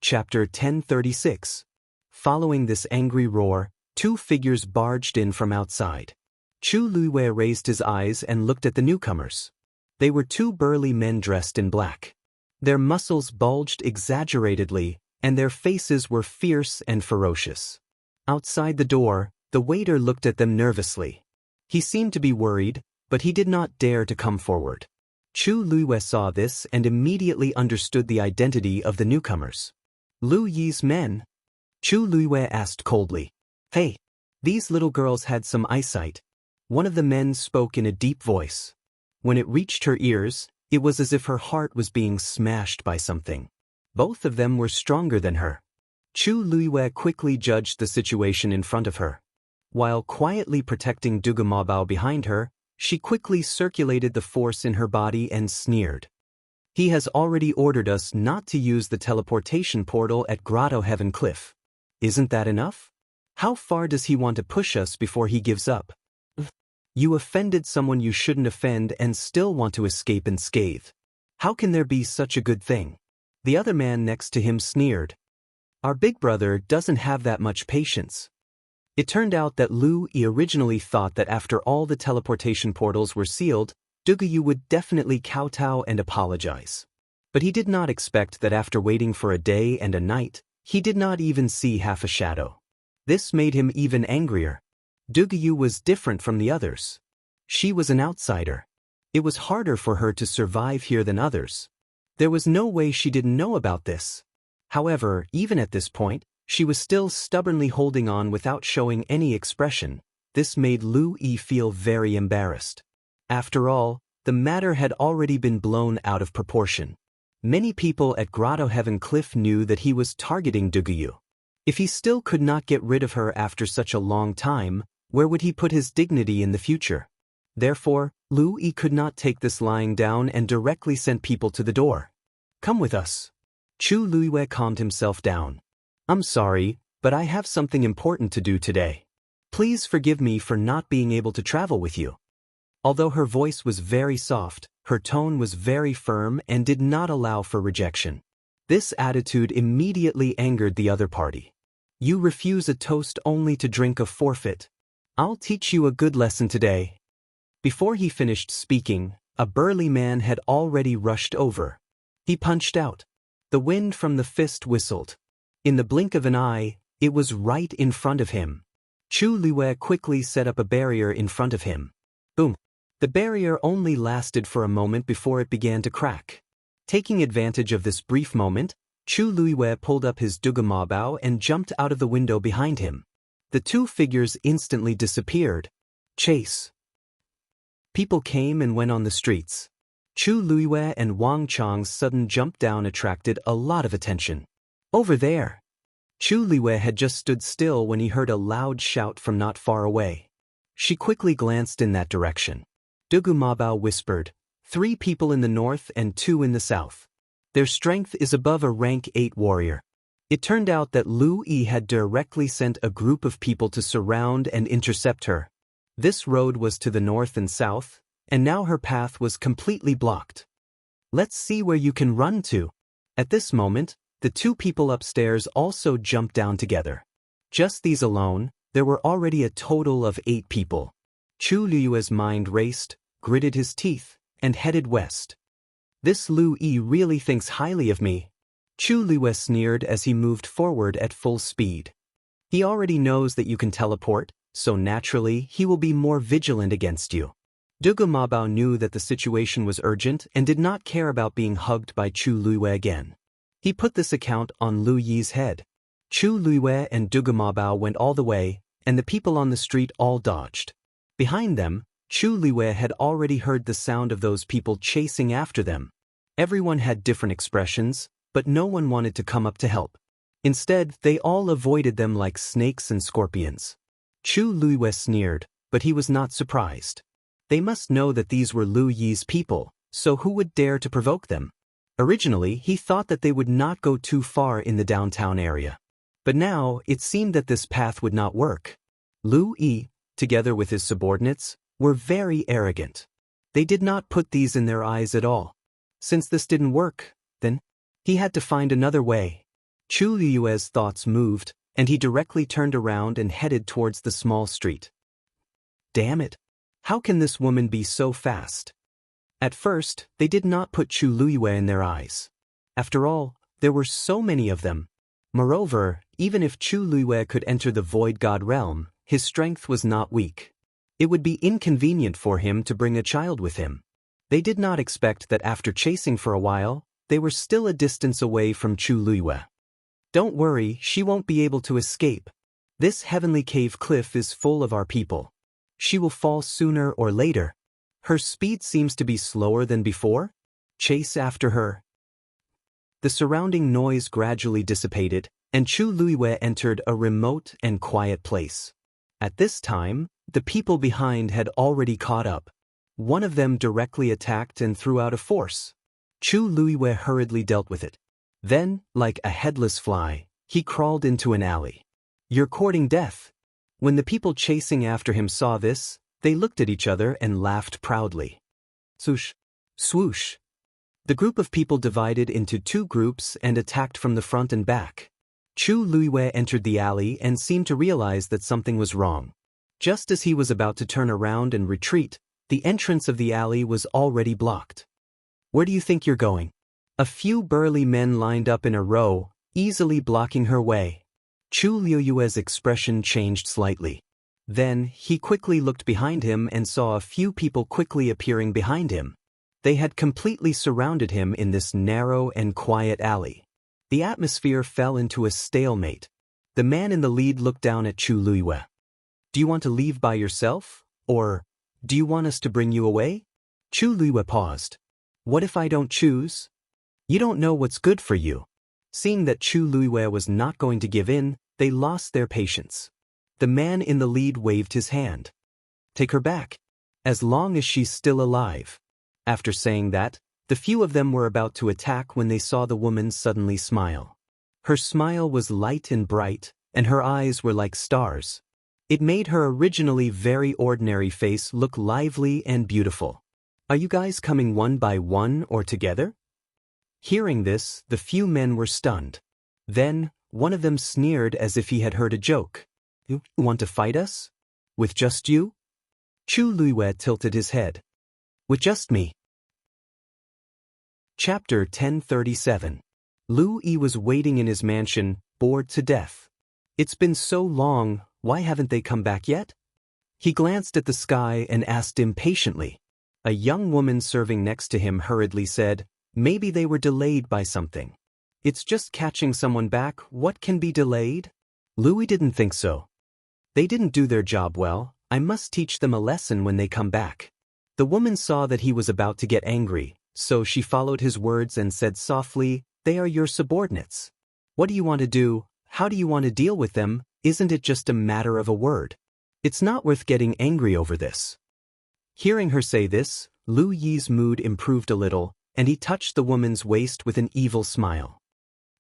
Chapter 1036. Following this angry roar, two figures barged in from outside. Chu Luiwei raised his eyes and looked at the newcomers. They were two burly men dressed in black. Their muscles bulged exaggeratedly, and their faces were fierce and ferocious. Outside the door, the waiter looked at them nervously. He seemed to be worried, but he did not dare to come forward. Chu Luiwei saw this and immediately understood the identity of the newcomers. Lu Yi's men? Chu Luiwei asked coldly. Hey, these little girls had some eyesight. One of the men spoke in a deep voice. When it reached her ears, it was as if her heart was being smashed by something. Both of them were stronger than her. Chu Luiwei quickly judged the situation in front of her. While quietly protecting Dugu Mabao behind her, she quickly circulated the force in her body and sneered. He has already ordered us not to use the teleportation portal at Grotto Heaven Cliff. Isn't that enough? How far does he want to push us before he gives up? You offended someone you shouldn't offend and still want to escape unscathed. How can there be such a good thing? The other man next to him sneered. Our big brother doesn't have that much patience. It turned out that Lu Yi originally thought that after all the teleportation portals were sealed, Dugu would definitely kowtow and apologize. But he did not expect that after waiting for a day and a night, he did not even see half a shadow. This made him even angrier. Dugu was different from the others. She was an outsider. It was harder for her to survive here than others. There was no way she didn't know about this. However, even at this point, she was still stubbornly holding on without showing any expression. This made Lu Yi feel very embarrassed. After all, the matter had already been blown out of proportion. Many people at Grotto Heaven Cliff knew that he was targeting Dugu. If he still could not get rid of her after such a long time, where would he put his dignity in the future? Therefore, Lu Yi could not take this lying down and directly sent people to the door. Come with us. Chu Luiwei calmed himself down. I'm sorry, but I have something important to do today. Please forgive me for not being able to travel with you. Although her voice was very soft, her tone was very firm and did not allow for rejection. This attitude immediately angered the other party. You refuse a toast only to drink a forfeit. I'll teach you a good lesson today. Before he finished speaking, a burly man had already rushed over. He punched out. The wind from the fist whistled. In the blink of an eye, it was right in front of him. Chu Luiwei quickly set up a barrier in front of him. Boom. The barrier only lasted for a moment before it began to crack. Taking advantage of this brief moment, Chu Luiwei pulled up his Dugu Mabao and jumped out of the window behind him. The two figures instantly disappeared. Chase. People came and went on the streets. Chu Luiwei and Wang Chang's sudden jump down attracted a lot of attention. Over there. Chu Luiwei had just stood still when he heard a loud shout from not far away. She quickly glanced in that direction. Dugu Mabao whispered, 3 people in the north and 2 in the south. Their strength is above a rank 8 warrior. It turned out that Lu Yi had directly sent a group of people to surround and intercept her. This road was to the north and south, and now her path was completely blocked. Let's see where you can run to. At this moment, the 2 people upstairs also jumped down together. Just these alone, there were already a total of 8 people. Chu Luiwei's mind raced, gritted his teeth, and headed west. This Lu Yi really thinks highly of me. Chu Luiwei sneered as he moved forward at full speed. He already knows that you can teleport, so naturally he will be more vigilant against you. Dugu Mabao knew that the situation was urgent and did not care about being hugged by Chu Luiwei again. He put this account on Lu Yi's head. Chu Luiwei and Dugu Mabao went all the way, and the people on the street all dodged. Behind them, Chu Luiwei had already heard the sound of those people chasing after them. Everyone had different expressions, but no one wanted to come up to help. Instead, they all avoided them like snakes and scorpions. Chu Luiwei sneered, but he was not surprised. They must know that these were Lu Yi's people, so who would dare to provoke them? Originally, he thought that they would not go too far in the downtown area. But now, it seemed that this path would not work. Lu Yi, together with his subordinates, were very arrogant. They did not put these in their eyes at all. Since this didn't work, then he had to find another way. Chu Liyue's thoughts moved, and he directly turned around and headed towards the small street. Damn it! How can this woman be so fast? At first, they did not put Chu Liyue in their eyes. After all, there were so many of them. Moreover, even if Chu Liyue could enter the Void God realm, his strength was not weak. It would be inconvenient for him to bring a child with him. They did not expect that after chasing for a while, they were still a distance away from Chu Liyue. Don't worry, she won't be able to escape. This heavenly cave cliff is full of our people. She will fall sooner or later. Her speed seems to be slower than before. Chase after her. The surrounding noise gradually dissipated, and Chu Liyue entered a remote and quiet place. At this time, the people behind had already caught up. One of them directly attacked and threw out a force. Chu Liyue hurriedly dealt with it. Then, like a headless fly, he crawled into an alley. You're courting death. When the people chasing after him saw this, they looked at each other and laughed proudly. Swoosh! Swoosh! The group of people divided into two groups and attacked from the front and back. Chu Liyue entered the alley and seemed to realize that something was wrong. Just as he was about to turn around and retreat, the entrance of the alley was already blocked. Where do you think you're going? A few burly men lined up in a row, easily blocking her way. Chu Liyue's expression changed slightly. Then, he quickly looked behind him and saw a few people quickly appearing behind him. They had completely surrounded him in this narrow and quiet alley. The atmosphere fell into a stalemate. The man in the lead looked down at Chu Liyue. Do you want to leave by yourself? Or, do you want us to bring you away? Chu Liyue paused. What if I don't choose? You don't know what's good for you. Seeing that Chu Liyue was not going to give in, they lost their patience. The man in the lead waved his hand. Take her back. As long as she's still alive. After saying that, the few of them were about to attack when they saw the woman suddenly smile. Her smile was light and bright, and her eyes were like stars. It made her originally very ordinary face look lively and beautiful. Are you guys coming one by one or together? Hearing this, the few men were stunned. Then, one of them sneered as if he had heard a joke. You want to fight us? With just you? Chu Liyue tilted his head. With just me. Chapter 1037. Lu Yi was waiting in his mansion, bored to death. It's been so long, why haven't they come back yet? He glanced at the sky and asked impatiently. A young woman serving next to him hurriedly said, maybe they were delayed by something. It's just catching someone back, what can be delayed? Louis didn't think so. They didn't do their job well, I must teach them a lesson when they come back. The woman saw that he was about to get angry, so she followed his words and said softly, they are your subordinates. What do you want to do? How do you want to deal with them? Isn't it just a matter of a word? It's not worth getting angry over this. Hearing her say this, Lu Yi's mood improved a little, and he touched the woman's waist with an evil smile.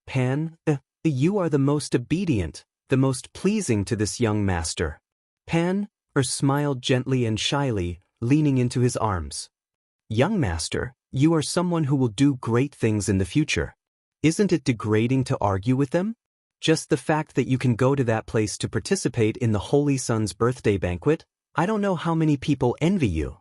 Pan, you are the most obedient, the most pleasing to this young master. Pan, smiled gently and shyly, leaning into his arms. Young master, you are someone who will do great things in the future. Isn't it degrading to argue with them? Just the fact that you can go to that place to participate in the Holy Son's birthday banquet, I don't know how many people envy you.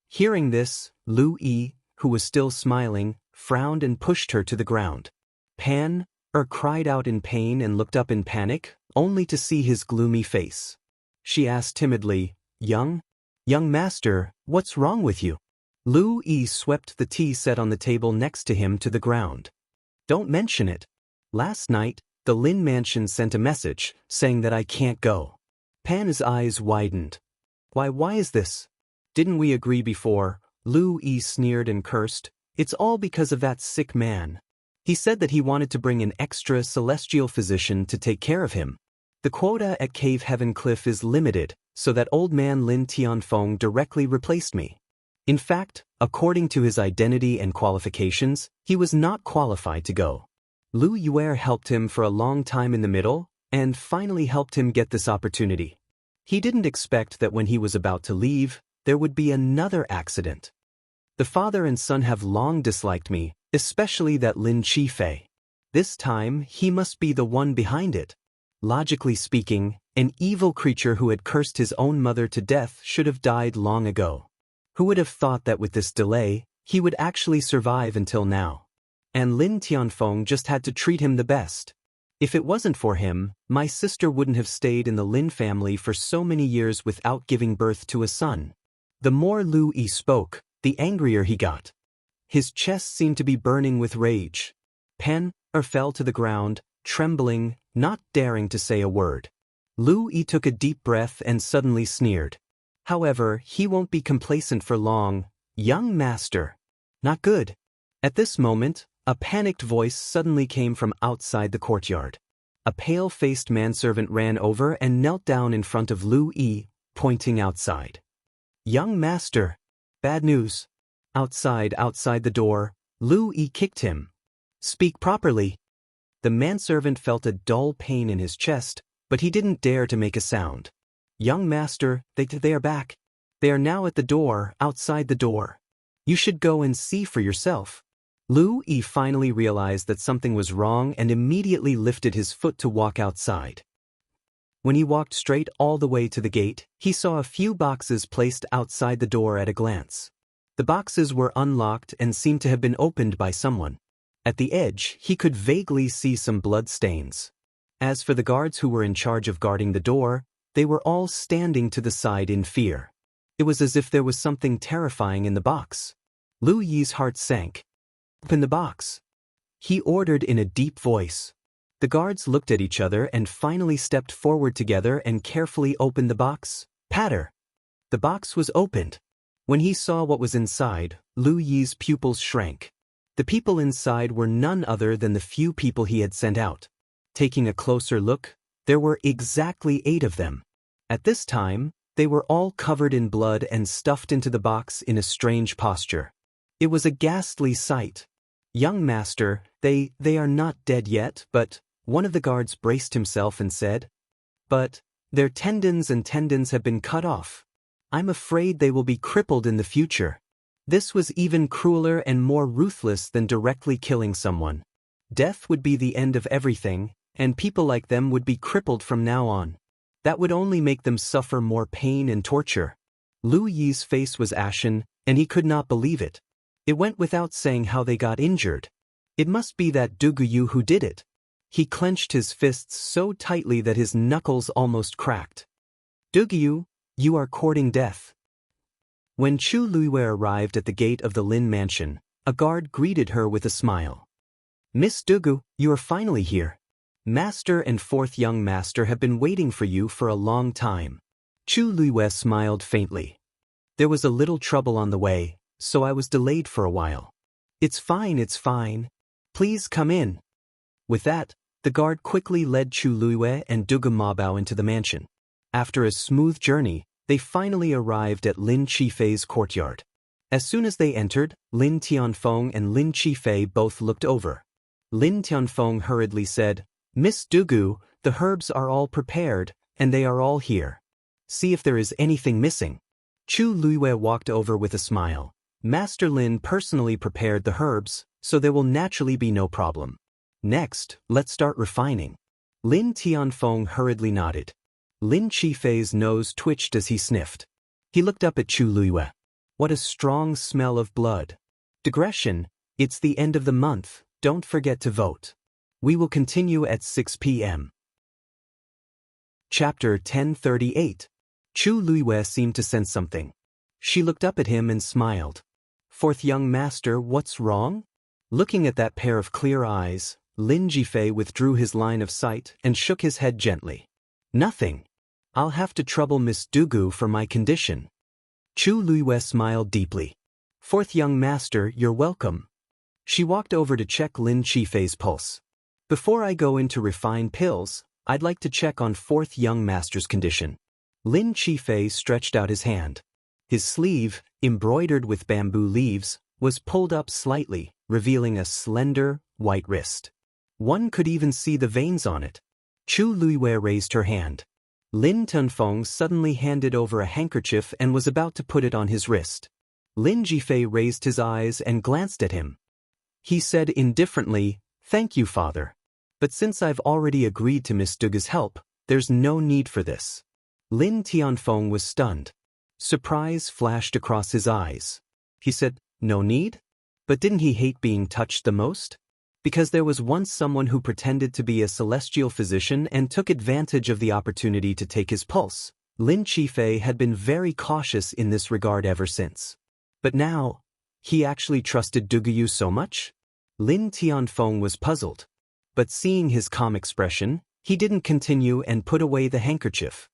Hearing this, Lu Yi, who was still smiling, frowned and pushed her to the ground. Pan, cried out in pain and looked up in panic, only to see his gloomy face. She asked timidly, Young master, what's wrong with you? Lu Yi swept the tea set on the table next to him to the ground. Don't mention it. Last night, the Lin mansion sent a message, saying that I can't go. Pan's eyes widened. Why is this? Didn't we agree before? Lu Yi sneered and cursed. It's all because of that sick man. He said that he wanted to bring an extra celestial physician to take care of him. The quota at Cave Heaven Cliff is limited, so that old man Lin Tianfeng directly replaced me. In fact, according to his identity and qualifications, he was not qualified to go. Lu Yue helped him for a long time in the middle, and finally helped him get this opportunity. He didn't expect that when he was about to leave, there would be another accident. The father and son have long disliked me, especially that Lin Qifei. This time, he must be the one behind it. Logically speaking, an evil creature who had cursed his own mother to death should have died long ago. Who would have thought that with this delay, he would actually survive until now? And Lin Tianfeng just had to treat him the best. If it wasn't for him, my sister wouldn't have stayed in the Lin family for so many years without giving birth to a son. The more Lu Yi spoke, the angrier he got. His chest seemed to be burning with rage. Pen fell to the ground, trembling, not daring to say a word. Lu Yi took a deep breath and suddenly sneered. However, he won't be complacent for long. Young master. Not good. At this moment, a panicked voice suddenly came from outside the courtyard. A pale-faced manservant ran over and knelt down in front of Lu Yi, pointing outside. Young master. Bad news. Outside the door, Lu Yi kicked him. Speak properly. The manservant felt a dull pain in his chest, but he didn't dare to make a sound. Young master, they are back. They are now at the door, outside the door. You should go and see for yourself. Lu Yi finally realized that something was wrong and immediately lifted his foot to walk outside. When he walked straight all the way to the gate, he saw a few boxes placed outside the door at a glance. The boxes were unlocked and seemed to have been opened by someone. At the edge, he could vaguely see some blood stains. As for the guards who were in charge of guarding the door, they were all standing to the side in fear. It was as if there was something terrifying in the box. Lu Yi's heart sank. Open the box. He ordered in a deep voice. The guards looked at each other and finally stepped forward together and carefully opened the box. Patter. The box was opened. When he saw what was inside, Lu Yi's pupils shrank. The people inside were none other than the few people he had sent out. Taking a closer look, there were exactly 8 of them. At this time, they were all covered in blood and stuffed into the box in a strange posture. It was a ghastly sight. Young master, they are not dead yet, but one of the guards braced himself and said, but their tendons have been cut off. I'm afraid they will be crippled in the future. This was even crueler and more ruthless than directly killing someone. Death would be the end of everything, and people like them would be crippled from now on. That would only make them suffer more pain and torture. Lu Yi's face was ashen, and he could not believe it. It went without saying how they got injured. It must be that Duguyu who did it. He clenched his fists so tightly that his knuckles almost cracked. Duguyu, you are courting death. When Chu Luiwei arrived at the gate of the Lin mansion, a guard greeted her with a smile. Miss Dugu, you are finally here. Master and 4th young master have been waiting for you for a long time. Chu Luiwei smiled faintly. There was a little trouble on the way, so I was delayed for a while. It's fine. Please come in. With that, the guard quickly led Chu Luiwei and Dugu Mabao into the mansion. After a smooth journey, they finally arrived at Lin Qifei's courtyard. As soon as they entered, Lin Tianfeng and Lin Qifei both looked over. Lin Tianfeng hurriedly said, Miss Dugu, the herbs are all prepared, and they are all here. See if there is anything missing. Chu Luiwei walked over with a smile. Master Lin personally prepared the herbs, so there will naturally be no problem. Next, let's start refining. Lin Tianfeng hurriedly nodded. Lin Qifei's nose twitched as he sniffed. He looked up at Chu Luiwei. What a strong smell of blood. Digression, it's the end of the month, don't forget to vote. We will continue at 6 p.m. Chapter 1038. Chu Luiwei seemed to sense something. She looked up at him and smiled. 4th young master, what's wrong? Looking at that pair of clear eyes, Lin Qifei withdrew his line of sight and shook his head gently. Nothing. I'll have to trouble Miss Dugu for my condition. Chu Luiwei smiled deeply. 4th young master, you're welcome. She walked over to check Lin Qifei's pulse. Before I go into refined pills, I'd like to check on 4th young master's condition. Lin Qifei stretched out his hand. His sleeve, embroidered with bamboo leaves, was pulled up slightly, revealing a slender, white wrist. One could even see the veins on it. Chu Luiwei raised her hand. Lin Tianfeng suddenly handed over a handkerchief and was about to put it on his wrist. Lin Qifei raised his eyes and glanced at him. He said indifferently, Thank you, father. But since I've already agreed to Miss Dugu's help, there's no need for this. Lin Tianfeng was stunned. Surprise flashed across his eyes. He said, no need? But didn't he hate being touched the most? Because there was once someone who pretended to be a celestial physician and took advantage of the opportunity to take his pulse. Lin Qifei had been very cautious in this regard ever since. But now, he actually trusted Duguyu so much? Lin Tianfeng was puzzled. But seeing his calm expression, he didn't continue and put away the handkerchief.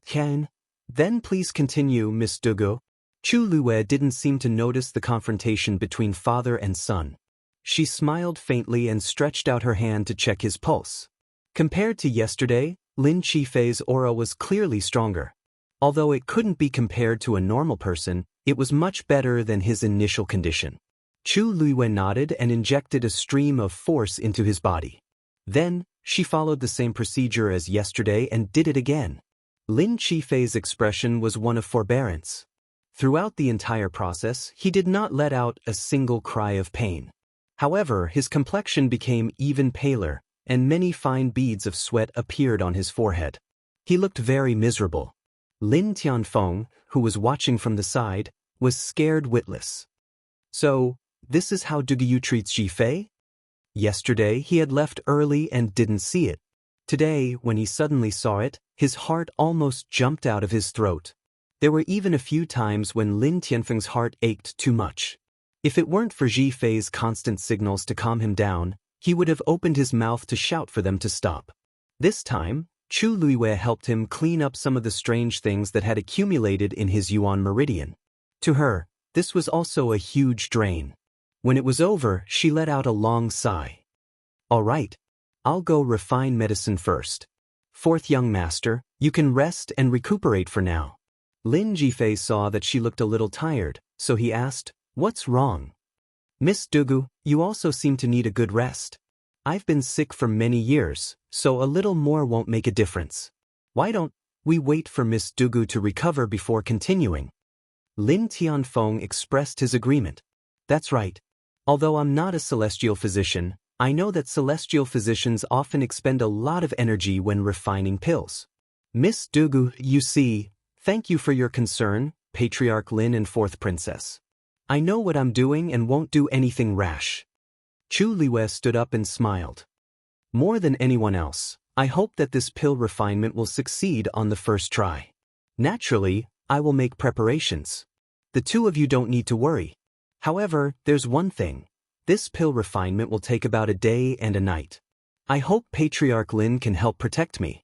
Tian, then please continue, Miss Dugu. Chu Luwe didn't seem to notice the confrontation between father and son. She smiled faintly and stretched out her hand to check his pulse. Compared to yesterday, Lin Qifei's aura was clearly stronger. Although it couldn't be compared to a normal person, it was much better than his initial condition. Chu Luwe nodded and injected a stream of force into his body. Then, she followed the same procedure as yesterday and did it again. Lin Qifei's expression was one of forbearance. Throughout the entire process, he did not let out a single cry of pain. However, his complexion became even paler, and many fine beads of sweat appeared on his forehead. He looked very miserable. Lin Tianfeng, who was watching from the side, was scared witless. So, this is how Duguyu treats Qifei? Yesterday, he had left early and didn't see it. Today, when he suddenly saw it, his heart almost jumped out of his throat. There were even a few times when Lin Tianfeng's heart ached too much. If it weren't for Qifei's constant signals to calm him down, he would have opened his mouth to shout for them to stop. This time, Chu Luiwei helped him clean up some of the strange things that had accumulated in his Yuan meridian. To her, this was also a huge drain. When it was over, she let out a long sigh. All right, I'll go refine medicine first. Fourth young master, you can rest and recuperate for now. Lin Qifei saw that she looked a little tired, so he asked, what's wrong? Miss Dugu, you also seem to need a good rest. I've been sick for many years, so a little more won't make a difference. Why don't we wait for Miss Dugu to recover before continuing? Lin Tianfeng expressed his agreement. That's right. Although I'm not a celestial physician, I know that celestial physicians often expend a lot of energy when refining pills. Miss Dugu, you see, thank you for your concern, Patriarch Lin and Fourth Princess. I know what I'm doing and won't do anything rash. Chu Liwei stood up and smiled. More than anyone else, I hope that this pill refinement will succeed on the first try. Naturally, I will make preparations. The two of you don't need to worry. However, there's one thing. This pill refinement will take about a day and a night. I hope Patriarch Lin can help protect me.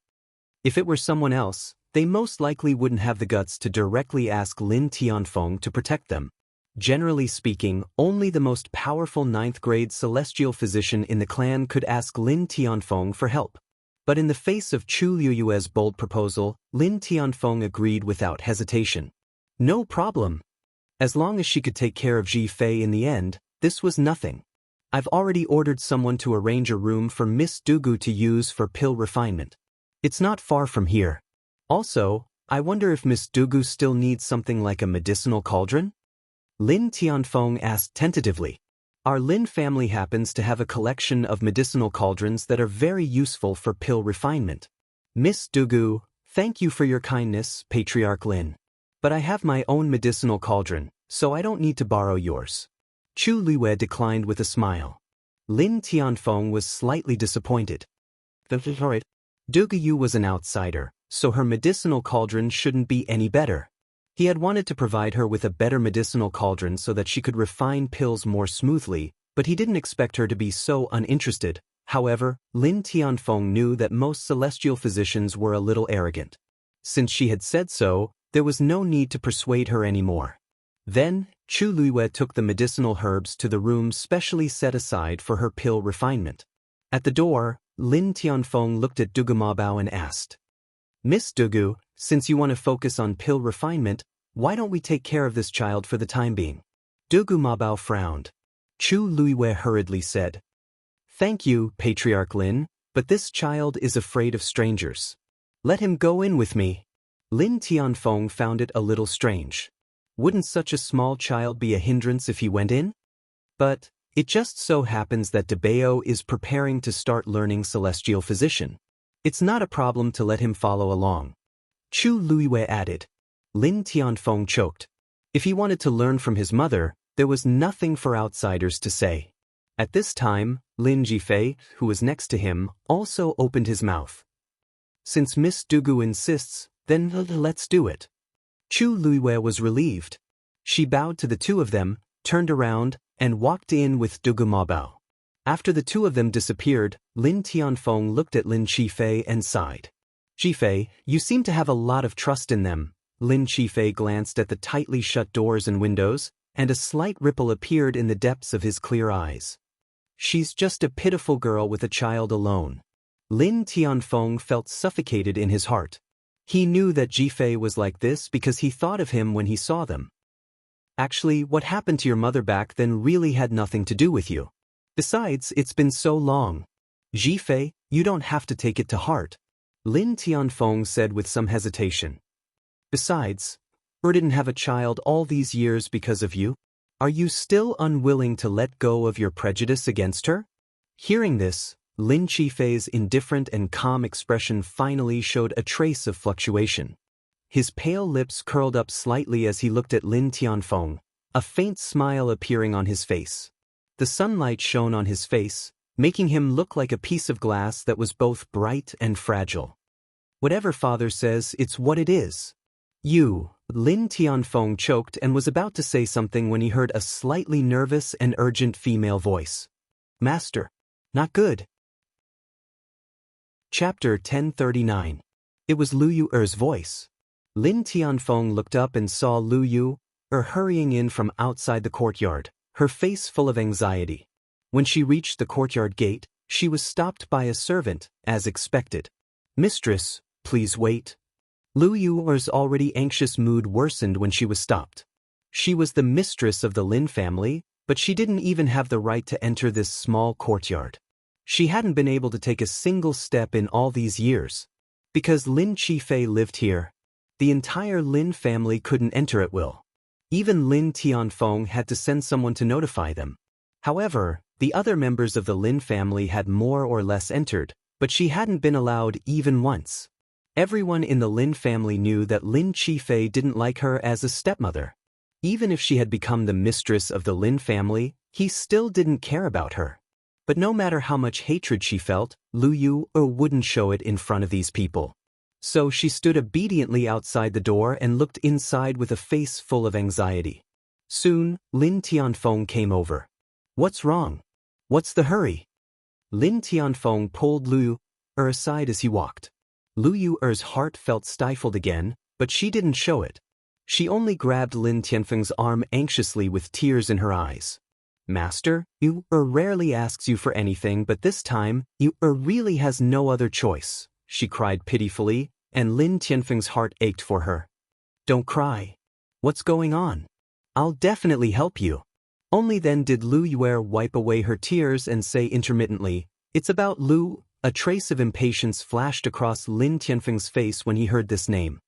If it were someone else, they most likely wouldn't have the guts to directly ask Lin Tianfeng to protect them. Generally speaking, only the most powerful 9th grade celestial physician in the clan could ask Lin Tianfeng for help. But in the face of Chu Liyue's bold proposal, Lin Tianfeng agreed without hesitation. No problem. As long as she could take care of Qifei in the end, this was nothing. I've already ordered someone to arrange a room for Miss Dugu to use for pill refinement. It's not far from here. Also, I wonder if Miss Dugu still needs something like a medicinal cauldron? Lin Tianfeng asked tentatively. Our Lin family happens to have a collection of medicinal cauldrons that are very useful for pill refinement. Miss Dugu, thank you for your kindness, Patriarch Lin. But I have my own medicinal cauldron, so I don't need to borrow yours. Chu Liwei declined with a smile. Lin Tianfeng was slightly disappointed. Duguyu was an outsider, so her medicinal cauldron shouldn't be any better. He had wanted to provide her with a better medicinal cauldron so that she could refine pills more smoothly, but he didn't expect her to be so uninterested. However, Lin Tianfeng knew that most celestial physicians were a little arrogant. Since she had said so, there was no need to persuade her anymore. Then, Chu Luiwei took the medicinal herbs to the room specially set aside for her pill refinement. At the door, Lin Tianfeng looked at Dugu Mabao and asked, Miss Dugu, since you want to focus on pill refinement, why don't we take care of this child for the time being? Dugu Mabao frowned. Chu Luiwei hurriedly said, Thank you, Patriarch Lin, but this child is afraid of strangers. Let him go in with me. Lin Tianfeng found it a little strange. Wouldn't such a small child be a hindrance if he went in? But, It just so happens that Debeo is preparing to start learning celestial physician. It's not a problem to let him follow along. Chu Luiyue added. Lin Tianfeng choked. If he wanted to learn from his mother, there was nothing for outsiders to say. At this time, Lin Jifei, who was next to him, also opened his mouth. Since Miss Dugu insists, then let's do it. Chu Luiyue was relieved. She bowed to the two of them, turned around, and walked in with Dugu Mabao. After the two of them disappeared, Lin Tianfeng looked at Lin Qifei and sighed. Qifei, you seem to have a lot of trust in them. Lin Qifei glanced at the tightly shut doors and windows, and a slight ripple appeared in the depths of his clear eyes. She's just a pitiful girl with a child alone. Lin Tianfeng felt suffocated in his heart. He knew that Jifei was like this because he thought of him when he saw them. Actually, what happened to your mother back then really had nothing to do with you. Besides, it's been so long. Jifei, you don't have to take it to heart, Lin Tianfeng said with some hesitation. Besides, didn't have a child all these years because of you. Are you still unwilling to let go of your prejudice against her? Hearing this, Lin Qifei's indifferent and calm expression finally showed a trace of fluctuation. His pale lips curled up slightly as he looked at Lin Tianfeng, a faint smile appearing on his face. The sunlight shone on his face, making him look like a piece of glass that was both bright and fragile. Whatever father says, it's what it is. You, Lin Tianfeng choked and was about to say something when he heard a slightly nervous and urgent female voice. Master. Not good. Chapter 1039. It was Lu Yuer's voice. Lin Tianfeng looked up and saw Lu Yuer hurrying in from outside the courtyard, her face full of anxiety. When she reached the courtyard gate, she was stopped by a servant, as expected. Mistress, please wait. Lu Yuer's already anxious mood worsened when she was stopped. She was the mistress of the Lin family, but she didn't even have the right to enter this small courtyard. She hadn't been able to take a single step in all these years. Because Lin Qifei lived here, the entire Lin family couldn't enter at will. Even Lin Tianfeng had to send someone to notify them. However, the other members of the Lin family had more or less entered, but she hadn't been allowed even once. Everyone in the Lin family knew that Lin Qifei didn't like her as a stepmother. Even if she had become the mistress of the Lin family, he still didn't care about her. But no matter how much hatred she felt, Lu Yuer wouldn't show it in front of these people. So she stood obediently outside the door and looked inside with a face full of anxiety. Soon, Lin Tianfeng came over. What's wrong? What's the hurry? Lin Tianfeng pulled Lu Yuer aside as he walked. Lu Yuer's heart felt stifled again, but she didn't show it. She only grabbed Lin Tianfeng's arm anxiously with tears in her eyes. Master, Yuer rarely asks you for anything, but this time, Yuer really has no other choice, she cried pitifully, and Lin Tianfeng's heart ached for her. Don't cry. What's going on? I'll definitely help you. Only then did Lu Yuer wipe away her tears and say intermittently, It's about Lu. A trace of impatience flashed across Lin Tianfeng's face when he heard this name.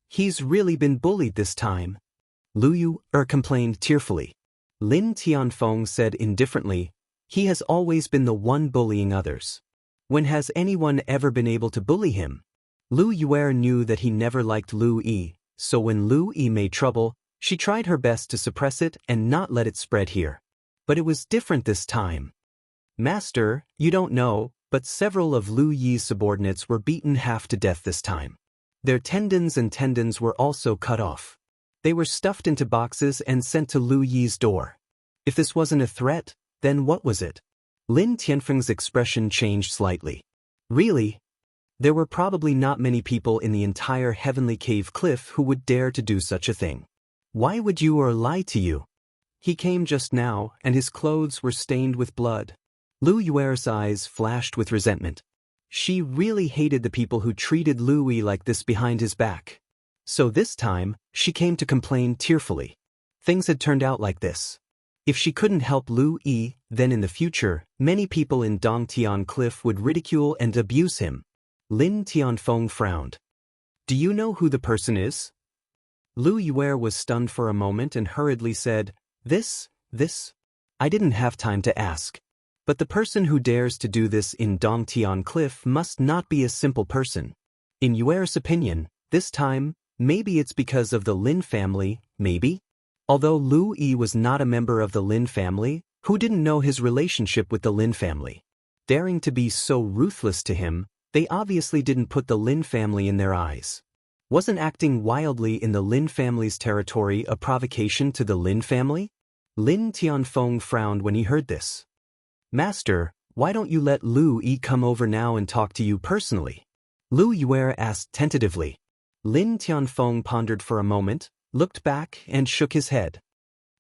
He's really been bullied this time. Lu Yuer complained tearfully. Lin Tianfeng said indifferently, He has always been the one bullying others. When has anyone ever been able to bully him? Lu Yuer knew that he never liked Lu Yi, so when Lu Yi made trouble, she tried her best to suppress it and not let it spread here. But it was different this time. Master, you don't know, but several of Lu Yi's subordinates were beaten half to death this time. Their tendons were also cut off. They were stuffed into boxes and sent to Lu Yi's door. If this wasn't a threat, then what was it? Lin Tianfeng's expression changed slightly. Really? There were probably not many people in the entire Heavenly Cave Cliff who would dare to do such a thing. Why would Yuer lie to you? He came just now, and his clothes were stained with blood. Lu Yuer's eyes flashed with resentment. She really hated the people who treated Lu Yi like this behind his back. So this time, she came to complain tearfully. Things had turned out like this. If she couldn't help Lu Yi, then in the future, many people in Dongtian Cliff would ridicule and abuse him. Lin Tianfeng frowned. Do you know who the person is? Lu Yuer was stunned for a moment and hurriedly said, This. I didn't have time to ask. But the person who dares to do this in Dongtian Cliff must not be a simple person. In Yuer's opinion, this time, maybe it's because of the Lin family, maybe? Although Lu Yi was not a member of the Lin family, who didn't know his relationship with the Lin family? Daring to be so ruthless to him, they obviously didn't put the Lin family in their eyes. Wasn't acting wildly in the Lin family's territory a provocation to the Lin family? Lin Tianfeng frowned when he heard this. Master, why don't you let Lu Yi come over now and talk to you personally? Lu Yuer asked tentatively. Lin Tianfeng pondered for a moment, looked back and shook his head.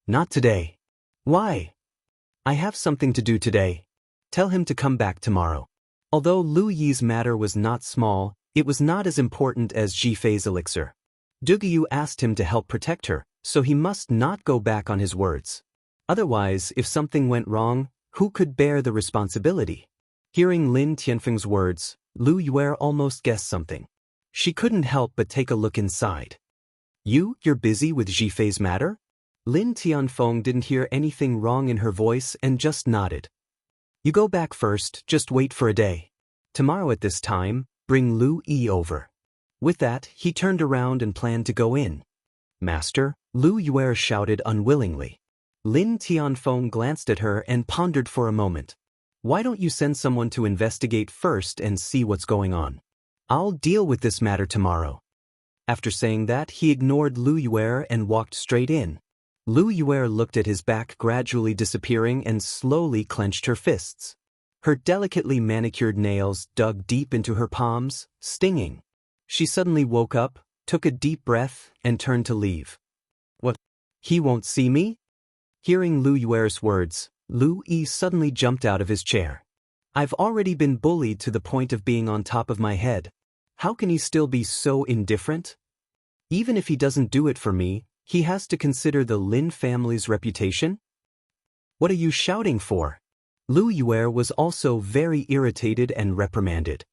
Not today. Why? I have something to do today. Tell him to come back tomorrow. Although Lu Yi's matter was not small, it was not as important as Jifei's elixir. Duguyu asked him to help protect her, so he must not go back on his words. Otherwise, if something went wrong, who could bear the responsibility? Hearing Lin Tianfeng's words, Lu Yuer almost guessed something. She couldn't help but take a look inside. You're busy with Jifei's matter? Lin Tianfeng didn't hear anything wrong in her voice and just nodded. You go back first, just wait for a day. Tomorrow at this time, bring Lu Yi over. With that, he turned around and planned to go in. Master, Lu Yuer shouted unwillingly. Lin Tianfeng glanced at her and pondered for a moment. Why don't you send someone to investigate first and see what's going on? I'll deal with this matter tomorrow. After saying that, he ignored Lu Yuer and walked straight in. Lu Yuer looked at his back gradually disappearing and slowly clenched her fists. Her delicately manicured nails dug deep into her palms, stinging. She suddenly woke up, took a deep breath, and turned to leave. What? He won't see me? Hearing Lu Yuer's words, Lu Yi suddenly jumped out of his chair. I've already been bullied to the point of being on top of my head. How can he still be so indifferent? Even if he doesn't do it for me, he has to consider the Lin family's reputation? What are you shouting for? Lu Yuer was also very irritated and reprimanded.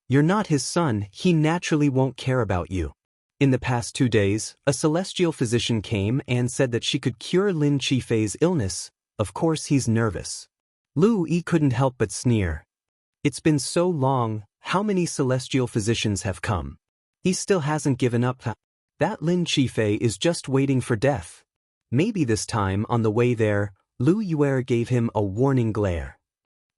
You're not his son, he naturally won't care about you. In the past 2 days, a celestial physician came and said that she could cure Lin Qifei's illness. Of course he's nervous. Lu Yi couldn't help but sneer. It's been so long, how many celestial physicians have come? He still hasn't given up. That Lin Qifei is just waiting for death. Maybe this time on the way there, Lu Yuer gave him a warning glare.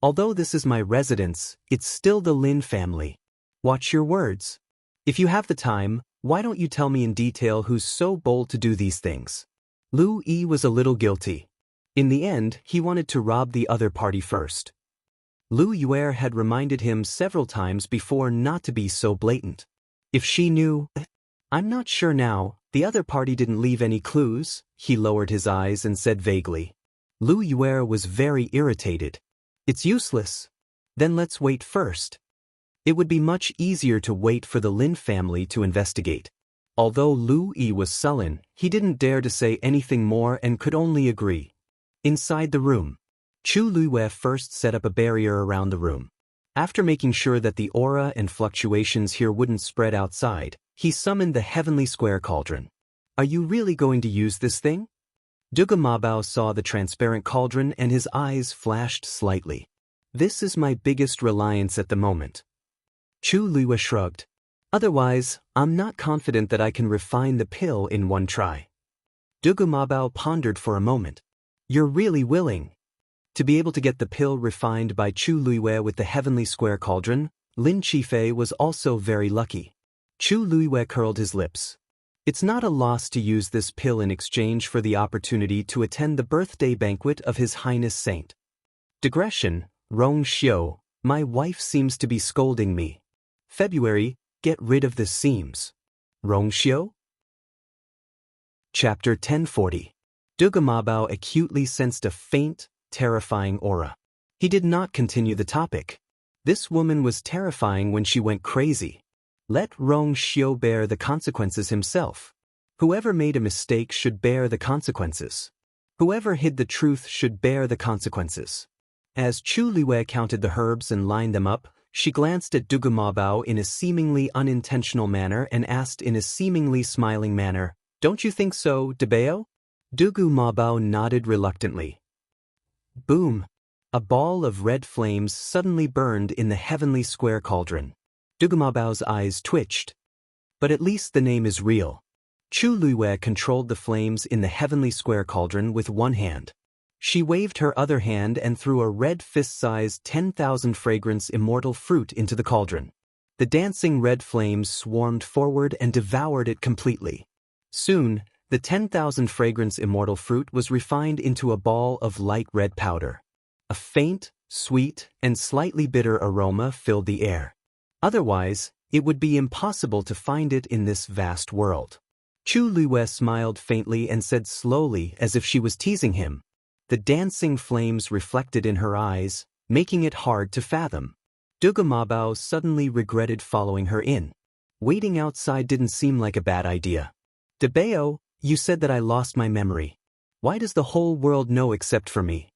Although this is my residence, it's still the Lin family. Watch your words. If you have the time, why don't you tell me in detail who's so bold to do these things? Lu Yi was a little guilty. In the end, he wanted to rob the other party first. Lu Yuer had reminded him several times before not to be so blatant. If she knew... I'm not sure now, the other party didn't leave any clues, he lowered his eyes and said vaguely. Lu Yuer was very irritated. It's useless. Then let's wait first. It would be much easier to wait for the Lin family to investigate. Although Lu Yi was sullen, he didn't dare to say anything more and could only agree. Inside the room, Chu Luiyue first set up a barrier around the room. After making sure that the aura and fluctuations here wouldn't spread outside, he summoned the heavenly square cauldron. Are you really going to use this thing? Duga Mabao saw the transparent cauldron and his eyes flashed slightly. This is my biggest reliance at the moment. Chu Luiyue shrugged. Otherwise, I'm not confident that I can refine the pill in one try. Duga Mabao pondered for a moment. You're really willing? To be able to get the pill refined by Chu Luiyue with the heavenly square cauldron, Lin Qifei was also very lucky. Chu Luiyue curled his lips. It's not a loss to use this pill in exchange for the opportunity to attend the birthday banquet of His Highness Saint. Digression, Rong Xiu, my wife seems to be scolding me. February, get rid of this seams. Rong Xiu? Chapter 1040. Duga Mabao acutely sensed a faint, terrifying aura. He did not continue the topic. This woman was terrifying when she went crazy. Let Rong Xiu bear the consequences himself. Whoever made a mistake should bear the consequences. Whoever hid the truth should bear the consequences. As Chu Luiyue counted the herbs and lined them up, she glanced at Duga Mabao in a seemingly unintentional manner and asked in a seemingly smiling manner, "Don't you think so, Debao?" Dugu Mabao nodded reluctantly. Boom! A ball of red flames suddenly burned in the heavenly square cauldron. Dugumabao's eyes twitched. But at least the name is real. Chu Luiwei controlled the flames in the heavenly square cauldron with one hand. She waved her other hand and threw a red fist-sized 10,000 fragrance immortal fruit into the cauldron. The dancing red flames swarmed forward and devoured it completely. Soon, the 10,000 fragrance immortal fruit was refined into a ball of light red powder. A faint, sweet, and slightly bitter aroma filled the air. Otherwise, it would be impossible to find it in this vast world. Chu Luiwei smiled faintly and said slowly as if she was teasing him. The dancing flames reflected in her eyes, making it hard to fathom. Dugamabao suddenly regretted following her in. Waiting outside didn't seem like a bad idea. Debao, you said that I lost my memory. Why does the whole world know except for me?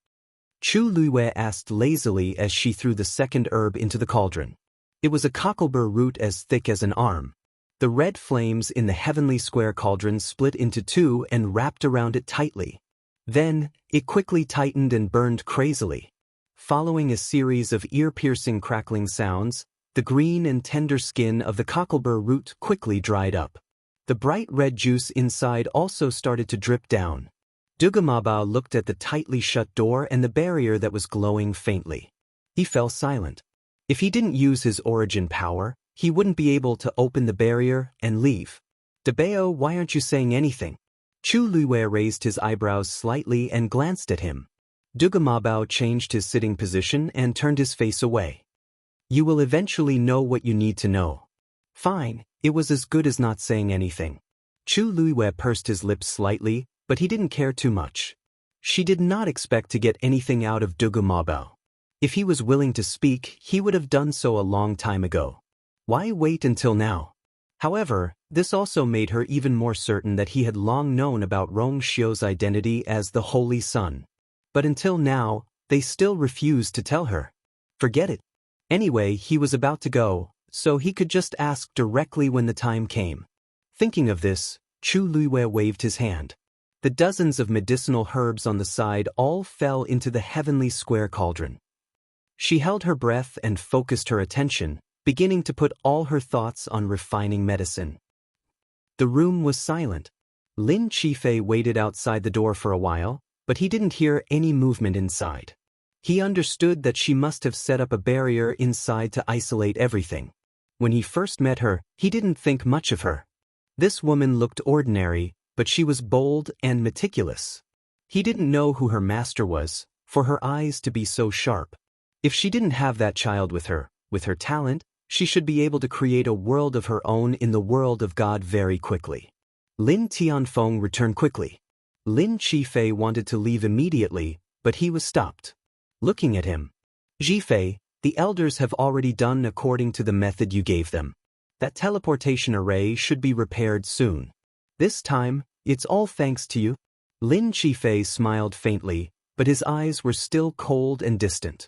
Chu Luiwei asked lazily as she threw the second herb into the cauldron. It was a cocklebur root as thick as an arm. The red flames in the heavenly square cauldron split into two and wrapped around it tightly. Then, it quickly tightened and burned crazily. Following a series of ear-piercing crackling sounds, the green and tender skin of the cocklebur root quickly dried up. The bright red juice inside also started to drip down. Dugamabao looked at the tightly shut door and the barrier that was glowing faintly. He fell silent. If he didn't use his origin power, he wouldn't be able to open the barrier and leave. Debao, why aren't you saying anything? Chu Luiwei raised his eyebrows slightly and glanced at him. Dugamabao changed his sitting position and turned his face away. You will eventually know what you need to know. Fine, it was as good as not saying anything. Chu Luiwei pursed his lips slightly, but he didn't care too much. She did not expect to get anything out of Dugamabao. If he was willing to speak, he would have done so a long time ago. Why wait until now? However, this also made her even more certain that he had long known about Rong Xiu's identity as the Holy Sun. But until now, they still refused to tell her. Forget it. Anyway, he was about to go, so he could just ask directly when the time came. Thinking of this, Chu Luiwei waved his hand. The dozens of medicinal herbs on the side all fell into the heavenly square cauldron. She held her breath and focused her attention, beginning to put all her thoughts on refining medicine. The room was silent. Lin Qifei waited outside the door for a while, but he didn't hear any movement inside. He understood that she must have set up a barrier inside to isolate everything. When he first met her, he didn't think much of her. This woman looked ordinary, but she was bold and meticulous. He didn't know who her master was, for her eyes to be so sharp. If she didn't have that child with her talent, she should be able to create a world of her own in the world of God very quickly. Lin Tianfeng returned quickly. Lin Qifei wanted to leave immediately, but he was stopped. Looking at him. Jifei, the elders have already done according to the method you gave them. That teleportation array should be repaired soon. This time, it's all thanks to you. Lin Qifei smiled faintly, but his eyes were still cold and distant.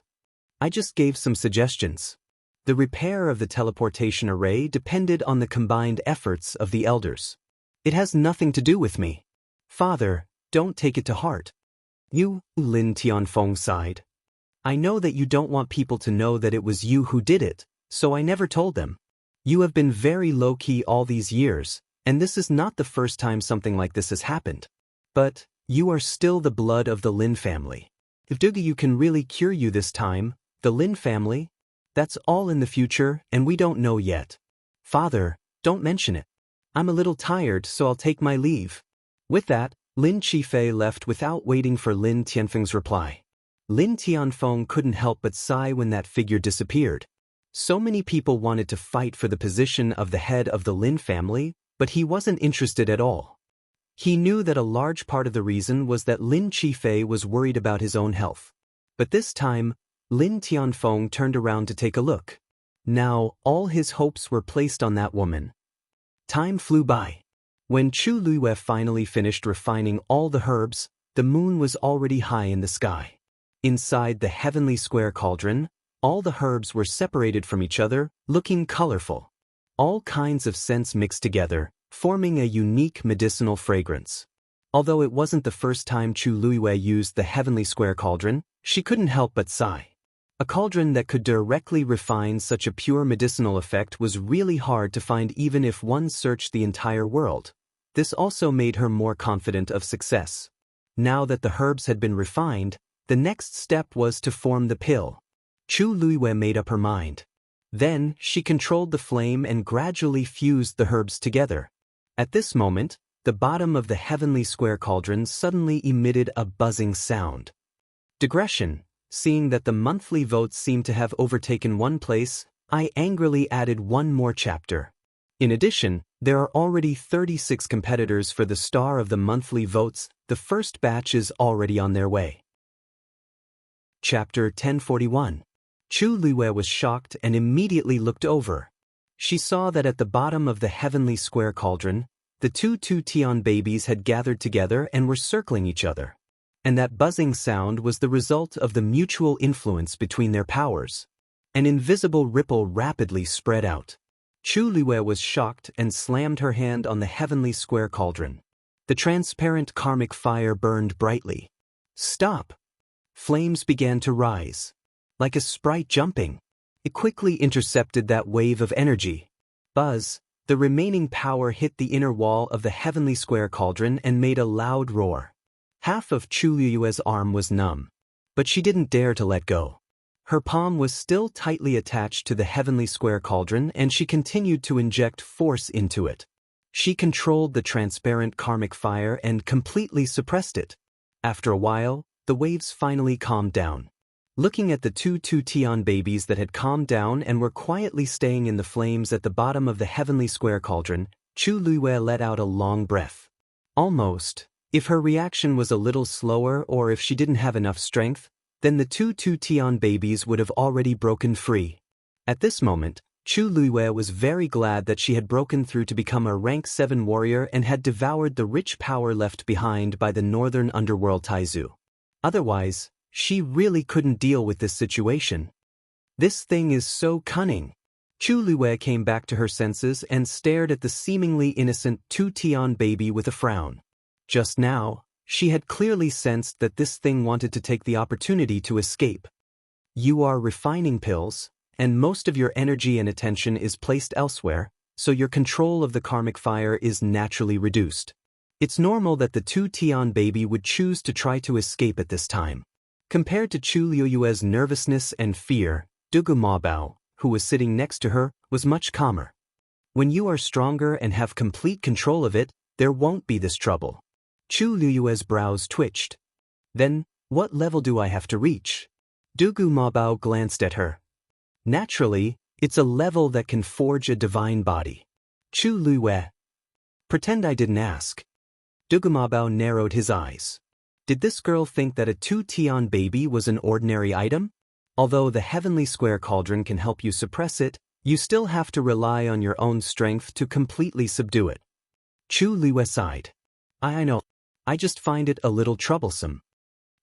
I just gave some suggestions. The repair of the teleportation array depended on the combined efforts of the elders. It has nothing to do with me. Father, don't take it to heart. You, Lin Tianfeng sighed. I know that you don't want people to know that it was you who did it, so I never told them. You have been very low-key all these years, and this is not the first time something like this has happened. But, you are still the blood of the Lin family. If Dugu can really cure you this time, the Lin family, that's all in the future and we don't know yet. Father, don't mention it. I'm a little tired, so I'll take my leave. With that, Lin Qifei left without waiting for Lin Tianfeng's reply. Lin Tianfeng couldn't help but sigh when that figure disappeared. So many people wanted to fight for the position of the head of the Lin family, but he wasn't interested at all. He knew that a large part of the reason was that Lin Qifei was worried about his own health. But this time, Lin Tianfeng turned around to take a look. Now, all his hopes were placed on that woman. Time flew by. When Chu Luiwei finally finished refining all the herbs, the moon was already high in the sky. Inside the heavenly square cauldron, all the herbs were separated from each other, looking colorful. All kinds of scents mixed together, forming a unique medicinal fragrance. Although it wasn't the first time Chu Luiwei used the heavenly square cauldron, she couldn't help but sigh. A cauldron that could directly refine such a pure medicinal effect was really hard to find even if one searched the entire world. This also made her more confident of success. Now that the herbs had been refined, the next step was to form the pill. Chu Luiwei made up her mind. Then, she controlled the flame and gradually fused the herbs together. At this moment, the bottom of the heavenly square cauldron suddenly emitted a buzzing sound. Digression. Seeing that the monthly votes seemed to have overtaken one place, I angrily added one more chapter. In addition, there are already 36 competitors for the star of the monthly votes. The first batch is already on their way. Chapter 1041. Chu Luiwei was shocked and immediately looked over. She saw that at the bottom of the heavenly square cauldron, the two Tian babies had gathered together and were circling each other. And that buzzing sound was the result of the mutual influence between their powers. An invisible ripple rapidly spread out. Chu Luiwei was shocked and slammed her hand on the heavenly square cauldron. The transparent karmic fire burned brightly. Stop! Flames began to rise. Like a sprite jumping. It quickly intercepted that wave of energy. Buzz! The remaining power hit the inner wall of the heavenly square cauldron and made a loud roar. Half of Chu Luiwei's arm was numb. But she didn't dare to let go. Her palm was still tightly attached to the heavenly square cauldron and she continued to inject force into it. She controlled the transparent karmic fire and completely suppressed it. After a while, the waves finally calmed down. Looking at the two Tian babies that had calmed down and were quietly staying in the flames at the bottom of the heavenly square cauldron, Chu Luiwei let out a long breath. Almost. If her reaction was a little slower or if she didn't have enough strength, then the two Tian babies would have already broken free. At this moment, Chu Luiwei was very glad that she had broken through to become a rank 7 warrior and had devoured the rich power left behind by the northern underworld Taizu. Otherwise, she really couldn't deal with this situation. This thing is so cunning. Chu Luiwei came back to her senses and stared at the seemingly innocent Tian baby with a frown. Just now, she had clearly sensed that this thing wanted to take the opportunity to escape. You are refining pills, and most of your energy and attention is placed elsewhere, so your control of the karmic fire is naturally reduced. It's normal that the Tian baby would choose to try to escape at this time. Compared to Chu Luiwei's nervousness and fear, Dugu Mabao, who was sitting next to her, was much calmer. When you are stronger and have complete control of it, there won't be this trouble. Chu Luiwei's brows twitched. Then, what level do I have to reach? Dugu Mabao glanced at her. Naturally, it's a level that can forge a divine body. Chu Luiwei. Pretend I didn't ask. Dugu Mabao narrowed his eyes. Did this girl think that a Tian baby was an ordinary item? Although the heavenly square cauldron can help you suppress it, you still have to rely on your own strength to completely subdue it. Chu Luiwei sighed. I know. I just find it a little troublesome.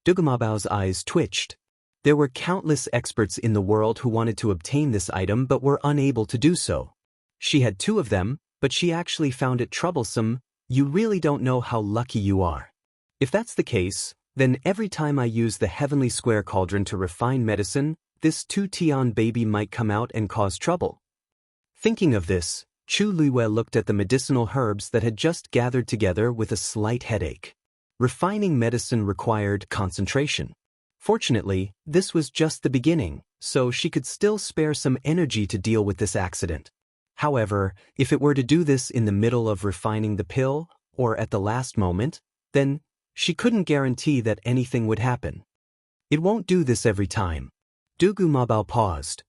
Dugu Mabao's eyes twitched. There were countless experts in the world who wanted to obtain this item but were unable to do so. She had 2 of them, but she actually found it troublesome. You really don't know how lucky you are. If that's the case, then every time I use the heavenly square cauldron to refine medicine, this Tian baby might come out and cause trouble. Thinking of this, Chu Luiwei looked at the medicinal herbs that had just gathered together with a slight headache. Refining medicine required concentration. Fortunately, this was just the beginning, so she could still spare some energy to deal with this accident. However, if it were to do this in the middle of refining the pill, or at the last moment, then she couldn't guarantee that anything would happen. It won't do this every time. Dugu Mabao paused.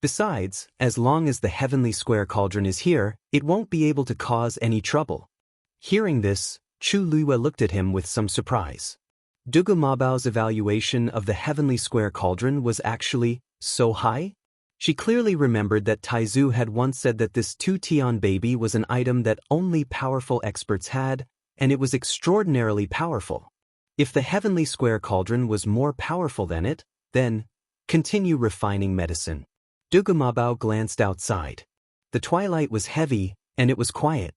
Besides, as long as the heavenly square cauldron is here, it won't be able to cause any trouble. Hearing this, Chu Luiwei looked at him with some surprise. Dugu Mabao's evaluation of the heavenly square cauldron was actually so high? She clearly remembered that Taizu had once said that this Tian baby was an item that only powerful experts had, and it was extraordinarily powerful. If the heavenly square cauldron was more powerful than it, then continue refining medicine. Dugu Mabao glanced outside. The twilight was heavy, and it was quiet.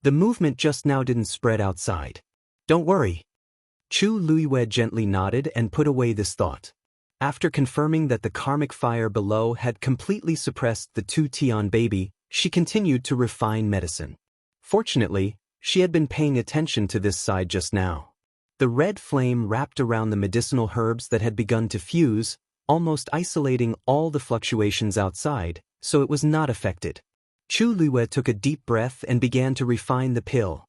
The movement just now didn't spread outside. Don't worry. Chu Luiyue gently nodded and put away this thought. After confirming that the karmic fire below had completely suppressed the 2 Tian baby, she continued to refine medicine. Fortunately, she had been paying attention to this side just now. The red flame wrapped around the medicinal herbs that had begun to fuse, almost isolating all the fluctuations outside, so it was not affected. Chu Luiyue took a deep breath and began to refine the pill.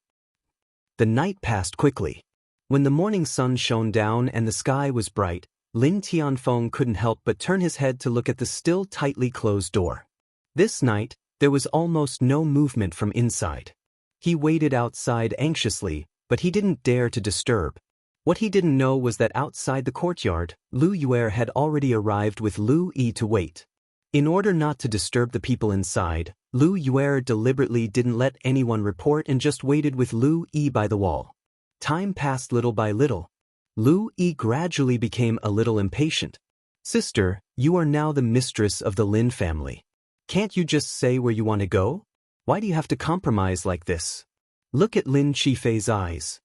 The night passed quickly. When the morning sun shone down and the sky was bright, Lin Tianfeng couldn't help but turn his head to look at the still tightly closed door. This night, there was almost no movement from inside. He waited outside anxiously, but he didn't dare to disturb. What he didn't know was that outside the courtyard, Lu Yue had already arrived with Lu Yi to wait. In order not to disturb the people inside, Lu Yue deliberately didn't let anyone report and just waited with Lu Yi by the wall. Time passed little by little. Lu Yi gradually became a little impatient. "Sister, you are now the mistress of the Lin family. Can't you just say where you want to go? Why do you have to compromise like this?" Look at Lin Qifei's eyes.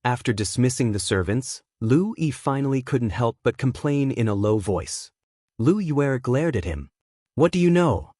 After dismissing the servants, Lu Yi finally couldn't help but complain in a low voice. Lu Yue glared at him. "What do you know?"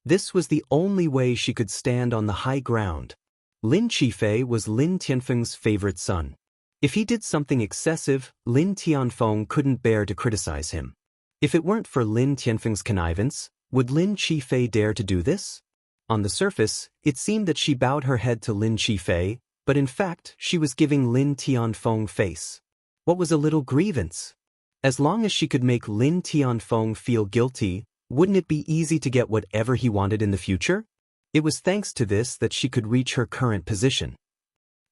This was the only way she could stand on the high ground. Lin Qifei was Lin Tianfeng's favorite son. If he did something excessive, Lin Tianfeng couldn't bear to criticize him. If it weren't for Lin Tianfeng's connivance, would Lin Qifei dare to do this? On the surface, it seemed that she bowed her head to Lin Qifei, but in fact, she was giving Lin Tianfeng face. What was a little grievance? As long as she could make Lin Tianfeng feel guilty, wouldn't it be easy to get whatever he wanted in the future? It was thanks to this that she could reach her current position.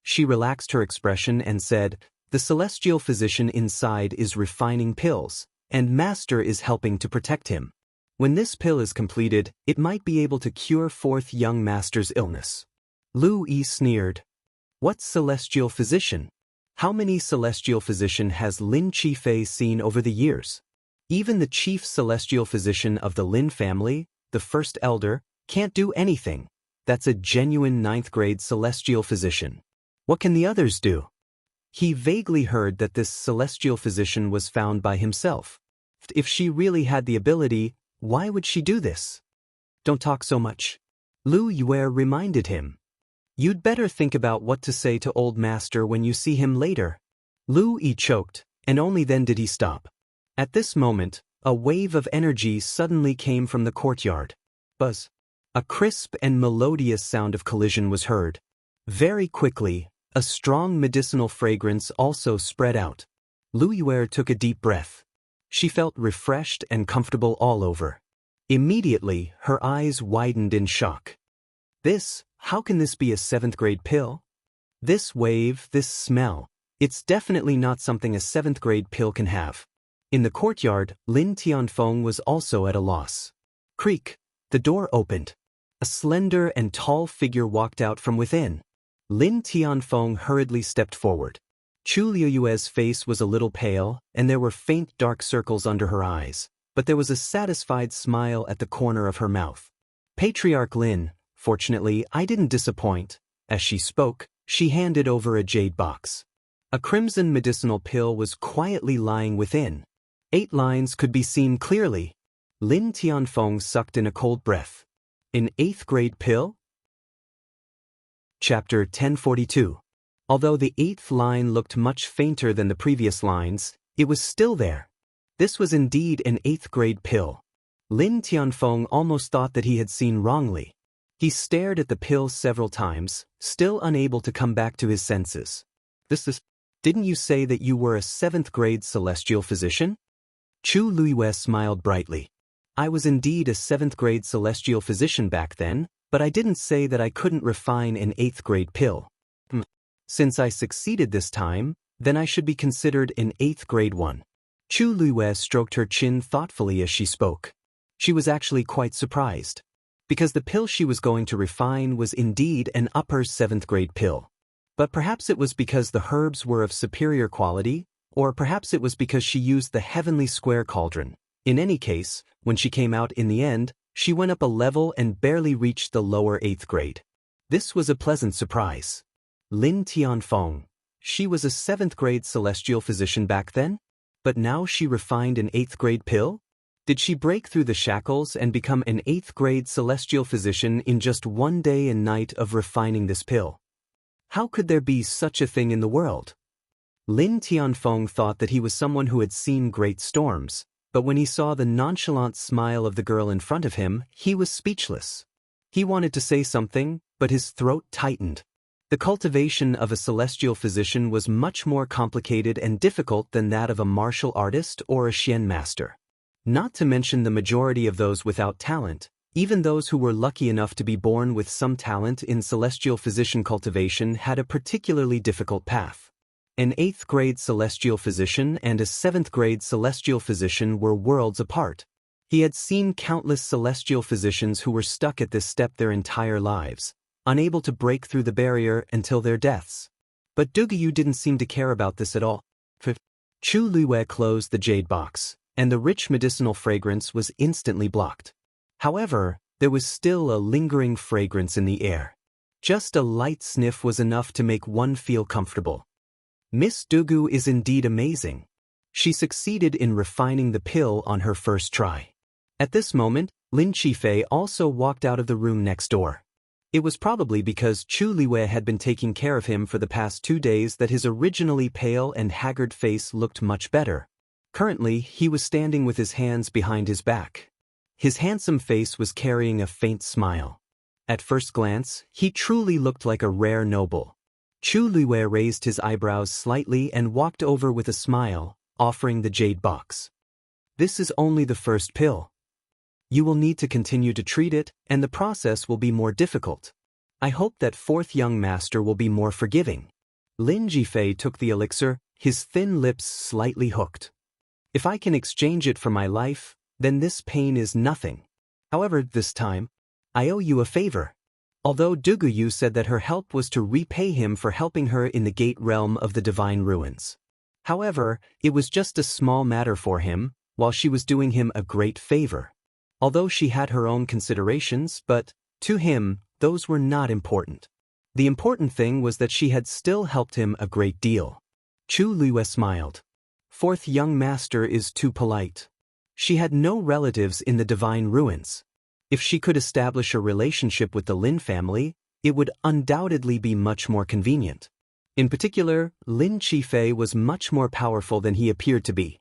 She relaxed her expression and said, "The celestial physician inside is refining pills, and Master is helping to protect him. When this pill is completed, it might be able to cure fourth young Master's illness." Lu Yi sneered. "What celestial physician? How many celestial physician has Lin Qifei seen over the years? Even the chief celestial physician of the Lin family, the first elder, can't do anything. That's a genuine 9th-grade celestial physician. What can the others do?" He vaguely heard that this celestial physician was found by himself. If she really had the ability, why would she do this? "Don't talk so much," Lu Yue reminded him. "You'd better think about what to say to old Master when you see him later." Lu Yi choked, and only then did he stop. At this moment, a wave of energy suddenly came from the courtyard. Buzz. A crisp and melodious sound of collision was heard. Very quickly, a strong medicinal fragrance also spread out. Lu Yue took a deep breath. She felt refreshed and comfortable all over. Immediately, her eyes widened in shock. How can this be a 7th-grade pill? This wave, this smell, it's definitely not something a 7th-grade pill can have. In the courtyard, Lin Tianfeng was also at a loss. Creak, the door opened. A slender and tall figure walked out from within. Lin Tianfeng hurriedly stepped forward. Chu Liuyue's face was a little pale, and there were faint dark circles under her eyes, but there was a satisfied smile at the corner of her mouth. "Patriarch Lin, fortunately, I didn't disappoint." As she spoke, she handed over a jade box. A crimson medicinal pill was quietly lying within. 8 lines could be seen clearly. Lin Tianfeng sucked in a cold breath. An 8th-grade pill? Chapter 1042. Although the 8th line looked much fainter than the previous lines, it was still there. This was indeed an 8th-grade pill. Lin Tianfeng almost thought that he had seen wrongly. He stared at the pill several times, still unable to come back to his senses. Didn't you say that you were a 7th-grade celestial physician?" Chu Luiyue smiled brightly. "I was indeed a 7th-grade celestial physician back then, but I didn't say that I couldn't refine an 8th-grade pill. Since I succeeded this time, then I should be considered an 8th-grade one." Chu Luiyue stroked her chin thoughtfully as she spoke. She was actually quite surprised, because the pill she was going to refine was indeed an upper 7th-grade pill. But perhaps it was because the herbs were of superior quality, or perhaps it was because she used the heavenly square cauldron. In any case, when she came out in the end, she went up a level and barely reached the lower 8th grade. This was a pleasant surprise. Lin Tianfeng, She was a 7th-grade celestial physician back then? But now she refined an 8th-grade pill? Did she break through the shackles and become an 8th-grade celestial physician in just one day and night of refining this pill? How could there be such a thing in the world? Lin Tianfeng thought that he was someone who had seen great storms, but when he saw the nonchalant smile of the girl in front of him, he was speechless. He wanted to say something, but his throat tightened. The cultivation of a celestial physician was much more complicated and difficult than that of a martial artist or a Xian master. Not to mention the majority of those without talent, even those who were lucky enough to be born with some talent in celestial physician cultivation had a particularly difficult path. An 8th-grade celestial physician and a 7th-grade celestial physician were worlds apart. He had seen countless celestial physicians who were stuck at this step their entire lives, unable to break through the barrier until their deaths. But Duguyu didn't seem to care about this at all. Chu Luiwei closed the jade box, and the rich medicinal fragrance was instantly blocked. However, there was still a lingering fragrance in the air. Just a light sniff was enough to make one feel comfortable. Miss Dugu is indeed amazing. She succeeded in refining the pill on her first try. At this moment, Lin Qifei also walked out of the room next door. It was probably because Chu Liwei had been taking care of him for the past 2 days that his originally pale and haggard face looked much better. Currently, he was standing with his hands behind his back. His handsome face was carrying a faint smile. At first glance, he truly looked like a rare noble. Chu Liwei raised his eyebrows slightly and walked over with a smile, offering the jade box. This is only the first pill. You will need to continue to treat it, and the process will be more difficult. I hope that 4th young master will be more forgiving. Lin Jifei took the elixir, his thin lips slightly hooked. If I can exchange it for my life, then this pain is nothing. However, this time, I owe you a favor. Although Duguyu said that her help was to repay him for helping her in the gate realm of the divine ruins. However, it was just a small matter for him, while she was doing him a great favor. Although she had her own considerations, but, to him, those were not important. The important thing was that she had still helped him a great deal. Chu Liwei smiled. 4th young master is too polite. She had no relatives in the divine ruins. If she could establish a relationship with the Lin family, it would undoubtedly be much more convenient. In particular, Lin Qifei was much more powerful than he appeared to be.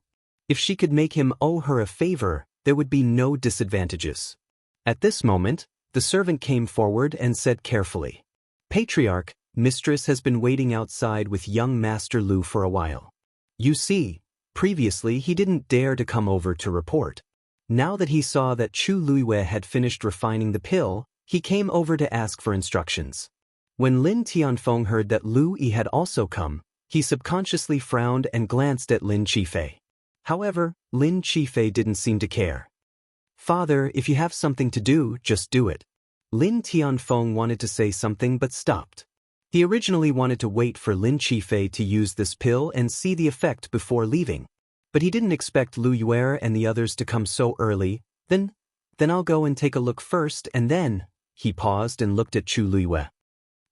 If she could make him owe her a favor, there would be no disadvantages. At this moment, the servant came forward and said carefully, "Patriarch, Mistress has been waiting outside with young Master Lu for a while. You see, previously he didn't dare to come over to report. Now that he saw that Chu Luiwei had finished refining the pill, he came over to ask for instructions." When Lin Tianfeng heard that Lu Yi had also come, he subconsciously frowned and glanced at Lin Qifei. However, Lin Qifei didn't seem to care. "Father, if you have something to do, just do it." Lin Tianfeng wanted to say something but stopped. He originally wanted to wait for Lin Qifei to use this pill and see the effect before leaving. But he didn't expect Lu Yuer and the others to come so early. Then I'll go and take a look first, and then, he paused and looked at Chu Luiwei.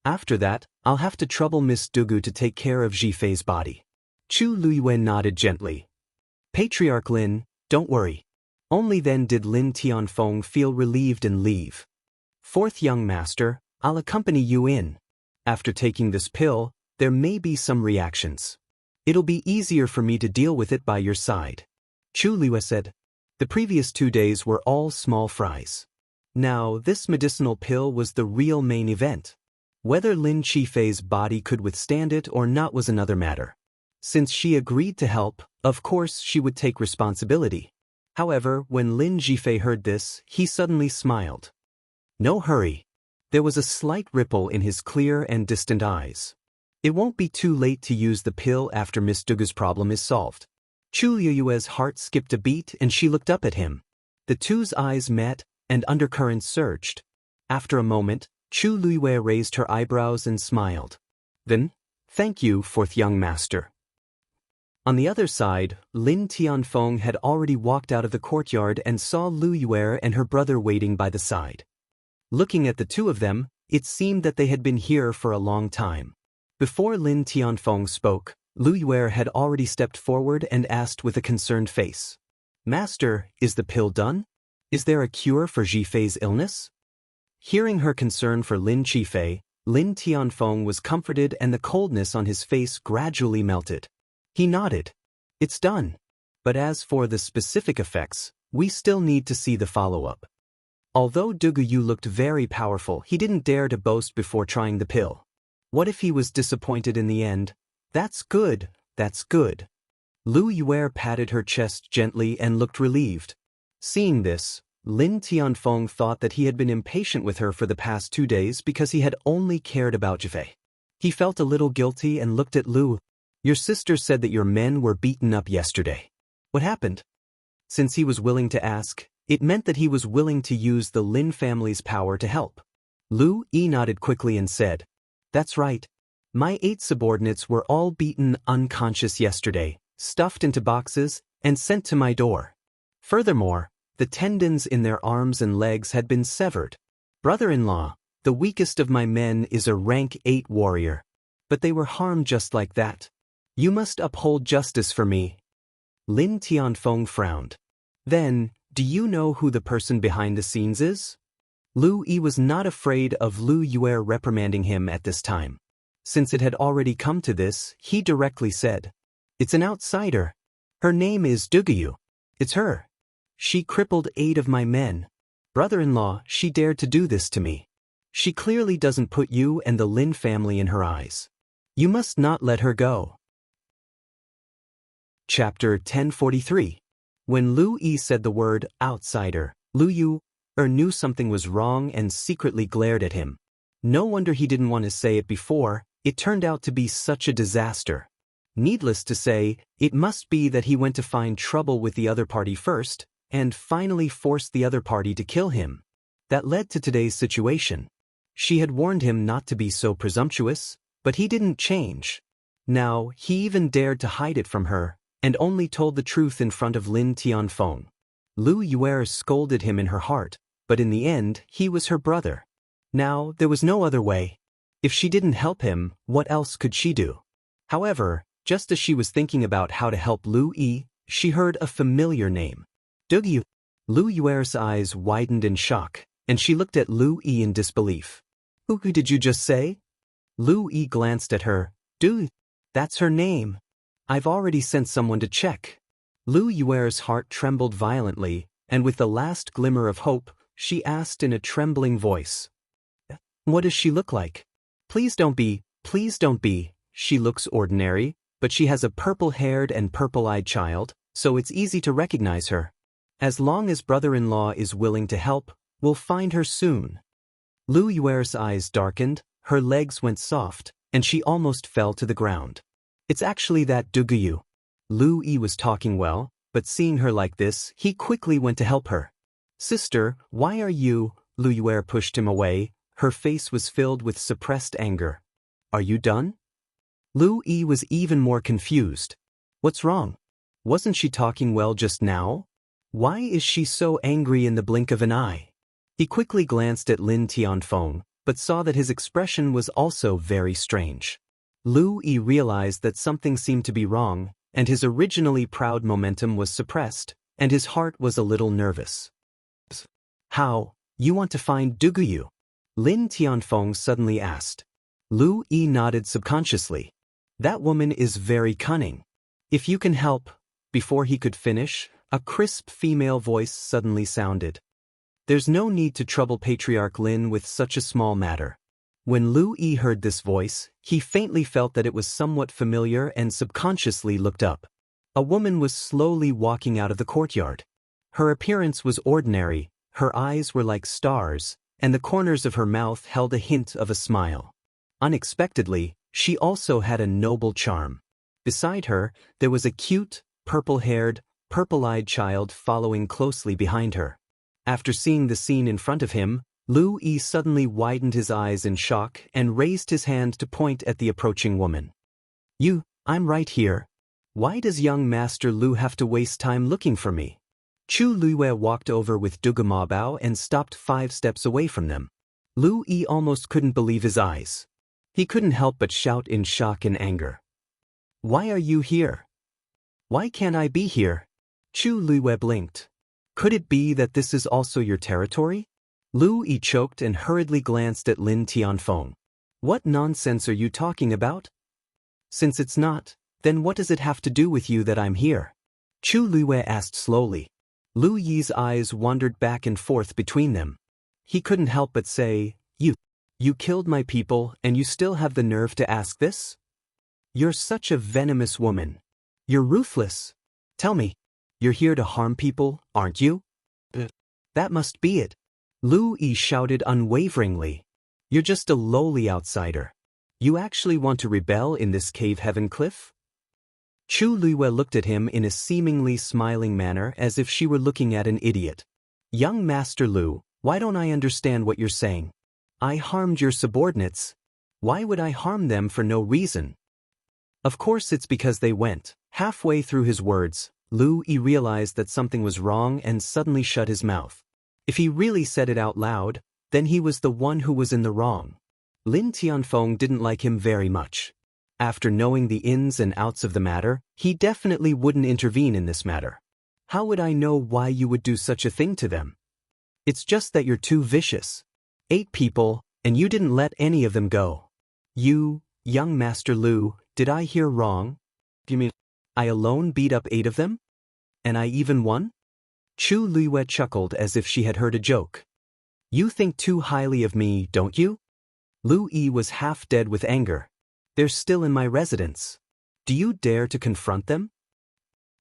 After that, I'll have to trouble Miss Dugu to take care of Jifei's body. Chu Luiwei nodded gently. Patriarch Lin, don't worry. Only then did Lin Tianfeng feel relieved and leave. 4th young master, I'll accompany you in. After taking this pill, there may be some reactions. It'll be easier for me to deal with it by your side. Chu Liwei said. The previous 2 days were all small fries. Now, this medicinal pill was the real main event. Whether Lin Qifei's body could withstand it or not was another matter. Since she agreed to help, of course she would take responsibility. However, when Lin Jifei heard this, he suddenly smiled. No hurry. There was a slight ripple in his clear and distant eyes. It won't be too late to use the pill after Miss Dugu's problem is solved. Chu Liyue's heart skipped a beat and she looked up at him. The two's eyes met, and undercurrents surged. After a moment, Chu Liyue raised her eyebrows and smiled. Then, thank you, 4th young master. On the other side, Lin Tianfeng had already walked out of the courtyard and saw Lu Yue and her brother waiting by the side. Looking at the two of them, it seemed that they had been here for a long time. Before Lin Tianfeng spoke, Lu Yue had already stepped forward and asked with a concerned face. Master, is the pill done? Is there a cure for Jifei's illness? Hearing her concern for Lin Qifei, Lin Tianfeng was comforted and the coldness on his face gradually melted. He nodded. It's done. But as for the specific effects, we still need to see the follow-up. Although Duguyu looked very powerful, he didn't dare to boast before trying the pill. What if he was disappointed in the end? That's good, that's good. Lu Yue patted her chest gently and looked relieved. Seeing this, Lin Tianfeng thought that he had been impatient with her for the past 2 days because he had only cared about Jifei. He felt a little guilty and looked at Lu. Your sister said that your men were beaten up yesterday. What happened? Since he was willing to ask, it meant that he was willing to use the Lin family's power to help. Lu Yi nodded quickly and said, That's right. My 8 subordinates were all beaten unconscious yesterday, stuffed into boxes, and sent to my door. Furthermore, the tendons in their arms and legs had been severed. Brother-in-law, the weakest of my men is a rank 8 warrior. But they were harmed just like that. You must uphold justice for me. Lin Tianfeng frowned. Then, do you know who the person behind the scenes is? Lu Yi was not afraid of Lu Yue reprimanding him at this time. Since it had already come to this, he directly said, It's an outsider. Her name is Duguyu. It's her. She crippled 8 of my men. Brother-in-law, she dared to do this to me. She clearly doesn't put you and the Lin family in her eyes. You must not let her go. Chapter 1043. When Lu Yi said the word outsider, Lu Yue knew something was wrong and secretly glared at him. No wonder he didn't want to say it before. It turned out to be such a disaster. Needless to say, it must be that he went to find trouble with the other party first, and finally forced the other party to kill him. That led to today's situation. She had warned him not to be so presumptuous, but he didn't change. Now, he even dared to hide it from her, and only told the truth in front of Lin Tianfeng. Lu Yue scolded him in her heart, but in the end, he was her brother. Now, there was no other way. If she didn't help him, what else could she do? However, just as she was thinking about how to help Lu Yi, she heard a familiar name. Duguyu. Lu Yue's eyes widened in shock, and she looked at Lu Yi in disbelief. Who did you just say? Lu Yi glanced at her. That's her name. I've already sent someone to check. Lu Yue's heart trembled violently, and with the last glimmer of hope, she asked in a trembling voice. What does she look like? Please don't be. She looks ordinary, but she has a purple-haired and purple-eyed child, so it's easy to recognize her. As long as brother-in-law is willing to help, we'll find her soon. Lu Yue's eyes darkened, her legs went soft, and she almost fell to the ground. It's actually that Duguyu. Lu Yi was talking well, but seeing her like this, he quickly went to help her. Sister, why are you? Lu Yue pushed him away. Her face was filled with suppressed anger. Are you done? Lu Yi was even more confused. What's wrong? Wasn't she talking well just now? Why is she so angry in the blink of an eye? He quickly glanced at Lin Tianfeng, but saw that his expression was also very strange. Lu Yi realized that something seemed to be wrong, and his originally proud momentum was suppressed, and his heart was a little nervous. How? You want to find Duguyu? Lin Tianfeng suddenly asked. Lu Yi nodded subconsciously. That woman is very cunning. If you can help. Before he could finish, a crisp female voice suddenly sounded. There's no need to trouble Patriarch Lin with such a small matter. When Lu Yi heard this voice, he faintly felt that it was somewhat familiar and subconsciously looked up. A woman was slowly walking out of the courtyard. Her appearance was ordinary, her eyes were like stars, and the corners of her mouth held a hint of a smile. Unexpectedly, she also had a noble charm. Beside her, there was a cute, purple-haired, purple-eyed child following closely behind her. After seeing the scene in front of him, Lu Yi suddenly widened his eyes in shock and raised his hand to point at the approaching woman. I'm right here. Why does young Master Lu have to waste time looking for me? Chu Luiyue walked over with Dugu Mabao and stopped 5 steps away from them. Lu Yi almost couldn't believe his eyes. He couldn't help but shout in shock and anger. Why are you here? Why can't I be here? Chu Luiwei blinked. Could it be that this is also your territory? Lu Yi choked and hurriedly glanced at Lin Tianfeng. What nonsense are you talking about? Since it's not, then what does it have to do with you that I'm here? Chu Luiwei asked slowly. Lu Yi's eyes wandered back and forth between them. He couldn't help but say, You killed my people and you still have the nerve to ask this? You're such a venomous woman. You're ruthless. Tell me, you're here to harm people, aren't you? That must be it. Lu Yi shouted unwaveringly. You're just a lowly outsider. You actually want to rebel in this cave heaven cliff? Chu Luiwei looked at him in a seemingly smiling manner as if she were looking at an idiot. Young Master Lu, why don't I understand what you're saying? I harmed your subordinates. Why would I harm them for no reason? Of course it's because they went. Halfway through his words, Lu Yi realized that something was wrong and suddenly shut his mouth. If he really said it out loud, then he was the one who was in the wrong. Lin Tianfeng didn't like him very much. After knowing the ins and outs of the matter, he definitely wouldn't intervene in this matter. How would I know why you would do such a thing to them? It's just that you're too vicious. 8 people, and you didn't let any of them go. You, young Master Lu, did I hear wrong? You mean I alone beat up 8 of them? And I even won? Chu Luiwei chuckled as if she had heard a joke. You think too highly of me, don't you? Lu Yi was half dead with anger. They're still in my residence. Do you dare to confront them?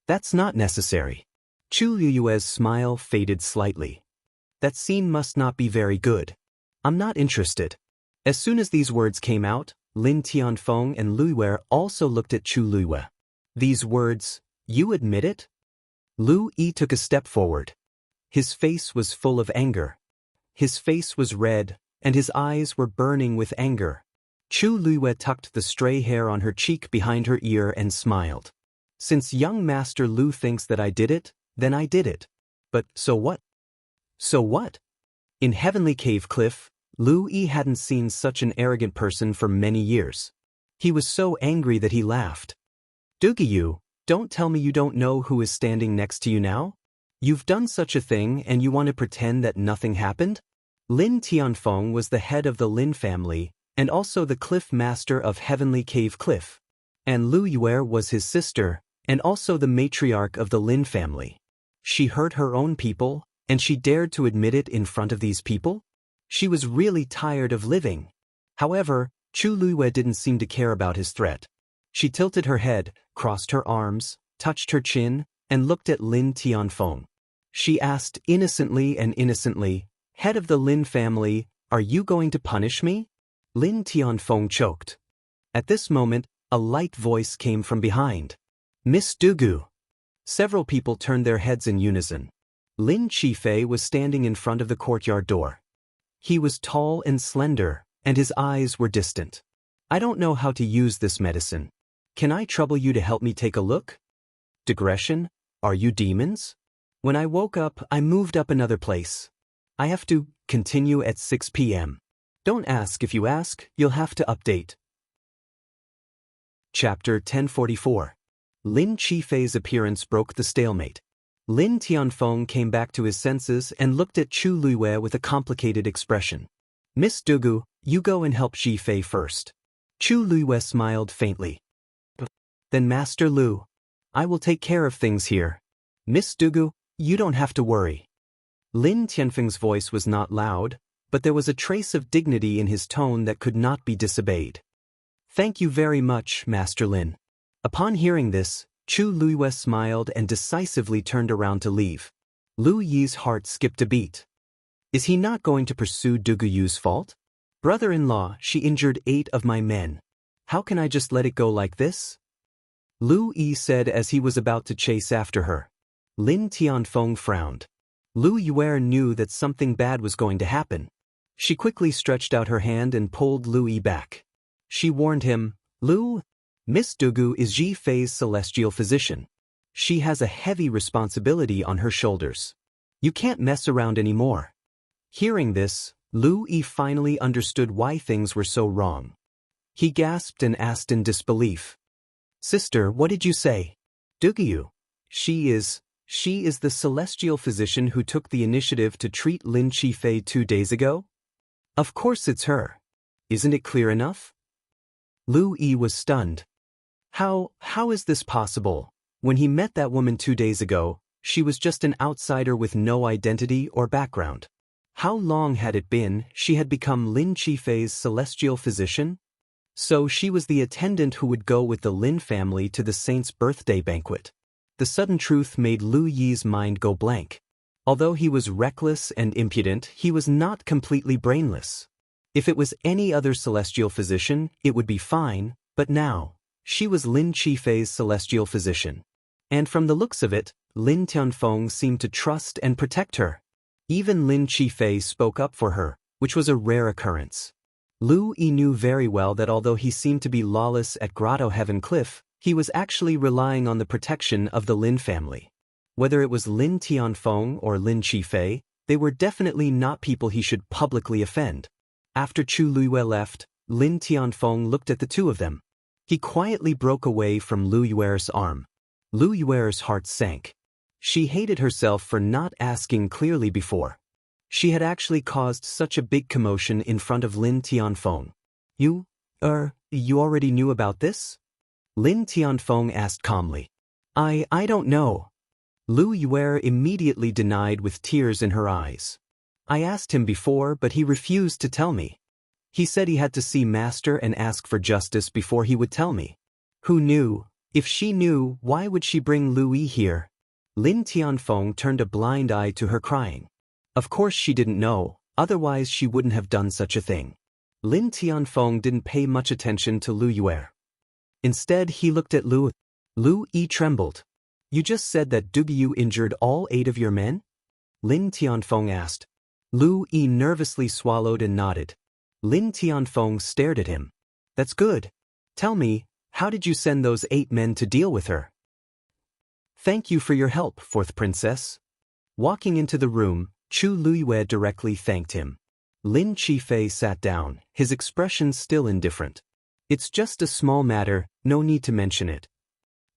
That's not necessary. Chu Luiwei's smile faded slightly. That scene must not be very good. I'm not interested. As soon as these words came out, Lin Tianfeng and Lu Yi also looked at Chu Luiwei. These words, you admit it? Lu Yi took a step forward. His face was full of anger. His face was red, and his eyes were burning with anger. Chu Luiwei tucked the stray hair on her cheek behind her ear and smiled. Since young Master Lu thinks that I did it, then I did it. But so what? So what? In Heavenly Cave Cliff, Lu Yi hadn't seen such an arrogant person for many years. He was so angry that he laughed. Dugiyu, don't tell me you don't know who is standing next to you now? You've done such a thing and you want to pretend that nothing happened? Lin Tianfeng was the head of the Lin family, and also the cliff master of Heavenly Cave Cliff. And Lu Yi was his sister, and also the matriarch of the Lin family. She hurt her own people, and she dared to admit it in front of these people? She was really tired of living. However, Chu Luiwei didn't seem to care about his threat. She tilted her head, crossed her arms, touched her chin, and looked at Lin Tianfeng. She asked innocently, Head of the Lin family, are you going to punish me? Lin Tianfeng choked. At this moment, a light voice came from behind. Miss Dugu. Several people turned their heads in unison. Lin Qifei was standing in front of the courtyard door. He was tall and slender, and his eyes were distant. I don't know how to use this medicine. Can I trouble you to help me take a look? Digression? Are you demons? When I woke up, I moved up another place. I have to continue at 6 p.m. Don't ask. If you ask, you'll have to update. Chapter 1044. Lin Qifei's appearance broke the stalemate. Lin Tianfeng came back to his senses and looked at Chu Luiwei with a complicated expression. Miss Dugu, you go and help Qifei first. Chu Luiwei smiled faintly. Then Master Lu, I will take care of things here. Miss Dugu, you don't have to worry. Lin Tianfeng's voice was not loud, but there was a trace of dignity in his tone that could not be disobeyed. Thank you very much, Master Lin. Upon hearing this, Chu Luiwei smiled and decisively turned around to leave. Lu Yi's heart skipped a beat. Is he not going to pursue Duguyu's fault? Brother-in-law, she injured 8 of my men. How can I just let it go like this? Lu Yi said as he was about to chase after her. Lin Tianfeng frowned. Lu Yi knew that something bad was going to happen. She quickly stretched out her hand and pulled Lu Yi back. She warned him, Lu, Miss Dugu is Ji Fei's celestial physician. She has a heavy responsibility on her shoulders. You can't mess around anymore. Hearing this, Lu Yi finally understood why things were so wrong. He gasped and asked in disbelief. Sister, what did you say? Dugyu. She is the celestial physician who took the initiative to treat Lin Qifei 2 days ago? Of course it's her. Isn't it clear enough? Lu Yi was stunned. How is this possible? When he met that woman 2 days ago, she was just an outsider with no identity or background. How long had it been she had become Lin Qifei's celestial physician? So she was the attendant who would go with the Lin family to the saint's birthday banquet. The sudden truth made Lu Yi's mind go blank. Although he was reckless and impudent, he was not completely brainless. If it was any other celestial physician, it would be fine, but now, she was Lin Qifei's celestial physician. And from the looks of it, Lin Tianfeng seemed to trust and protect her. Even Lin Qifei spoke up for her, which was a rare occurrence. Lu Yi knew very well that although he seemed to be lawless at Grotto Heaven Cliff, he was actually relying on the protection of the Lin family. Whether it was Lin Tianfeng or Lin Qifei, they were definitely not people he should publicly offend. After Chu Luyue left, Lin Tianfeng looked at the two of them. He quietly broke away from Lu Yuer's arm. Lu Yuer's heart sank. She hated herself for not asking clearly before. She had actually caused such a big commotion in front of Lin Tianfeng. You already knew about this? Lin Tianfeng asked calmly. I don't know. Lu Yuer immediately denied with tears in her eyes. I asked him before, but he refused to tell me. He said he had to see Master and ask for justice before he would tell me. Who knew? If she knew, why would she bring Lu Yi here? Lin Tianfeng turned a blind eye to her crying. Of course she didn't know, otherwise she wouldn't have done such a thing. Lin Tianfeng didn't pay much attention to Lu Yuer. Instead, he looked at Lu. Lu Yi trembled. You just said that Dugyu injured all 8 of your men? Lin Tianfeng asked. Lu Yi nervously swallowed and nodded. Lin Tianfeng stared at him. That's good. Tell me, how did you send those 8 men to deal with her? Thank you for your help, 4th Princess. Walking into the room, Chu Luyue directly thanked him. Lin Qifei sat down, his expression still indifferent. It's just a small matter, no need to mention it.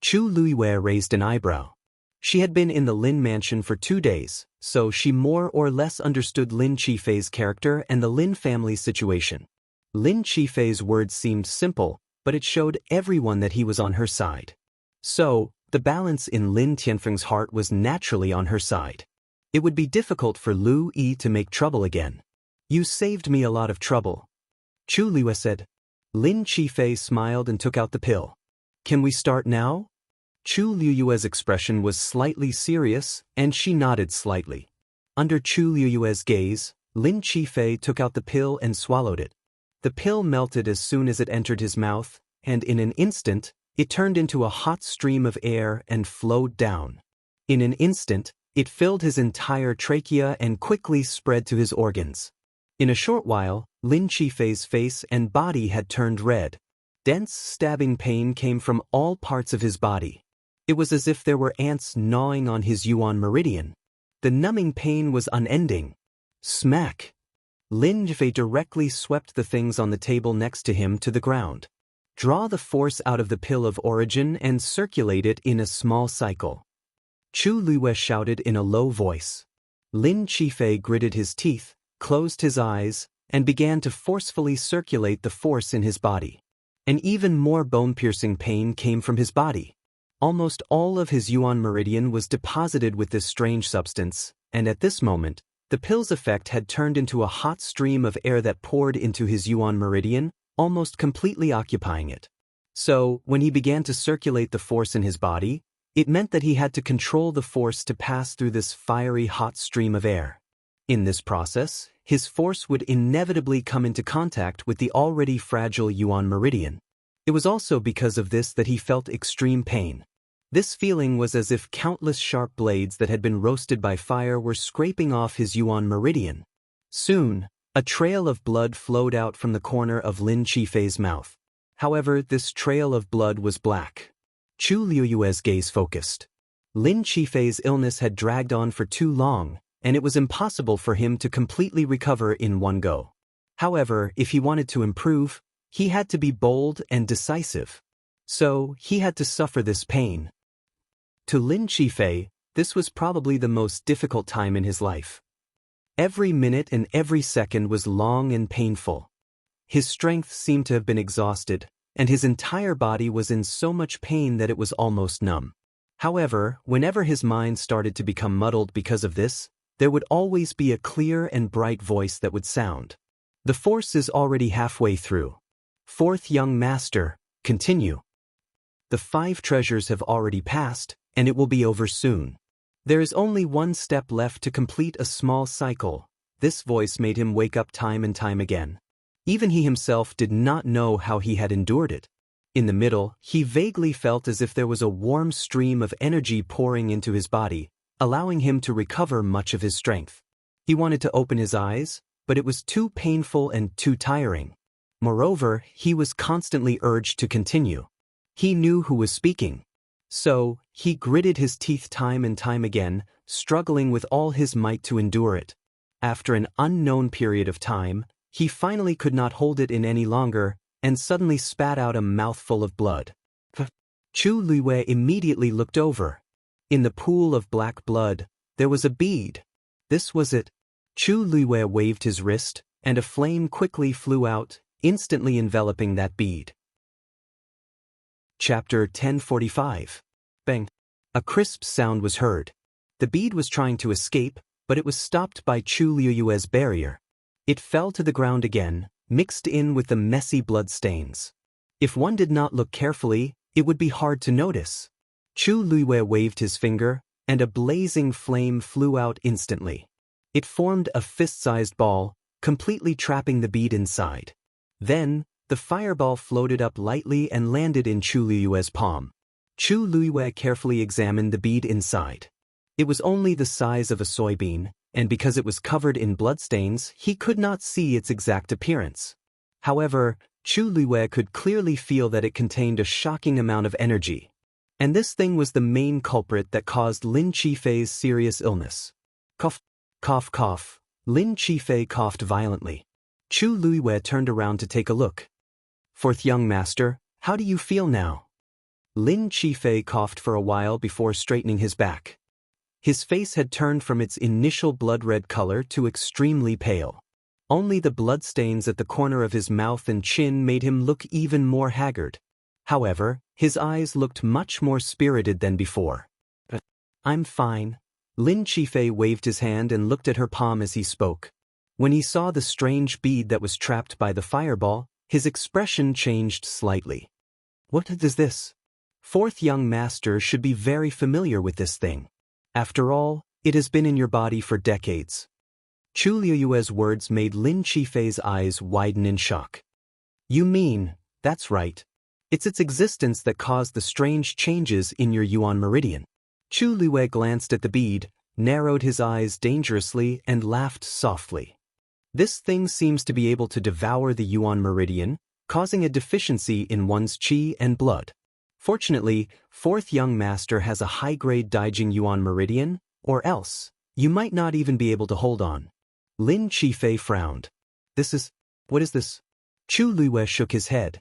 Chu Luyue raised an eyebrow. She had been in the Lin mansion for 2 days, so she more or less understood Lin Qifei's character and the Lin family's situation. Lin Qifei's words seemed simple, but it showed everyone that he was on her side. So, the balance in Lin Tianfeng's heart was naturally on her side. It would be difficult for Lu Yi to make trouble again. You saved me a lot of trouble. Chu Luyue said. Lin Qifei smiled and took out the pill. Can we start now? Chu Luyue's expression was slightly serious, and she nodded slightly. Under Chu Luyue's gaze, Lin Qifei took out the pill and swallowed it. The pill melted as soon as it entered his mouth, and in an instant, it turned into a hot stream of air and flowed down. In an instant, it filled his entire trachea and quickly spread to his organs. In a short while, Lin Qifei's face and body had turned red. Dense stabbing pain came from all parts of his body. It was as if there were ants gnawing on his yuan meridian. The numbing pain was unending. Smack! Lin Qifei directly swept the things on the table next to him to the ground. Draw the force out of the pill of origin and circulate it in a small cycle. Chu Luyue shouted in a low voice. Lin Qifei gritted his teeth, closed his eyes, and began to forcefully circulate the force in his body. An even more bone-piercing pain came from his body. Almost all of his yuan meridian was deposited with this strange substance, and at this moment, the pill's effect had turned into a hot stream of air that poured into his yuan meridian, almost completely occupying it. So, when he began to circulate the force in his body, it meant that he had to control the force to pass through this fiery hot stream of air. In this process, his force would inevitably come into contact with the already fragile yuan meridian. It was also because of this that he felt extreme pain. This feeling was as if countless sharp blades that had been roasted by fire were scraping off his yuan meridian. Soon, a trail of blood flowed out from the corner of Lin Qifei's mouth. However, this trail of blood was black. Chu Luyue's gaze focused. Lin Qifei's illness had dragged on for too long, and it was impossible for him to completely recover in one go. However, if he wanted to improve, He had to be bold and decisive. So, he had to suffer this pain. To Lin Qifei, this was probably the most difficult time in his life. Every minute and every second was long and painful. His strength seemed to have been exhausted, and his entire body was in so much pain that it was almost numb. However, whenever his mind started to become muddled because of this, there would always be a clear and bright voice that would sound. The force is already halfway through. Fourth young master, continue. The 5 treasures have already passed, and it will be over soon. There is only one step left to complete a small cycle. This voice made him wake up time and time again. Even he himself did not know how he had endured it. In the middle, he vaguely felt as if there was a warm stream of energy pouring into his body, allowing him to recover much of his strength. He wanted to open his eyes, but it was too painful and too tiring. Moreover, he was constantly urged to continue. He knew who was speaking. So, he gritted his teeth time and time again, struggling with all his might to endure it. After an unknown period of time, he finally could not hold it in any longer, and suddenly spat out a mouthful of blood. Chu Luiwei immediately looked over. In the pool of black blood, there was a bead. This was it. Chu Luiwei waved his wrist, and a flame quickly flew out, instantly enveloping that bead. Chapter 1045. Bang. A crisp sound was heard. The bead was trying to escape, but it was stopped by Chu Luiwei's barrier. It fell to the ground again, mixed in with the messy blood stains. If one did not look carefully, it would be hard to notice. Chu Luiwei waved his finger, and a blazing flame flew out instantly. It formed a fist-sized ball, completely trapping the bead inside. Then, the fireball floated up lightly and landed in Chu Luiwei's palm. Chu Luiwei carefully examined the bead inside. It was only the size of a soybean, and because it was covered in bloodstains, he could not see its exact appearance. However, Chu Luiwei could clearly feel that it contained a shocking amount of energy. And this thing was the main culprit that caused Lin Qifei's serious illness. Cough, cough, cough. Lin Qifei coughed violently. Chu Luiwei turned around to take a look. Fourth young master, how do you feel now? Lin Qifei coughed for a while before straightening his back. His face had turned from its initial blood-red color to extremely pale. Only the bloodstains at the corner of his mouth and chin made him look even more haggard. However, his eyes looked much more spirited than before. I'm fine. Lin Qifei waved his hand and looked at her palm as he spoke. When he saw the strange bead that was trapped by the fireball, his expression changed slightly. What is this? Fourth young master should be very familiar with this thing. After all, it has been in your body for decades. Chu Luiwei's words made Lin Qifei's eyes widen in shock. You mean, that's right. It's its existence that caused the strange changes in your Yuan meridian. Chu Luiwei glanced at the bead, narrowed his eyes dangerously, and laughed softly. This thing seems to be able to devour the Yuan meridian, causing a deficiency in one's qi and blood. Fortunately, fourth young master has a high-grade Daijing Yuan meridian, or else, you might not even be able to hold on. Lin Qifei frowned. What is this? Chu Luiwei shook his head.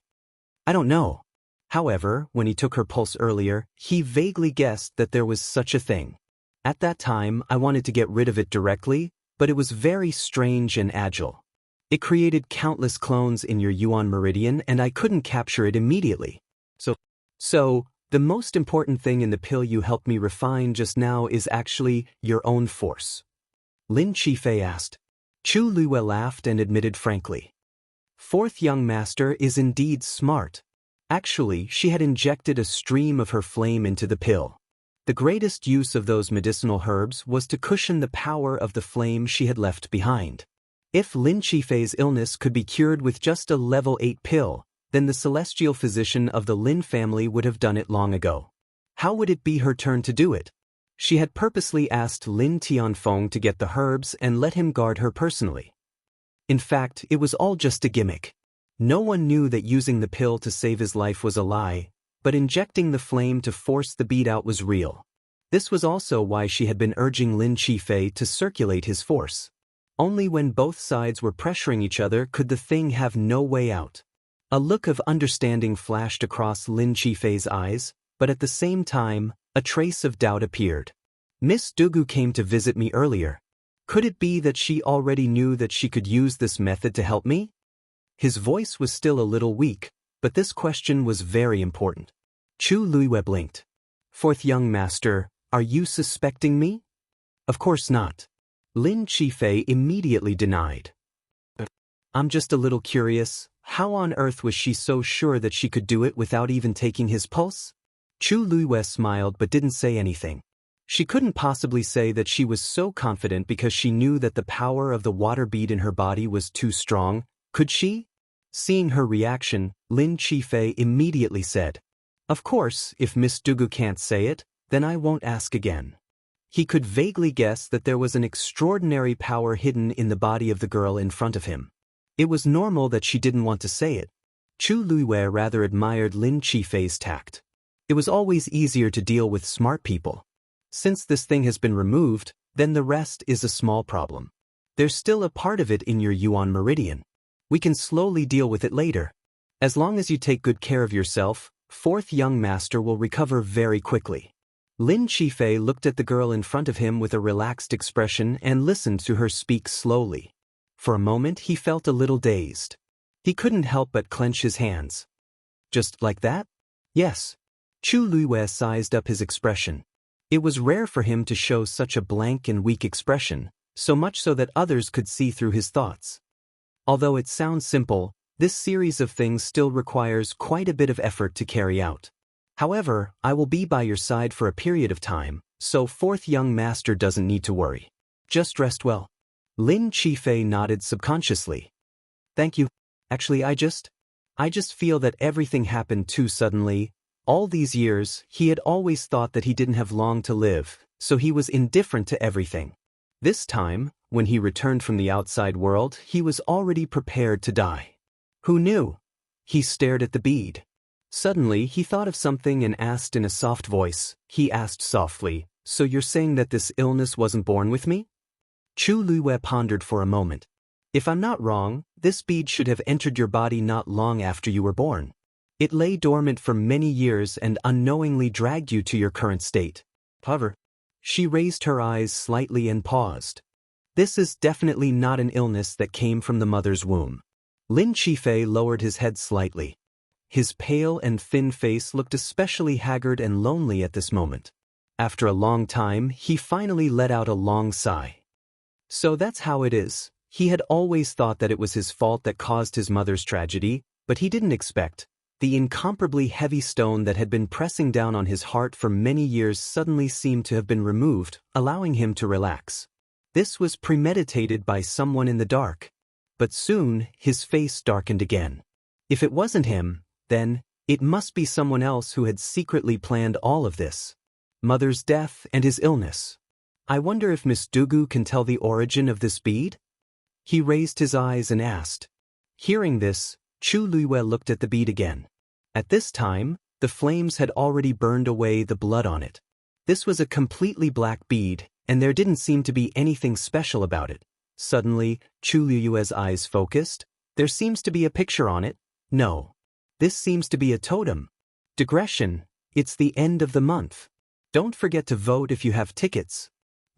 I don't know. However, when he took her pulse earlier, he vaguely guessed that there was such a thing. At that time, I wanted to get rid of it directly, but it was very strange and agile. It created countless clones in your Yuan meridian and I couldn't capture it immediately. So, the most important thing in the pill you helped me refine just now is actually your own force. Lin Qifei asked. Chu Luiwei laughed and admitted frankly. Fourth young master is indeed smart. Actually, she had injected a stream of her flame into the pill. The greatest use of those medicinal herbs was to cushion the power of the flame she had left behind. If Lin Qifei's illness could be cured with just a level 8 pill, then the celestial physician of the Lin family would have done it long ago. How would it be her turn to do it? She had purposely asked Lin Tianfeng to get the herbs and let him guard her personally. In fact, it was all just a gimmick. No one knew that using the pill to save his life was a lie, but injecting the flame to force the bead out was real. This was also why she had been urging Lin Qifei to circulate his force. Only when both sides were pressuring each other could the thing have no way out. A look of understanding flashed across Lin Qifei's eyes, but at the same time, a trace of doubt appeared. Miss Dugu came to visit me earlier. Could it be that she already knew that she could use this method to help me? His voice was still a little weak, but this question was very important. Chu Luiyue blinked. Fourth young master, are you suspecting me? Of course not. Lin Qifei immediately denied. I'm just a little curious, how on earth was she so sure that she could do it without even taking his pulse? Chu Luiyue smiled but didn't say anything. She couldn't possibly say that she was so confident because she knew that the power of the water bead in her body was too strong, could she? Seeing her reaction, Lin Qifei immediately said, "Of course, if Miss Dugu can't say it, then I won't ask again." He could vaguely guess that there was an extraordinary power hidden in the body of the girl in front of him. It was normal that she didn't want to say it. Chu Luiyue rather admired Lin Qifei's tact. It was always easier to deal with smart people. Since this thing has been removed, then the rest is a small problem. There's still a part of it in your Yuan meridian. We can slowly deal with it later. As long as you take good care of yourself, fourth young master will recover very quickly. Lin Qifei looked at the girl in front of him with a relaxed expression and listened to her speak slowly. For a moment he felt a little dazed. He couldn't help but clench his hands. Just like that? Yes. Chu Luiyue sized up his expression. It was rare for him to show such a blank and weak expression, so much so that others could see through his thoughts. Although it sounds simple, this series of things still requires quite a bit of effort to carry out. However, I will be by your side for a period of time, so fourth young master doesn't need to worry. Just rest well. Lin Qifei nodded subconsciously. Thank you. Actually, I just feel that everything happened too suddenly. All these years, he had always thought that he didn't have long to live, so he was indifferent to everything. This time, when he returned from the outside world, he was already prepared to die. Who knew? He stared at the bead. Suddenly, he thought of something and asked in a soft voice. He asked softly, "So you're saying that this illness wasn't born with me?" Chu Luiyue pondered for a moment. "If I'm not wrong, this bead should have entered your body not long after you were born. It lay dormant for many years and unknowingly dragged you to your current state." However, she raised her eyes slightly and paused. "This is definitely not an illness that came from the mother's womb." Lin Qifei lowered his head slightly. His pale and thin face looked especially haggard and lonely at this moment. After a long time, he finally let out a long sigh. So that's how it is. He had always thought that it was his fault that caused his mother's tragedy, but he didn't expect. The incomparably heavy stone that had been pressing down on his heart for many years suddenly seemed to have been removed, allowing him to relax. This was premeditated by someone in the dark. But soon, his face darkened again. If it wasn't him, then it must be someone else who had secretly planned all of this. Mother's death and his illness. I wonder if Miss Dugu can tell the origin of this bead? He raised his eyes and asked. Hearing this, Chu Luiyue looked at the bead again. At this time, the flames had already burned away the blood on it. This was a completely black bead, and there didn't seem to be anything special about it. Suddenly, Chu Luiyue's eyes focused. There seems to be a picture on it. No. This seems to be a totem. Digression. It's the end of the month. Don't forget to vote if you have tickets.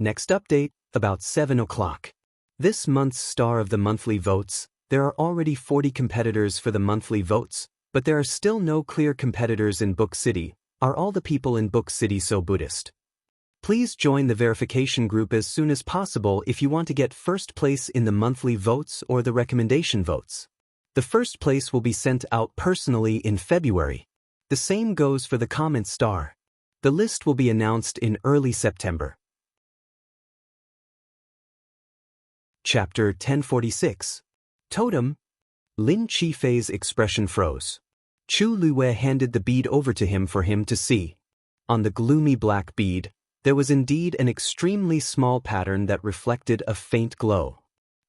Next update, about 7 o'clock. This month's star of the monthly votes. There are already 40 competitors for the monthly votes, but there are still no clear competitors in Book City. Are all the people in Book City so Buddhist? Please join the verification group as soon as possible if you want to get first place in the monthly votes or the recommendation votes. The first place will be sent out personally in February. The same goes for the comment star. The list will be announced in early September. Chapter 1046. Totem. Lin Qifei's expression froze. Chu Luiyue handed the bead over to him for him to see. On the gloomy black bead, there was indeed an extremely small pattern that reflected a faint glow.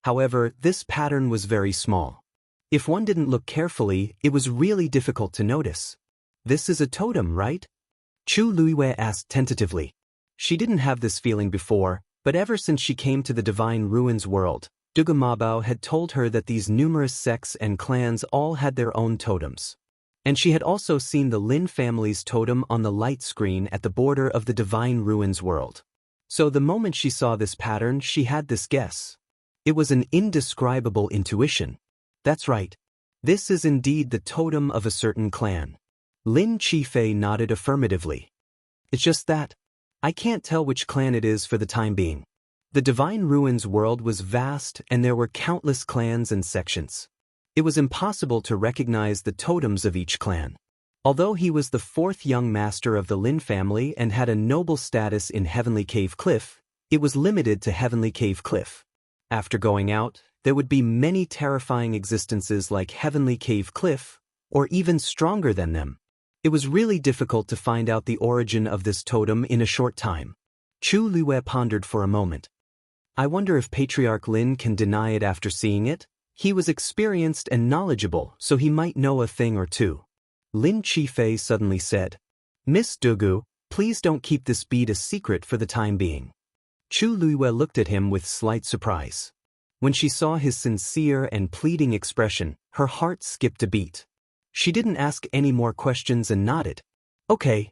However, this pattern was very small. If one didn't look carefully, it was really difficult to notice. This is a totem, right? Chu Luiyue asked tentatively. She didn't have this feeling before, but ever since she came to the Divine Ruins world, Dugamabao had told her that these numerous sects and clans all had their own totems. And she had also seen the Lin family's totem on the light screen at the border of the Divine Ruins world. So the moment she saw this pattern, she had this guess. It was an indescribable intuition. That's right. This is indeed the totem of a certain clan. Lin Qifei nodded affirmatively. It's just that I can't tell which clan it is for the time being. The Divine Ruins world was vast and there were countless clans and sections. It was impossible to recognize the totems of each clan. Although he was the fourth young master of the Lin family and had a noble status in Heavenly Cave Cliff, it was limited to Heavenly Cave Cliff. After going out, there would be many terrifying existences like Heavenly Cave Cliff, or even stronger than them. It was really difficult to find out the origin of this totem in a short time. Chu Liyue pondered for a moment. I wonder if Patriarch Lin can deny it after seeing it? He was experienced and knowledgeable, so he might know a thing or two. Lin Qifei suddenly said, Miss Dugu, please don't keep this bead a secret for the time being. Chu Liyue looked at him with slight surprise. When she saw his sincere and pleading expression, her heart skipped a beat. She didn't ask any more questions and nodded. Okay.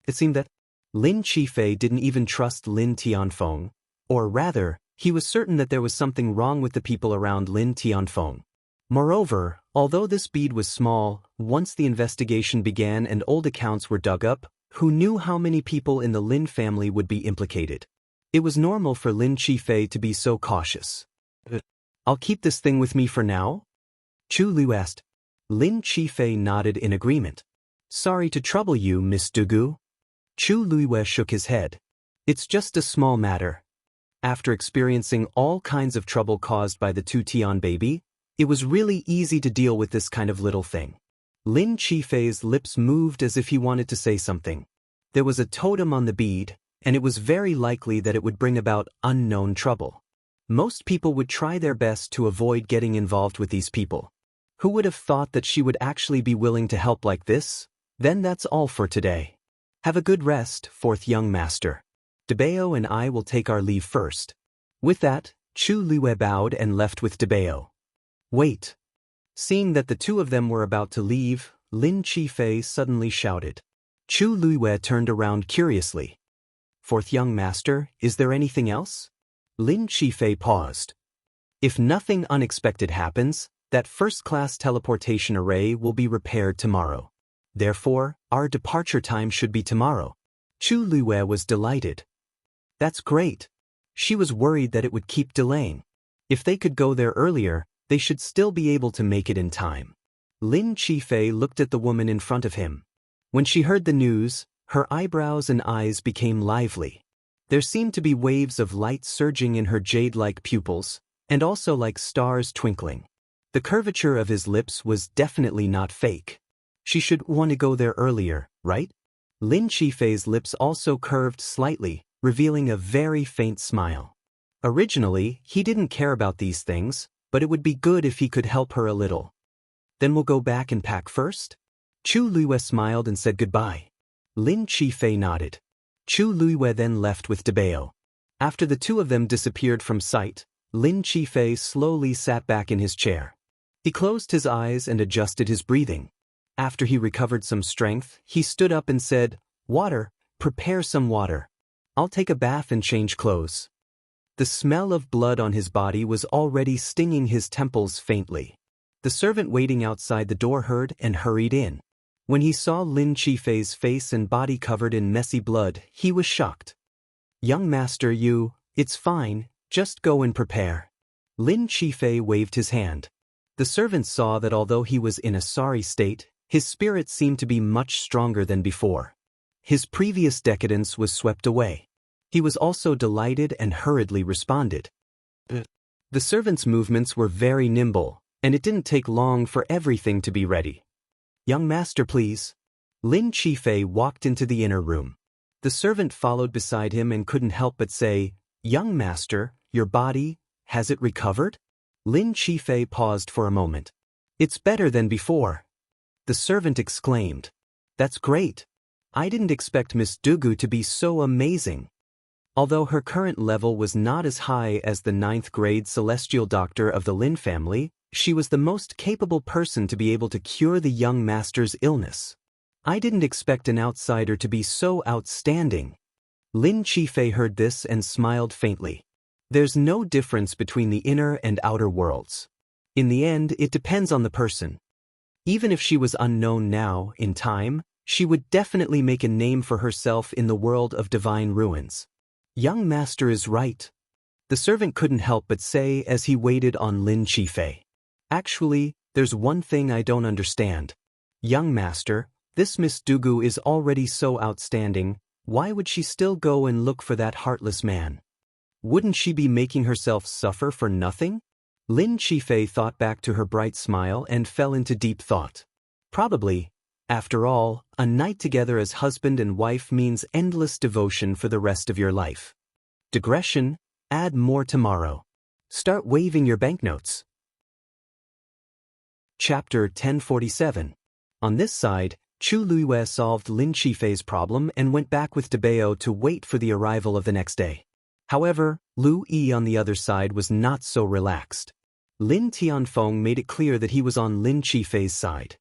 It seemed that Lin Qifei didn't even trust Lin Tianfeng, or rather, he was certain that there was something wrong with the people around Lin Tianfeng. Moreover, although this bead was small, once the investigation began and old accounts were dug up, who knew how many people in the Lin family would be implicated? It was normal for Lin Qifei to be so cautious. I'll keep this thing with me for now? Chu Liu asked. Lin Qifei nodded in agreement. Sorry to trouble you, Miss Dugu. Chu Liyue shook his head. It's just a small matter. After experiencing all kinds of trouble caused by the two Tian baby, it was really easy to deal with this kind of little thing. Lin Qifei's lips moved as if he wanted to say something. There was a totem on the bead, and it was very likely that it would bring about unknown trouble. Most people would try their best to avoid getting involved with these people. Who would have thought that she would actually be willing to help like this? Then that's all for today. Have a good rest, fourth young master. Debeo and I will take our leave first. With that, Chu Liyue bowed and left with Debeo. Wait. Seeing that the two of them were about to leave, Lin Qifei suddenly shouted. Chu Liyue turned around curiously. Fourth young master, is there anything else? Lin Qifei paused. If nothing unexpected happens, that first-class teleportation array will be repaired tomorrow. Therefore, our departure time should be tomorrow. Chu Liyue was delighted. That's great. She was worried that it would keep delaying. If they could go there earlier, they should still be able to make it in time. Lin Qifei looked at the woman in front of him. When she heard the news, her eyebrows and eyes became lively. There seemed to be waves of light surging in her jade-like pupils, and also like stars twinkling. The curvature of his lips was definitely not fake. She should want to go there earlier, right? Lin Qifei's lips also curved slightly, revealing a very faint smile. Originally, he didn't care about these things, but it would be good if he could help her a little. Then we'll go back and pack first? Chu Liyue smiled and said goodbye. Lin Qifei nodded. Chu Liyue then left with Debeo. After the two of them disappeared from sight, Lin Qifei slowly sat back in his chair. He closed his eyes and adjusted his breathing. After he recovered some strength, he stood up and said, Water, prepare some water. I'll take a bath and change clothes. The smell of blood on his body was already stinging his temples faintly. The servant waiting outside the door heard and hurried in. When he saw Lin Qifei's face and body covered in messy blood, he was shocked. Young master, it's fine, just go and prepare. Lin Qifei waved his hand. The servant saw that although he was in a sorry state, his spirit seemed to be much stronger than before. His previous decadence was swept away. He was also delighted and hurriedly responded. The servant's movements were very nimble, and it didn't take long for everything to be ready. Young master, please. Lin Qifei walked into the inner room. The servant followed beside him and couldn't help but say, Young master, your body, has it recovered? Lin Qifei paused for a moment. It's better than before. The servant exclaimed. That's great. I didn't expect Miss Dugu to be so amazing. Although her current level was not as high as the 9th grade celestial doctor of the Lin family, she was the most capable person to be able to cure the young master's illness. I didn't expect an outsider to be so outstanding. Lin Qifei heard this and smiled faintly. There's no difference between the inner and outer worlds. In the end, it depends on the person. Even if she was unknown now, in time, she would definitely make a name for herself in the world of divine ruins. Young master is right. The servant couldn't help but say as he waited on Lin Qifei. Actually, there's one thing I don't understand. Young master, this Miss Dugu is already so outstanding, why would she still go and look for that heartless man? Wouldn't she be making herself suffer for nothing? Lin Qifei thought back to her bright smile and fell into deep thought. Probably. After all, a night together as husband and wife means endless devotion for the rest of your life. Digression, add more tomorrow. Start waving your banknotes. Chapter 1047. On this side, Chu Luiyue solved Lin Qifei's problem and went back with Debao to wait for the arrival of the next day. However, Lu Yi on the other side was not so relaxed. Lin Tianfeng made it clear that he was on Lin Qifei's side.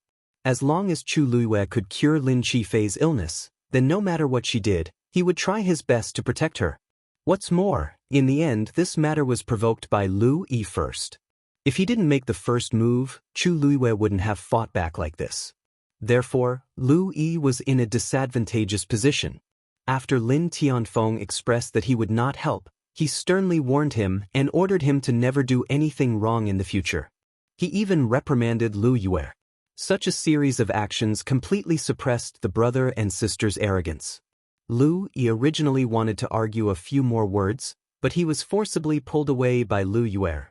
As long as Chu Luiyue could cure Lin Qifei's illness, then no matter what she did, he would try his best to protect her. What's more, in the end this matter was provoked by Lu Yi first. If he didn't make the first move, Chu Luiyue wouldn't have fought back like this. Therefore, Lu Yi was in a disadvantageous position. After Lin Tianfeng expressed that he would not help, he sternly warned him and ordered him to never do anything wrong in the future. He even reprimanded Lu Yue. Such a series of actions completely suppressed the brother and sister's arrogance. Lu Yi originally wanted to argue a few more words, but he was forcibly pulled away by Lu Yue.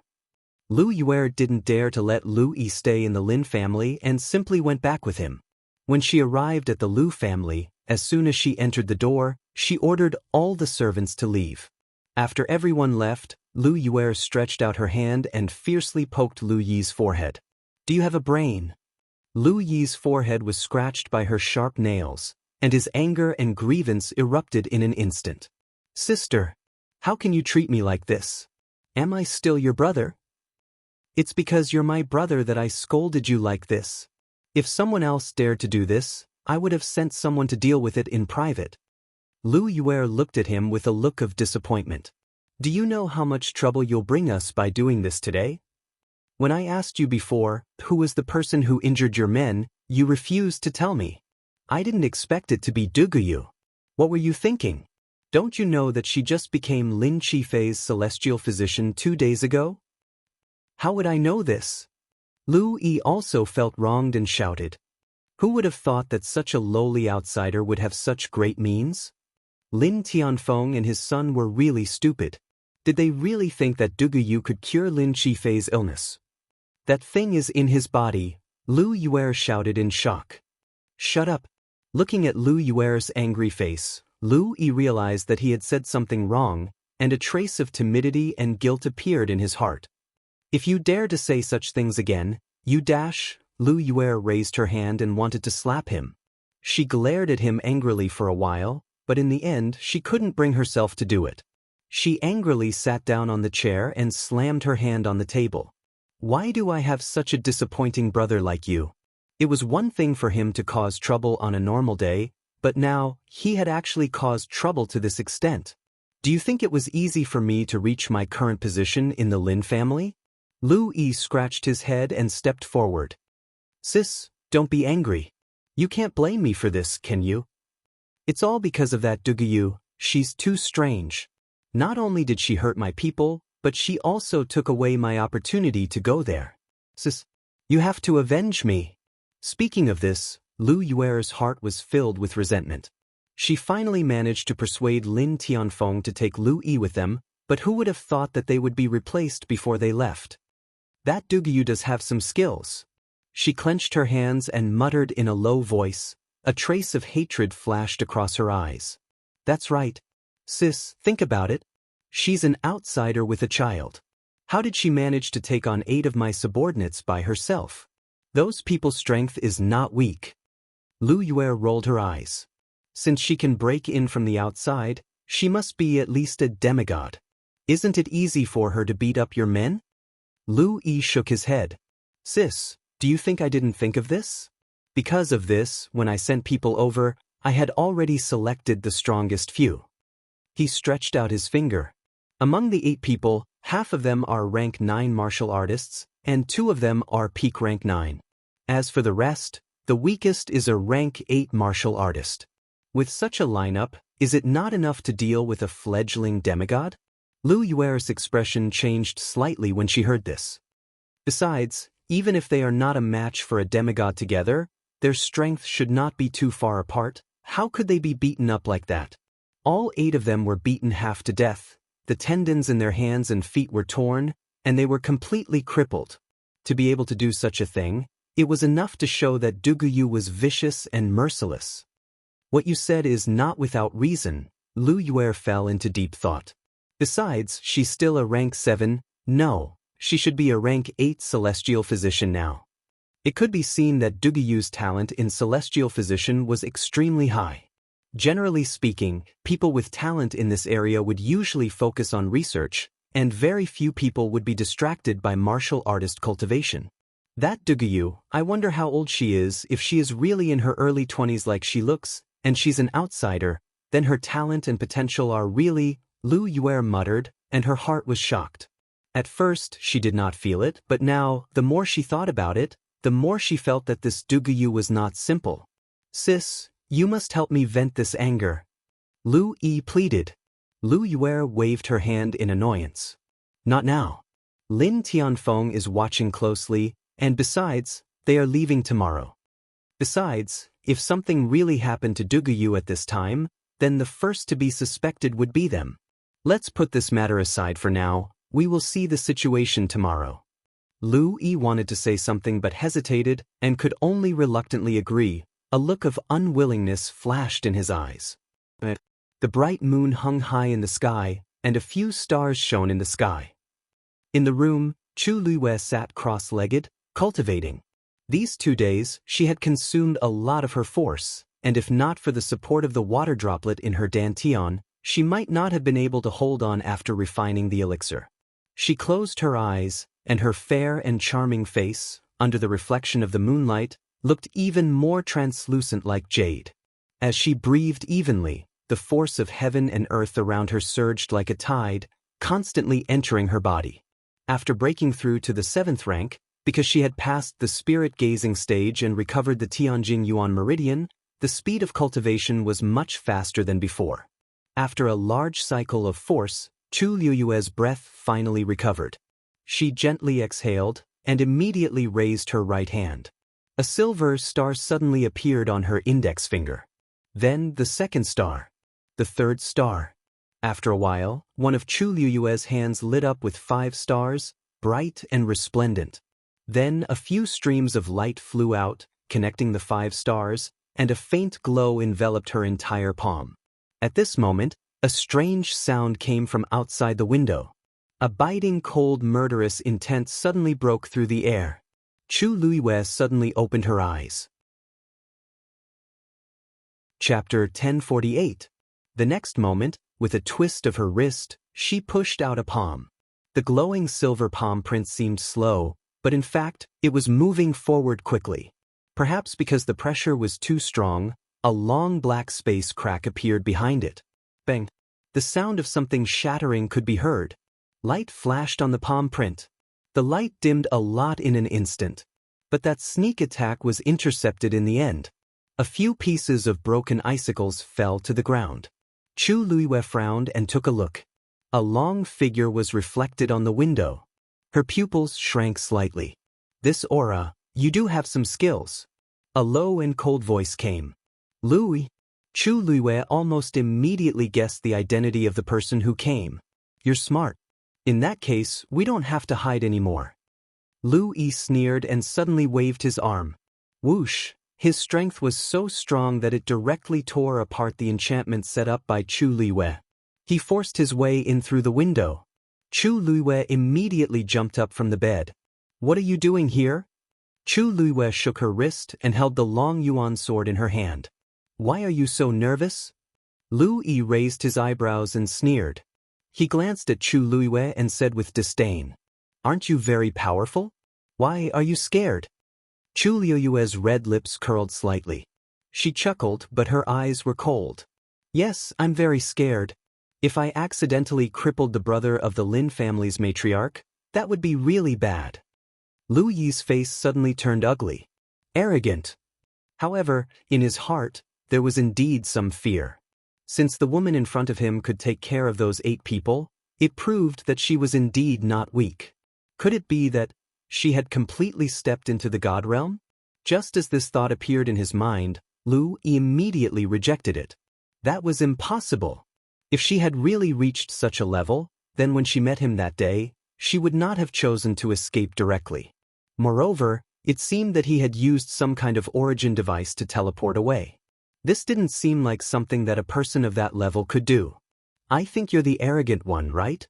Lu Yue didn't dare to let Lu Yi stay in the Lin family and simply went back with him. When she arrived at the Lu family, as soon as she entered the door, she ordered all the servants to leave. After everyone left, Lu Yue stretched out her hand and fiercely poked Lu Yi's forehead. "Do you have a brain?" Lu Yi's forehead was scratched by her sharp nails, and his anger and grievance erupted in an instant. "Sister, how can you treat me like this? Am I still your brother? It's because you're my brother that I scolded you like this. If someone else dared to do this, I would have sent someone to deal with it in private." Lu Yue looked at him with a look of disappointment. "Do you know how much trouble you'll bring us by doing this today? When I asked you before, who was the person who injured your men, you refused to tell me. I didn't expect it to be Duguyu. What were you thinking? Don't you know that she just became Lin Qifei's celestial physician 2 days ago? How would I know this?" Lu Yi also felt wronged and shouted. Who would have thought that such a lowly outsider would have such great means? Lin Tianfeng and his son were really stupid. Did they really think that Duguyu could cure Lin Qifei's illness? "That thing is in his body," Lu Yue shouted in shock. "Shut up." Looking at Lu Yue's angry face, Lu Yi realized that he had said something wrong, and a trace of timidity and guilt appeared in his heart. "If you dare to say such things again, you dash." Lu Yue raised her hand and wanted to slap him. She glared at him angrily for a while, but in the end she couldn't bring herself to do it. She angrily sat down on the chair and slammed her hand on the table. "Why do I have such a disappointing brother like you?" It was one thing for him to cause trouble on a normal day, but now he had actually caused trouble to this extent. "Do you think it was easy for me to reach my current position in the Lin family?" Lu Yi scratched his head and stepped forward. "Sis, don't be angry. You can't blame me for this, can you? It's all because of that Duguyu. She's too strange. Not only did she hurt my people, but she also took away my opportunity to go there. Sis, you have to avenge me." Speaking of this, Lu Yue's heart was filled with resentment. She finally managed to persuade Lin Tianfeng to take Lu Yi with them, but who would have thought that they would be replaced before they left? "That Duguyu does have some skills." She clenched her hands and muttered in a low voice. A trace of hatred flashed across her eyes. "That's right. Sis, think about it. She's an outsider with a child. How did she manage to take on 8 of my subordinates by herself? Those people's strength is not weak." Lu Yue rolled her eyes. Since she can break in from the outside, She must be at least a demigod. Isn't it easy for her to beat up your men? Lu Yi shook his head. Sis, do you think I didn't think of this? Because of this, when I sent people over, I had already selected the strongest few. He stretched out his finger. Among the 8 people, half of them are rank 9 martial artists, and 2 of them are peak rank 9. As for the rest, the weakest is a rank 8 martial artist. With such a lineup, is it not enough to deal with a fledgling demigod? Lu Yuer's expression changed slightly when she heard this. Besides, even if they are not a match for a demigod together, their strength should not be too far apart. How could they be beaten up like that? All 8 of them were beaten half to death, the tendons in their hands and feet were torn, and they were completely crippled. To be able to do such a thing, it was enough to show that Duguyu was vicious and merciless. What you said is not without reason. Lu Yuer fell into deep thought. Besides, she's still a rank 7, no, she should be a rank 8 celestial physician now. It could be seen that Duguyu's talent in celestial physician was extremely high. Generally speaking, people with talent in this area would usually focus on research, and very few people would be distracted by martial artist cultivation. That Duguyu, I wonder how old she is. If she is really in her early 20s like she looks, and she's an outsider, then her talent and potential are really, Lu Yuer muttered, and her heart was shocked. At first, she did not feel it, but now, the more she thought about it, the more she felt that this Duguyu was not simple. Sis, you must help me vent this anger. Lu Yi pleaded. Lu Yuer waved her hand in annoyance. Not now. Lin Tianfeng is watching closely, and besides, they are leaving tomorrow. Besides, if something really happened to Duguyu at this time, then the first to be suspected would be them. Let's put this matter aside for now, we will see the situation tomorrow. Lu Yi wanted to say something but hesitated and could only reluctantly agree. A look of unwillingness flashed in his eyes. The bright moon hung high in the sky, and a few stars shone in the sky. In the room, Chu Luiyue sat cross-legged, cultivating. These 2 days, she had consumed a lot of her force, and if not for the support of the water droplet in her dantian, she might not have been able to hold on after refining the elixir. She closed her eyes, and her fair and charming face, under the reflection of the moonlight, looked even more translucent like jade. As she breathed evenly, the force of heaven and earth around her surged like a tide, constantly entering her body. After breaking through to the 7th rank, because she had passed the spirit-gazing stage and recovered the Tianjin Yuan meridian, the speed of cultivation was much faster than before. After a large cycle of force, Chu Luiyue's breath finally recovered. She gently exhaled and immediately raised her right hand. A silver star suddenly appeared on her index finger. Then the 2nd star. The 3rd star. After a while, one of Chu Luiyue's hands lit up with 5 stars, bright and resplendent. Then a few streams of light flew out, connecting the 5 stars, and a faint glow enveloped her entire palm. At this moment, a strange sound came from outside the window. A biting cold murderous intent suddenly broke through the air. Chu Luiyue suddenly opened her eyes. Chapter 1048. The next moment, with a twist of her wrist, she pushed out a palm. The glowing silver palm print seemed slow, but in fact, it was moving forward quickly. Perhaps because the pressure was too strong, a long black space crack appeared behind it. Bang! The sound of something shattering could be heard. Light flashed on the palm print. The light dimmed a lot in an instant. But that sneak attack was intercepted in the end. A few pieces of broken icicles fell to the ground. Chu Luiyue frowned and took a look. A long figure was reflected on the window. Her pupils shrank slightly. This aura, you do have some skills. A low and cold voice came. Louis. Chu Luiyue almost immediately guessed the identity of the person who came. You're smart. In that case, we don't have to hide anymore. Lu Yi sneered and suddenly waved his arm. Whoosh! His strength was so strong that it directly tore apart the enchantment set up by Chu Luiyue. He forced his way in through the window. Chu Luiyue immediately jumped up from the bed. What are you doing here? Chu Luiyue shook her wrist and held the long yuan sword in her hand. Why are you so nervous? Lu Yi raised his eyebrows and sneered. He glanced at Chu Luiwei and said with disdain, "Aren't you very powerful? Why are you scared?" Chu Luiwei's red lips curled slightly. She chuckled, but her eyes were cold. "Yes, I'm very scared. If I accidentally crippled the brother of the Lin family's matriarch, that would be really bad." Lu Yi's face suddenly turned ugly. Arrogant. However, in his heart, there was indeed some fear. Since the woman in front of him could take care of those 8 people, it proved that she was indeed not weak. Could it be that she had completely stepped into the God realm? Just as this thought appeared in his mind, Lu Yi immediately rejected it. That was impossible. If she had really reached such a level, then when she met him that day, she would not have chosen to escape directly. Moreover, it seemed that he had used some kind of origin device to teleport away. This didn't seem like something that a person of that level could do. "I think you're the arrogant one, right?"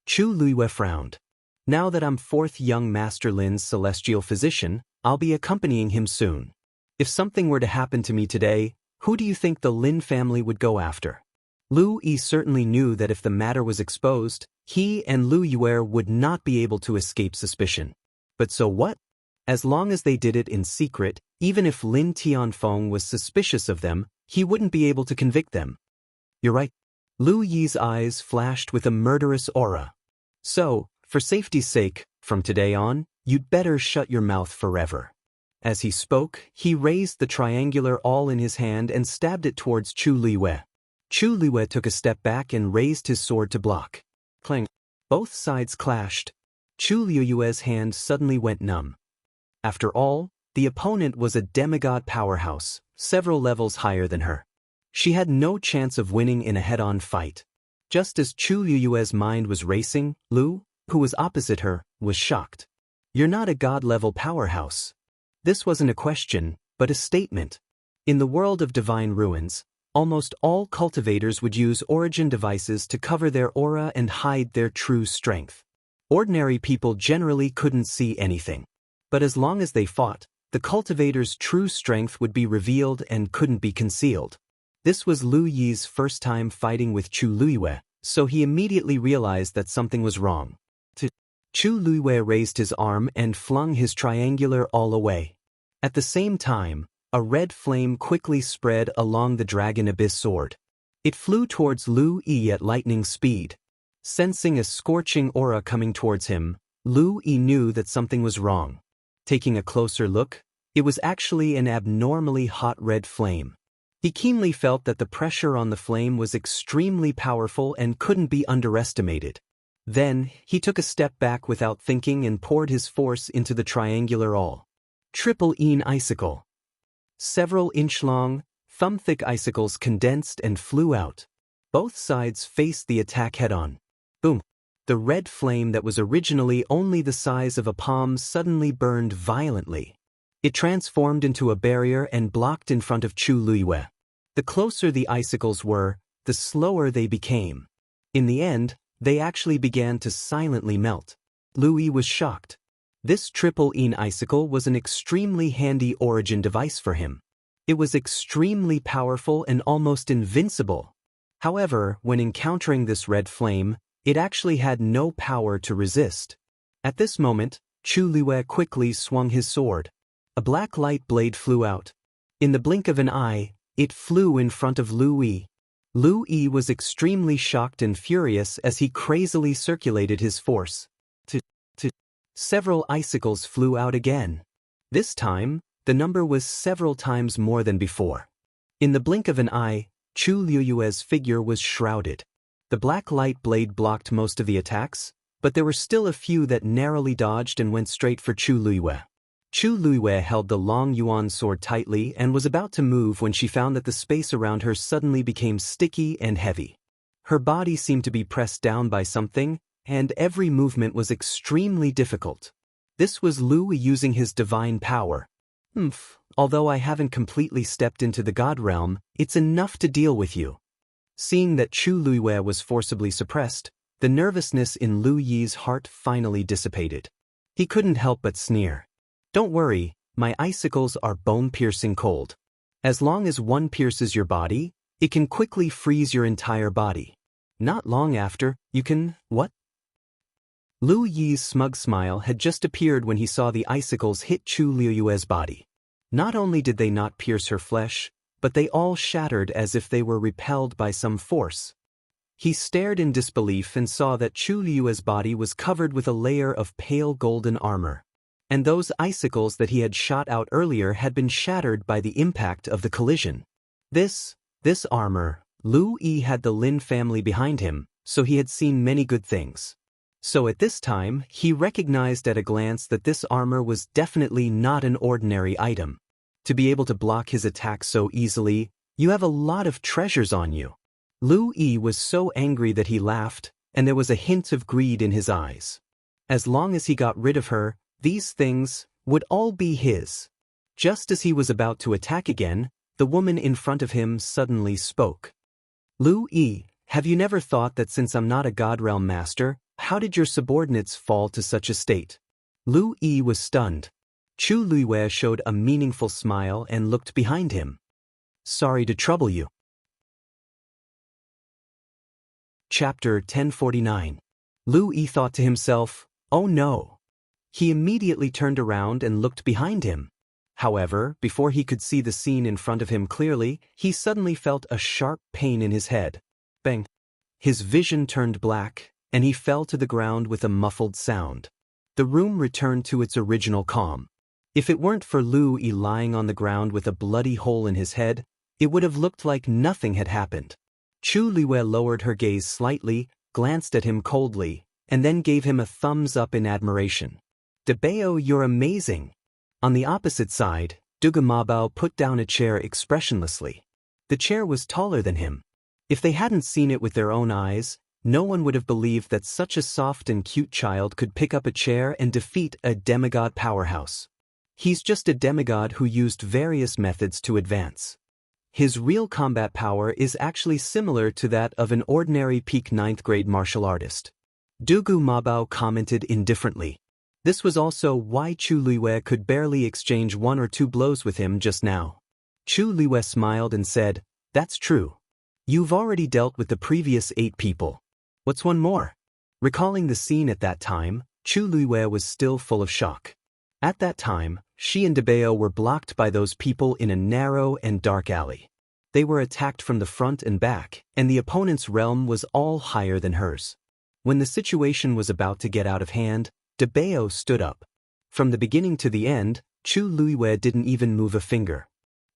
Chu Luiwei frowned. "Now that I'm 4th young Master Lin's celestial physician, I'll be accompanying him soon. If something were to happen to me today, who do you think the Lin family would go after?" Lu Yi certainly knew that if the matter was exposed, he and Lu Yue would not be able to escape suspicion. But so what? As long as they did it in secret, even if Lin Tianfeng was suspicious of them, he wouldn't be able to convict them. "You're right." Lu Yi's eyes flashed with a murderous aura. "So, for safety's sake, from today on, you'd better shut your mouth forever." As he spoke, he raised the triangular awl in his hand and stabbed it towards Chu Luiwei. Chu Luiwei took a step back and raised his sword to block. Clang. Both sides clashed. Chu Luiwei's hand suddenly went numb. After all, the opponent was a demigod powerhouse, several levels higher than her. She had no chance of winning in a head-on fight. Just as Chu Luiwei's mind was racing, Lu, who was opposite her, was shocked. "You're not a god-level powerhouse." This wasn't a question, but a statement. In the world of divine ruins, almost all cultivators would use origin devices to cover their aura and hide their true strength. Ordinary people generally couldn't see anything. But as long as they fought, the cultivator's true strength would be revealed and couldn't be concealed. This was Lu Yi's first time fighting with Chu Luiwei, so he immediately realized that something was wrong. Chu Luiwei raised his arm and flung his triangular awl away. At the same time, a red flame quickly spread along the Dragon Abyss sword. It flew towards Lu Yi at lightning speed. Sensing a scorching aura coming towards him, Lu Yi knew that something was wrong. Taking a closer look, it was actually an abnormally hot red flame. He keenly felt that the pressure on the flame was extremely powerful and couldn't be underestimated. Then, he took a step back without thinking and poured his force into the triangular awl. Triple Een icicle. Several inch-long, thumb-thick icicles condensed and flew out. Both sides faced the attack head-on. Boom! The red flame that was originally only the size of a palm suddenly burned violently. It transformed into a barrier and blocked in front of Chu Luiwei. The closer the icicles were, the slower they became. In the end, they actually began to silently melt. Lu Yi was shocked. This triple Een icicle was an extremely handy origin device for him. It was extremely powerful and almost invincible. However, when encountering this red flame, it actually had no power to resist. At this moment, Chu Luiwei quickly swung his sword. A black light blade flew out. In the blink of an eye, it flew in front of Lu Yi. Lu Yi was extremely shocked and furious as he crazily circulated his force. Several icicles flew out again. This time, the number was several times more than before. In the blink of an eye, Chu Luiwei's figure was shrouded. The black light blade blocked most of the attacks, but there were still a few that narrowly dodged and went straight for Chu Luiwei. Chu Luiwei held the long yuan sword tightly and was about to move when she found that the space around her suddenly became sticky and heavy. Her body seemed to be pressed down by something, and every movement was extremely difficult. This was Lu Yi using his divine power. Although I haven't completely stepped into the God realm, it's enough to deal with you." Seeing that Chu Luiwei was forcibly suppressed, the nervousness in Lu Yi's heart finally dissipated. He couldn't help but sneer. "Don't worry, my icicles are bone-piercing cold. As long as one pierces your body, It can quickly freeze your entire body. Not long after, you can, what? Lu Yi's smug smile had just appeared when he saw the icicles hit Chu Liuyue's body. Not only did they not pierce her flesh, but they all shattered as if they were repelled by some force. He stared in disbelief and saw that Chu Liuyue's body was covered with a layer of pale golden armor. And those icicles that he had shot out earlier had been shattered by the impact of the collision. This armor, Lu Yi had the Lin family behind him, so he had seen many good things. So at this time, he recognized at a glance that this armor was definitely not an ordinary item. To be able to block his attack so easily, you have a lot of treasures on you. Lu Yi was so angry that he laughed, and there was a hint of greed in his eyes. As long as he got rid of her, these things would all be his. Just as he was about to attack again, the woman in front of him suddenly spoke. Lu Yi, have you never thought that since I'm not a God Realm master, how did your subordinates fall to such a state? Lu Yi was stunned. Chu Liyue showed a meaningful smile and looked behind him. Sorry to trouble you. Chapter 1049. Lu Yi thought to himself, oh no. He immediately turned around and looked behind him. However, before he could see the scene in front of him clearly, he suddenly felt a sharp pain in his head. Bang! His vision turned black, and he fell to the ground with a muffled sound. The room returned to its original calm. If it weren't for Lu Yi lying on the ground with a bloody hole in his head, it would have looked like nothing had happened. Chu Liyue lowered her gaze slightly, glanced at him coldly, and then gave him a thumbs up in admiration. Debao, you're amazing. On the opposite side, Dugu Mabao put down a chair expressionlessly. The chair was taller than him. If they hadn't seen it with their own eyes, no one would have believed that such a soft and cute child could pick up a chair and defeat a demigod powerhouse. He's just a demigod who used various methods to advance. His real combat power is actually similar to that of an ordinary peak 9th grade martial artist. Dugu Mabao commented indifferently. This was also why Chu Liyue could barely exchange 1 or 2 blows with him just now. Chu Liyue smiled and said, that's true. You've already dealt with the previous 8 people. What's one more? Recalling the scene at that time, Chu Liyue was still full of shock. At that time, she and Debao were blocked by those people in a narrow and dark alley. They were attacked from the front and back, and the opponent's realm was all higher than hers. When the situation was about to get out of hand, Debao stood up. From the beginning to the end, Chu Liyue didn't even move a finger.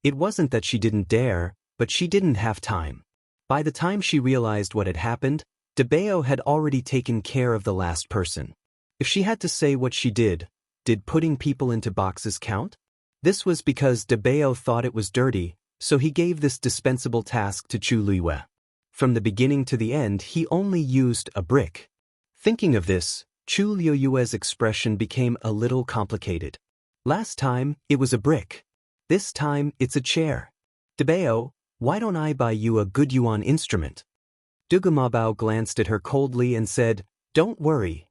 It wasn't that she didn't dare, but she didn't have time. By the time she realized what had happened, Debao had already taken care of the last person. If she had to say what she did putting people into boxes count? This was because Debao thought it was dirty, so he gave this dispensable task to Chu Liyue. From the beginning to the end, he only used a brick. Thinking of this, Chu Liyue's expression became a little complicated. Last time, it was a brick. This time, it's a chair. Debao, why don't I buy you a good yuan instrument? Dugu Mabao glanced at her coldly and said, don't worry.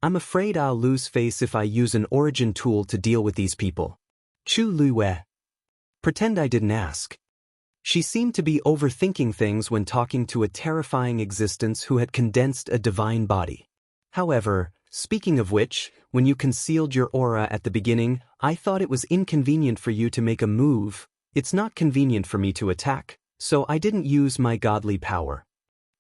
I'm afraid I'll lose face if I use an origin tool to deal with these people. Chu Liyue. Pretend I didn't ask. She seemed to be overthinking things when talking to a terrifying existence who had condensed a divine body. However, speaking of which, when you concealed your aura at the beginning, I thought it was inconvenient for you to make a move. It's not convenient for me to attack, so I didn't use my godly power.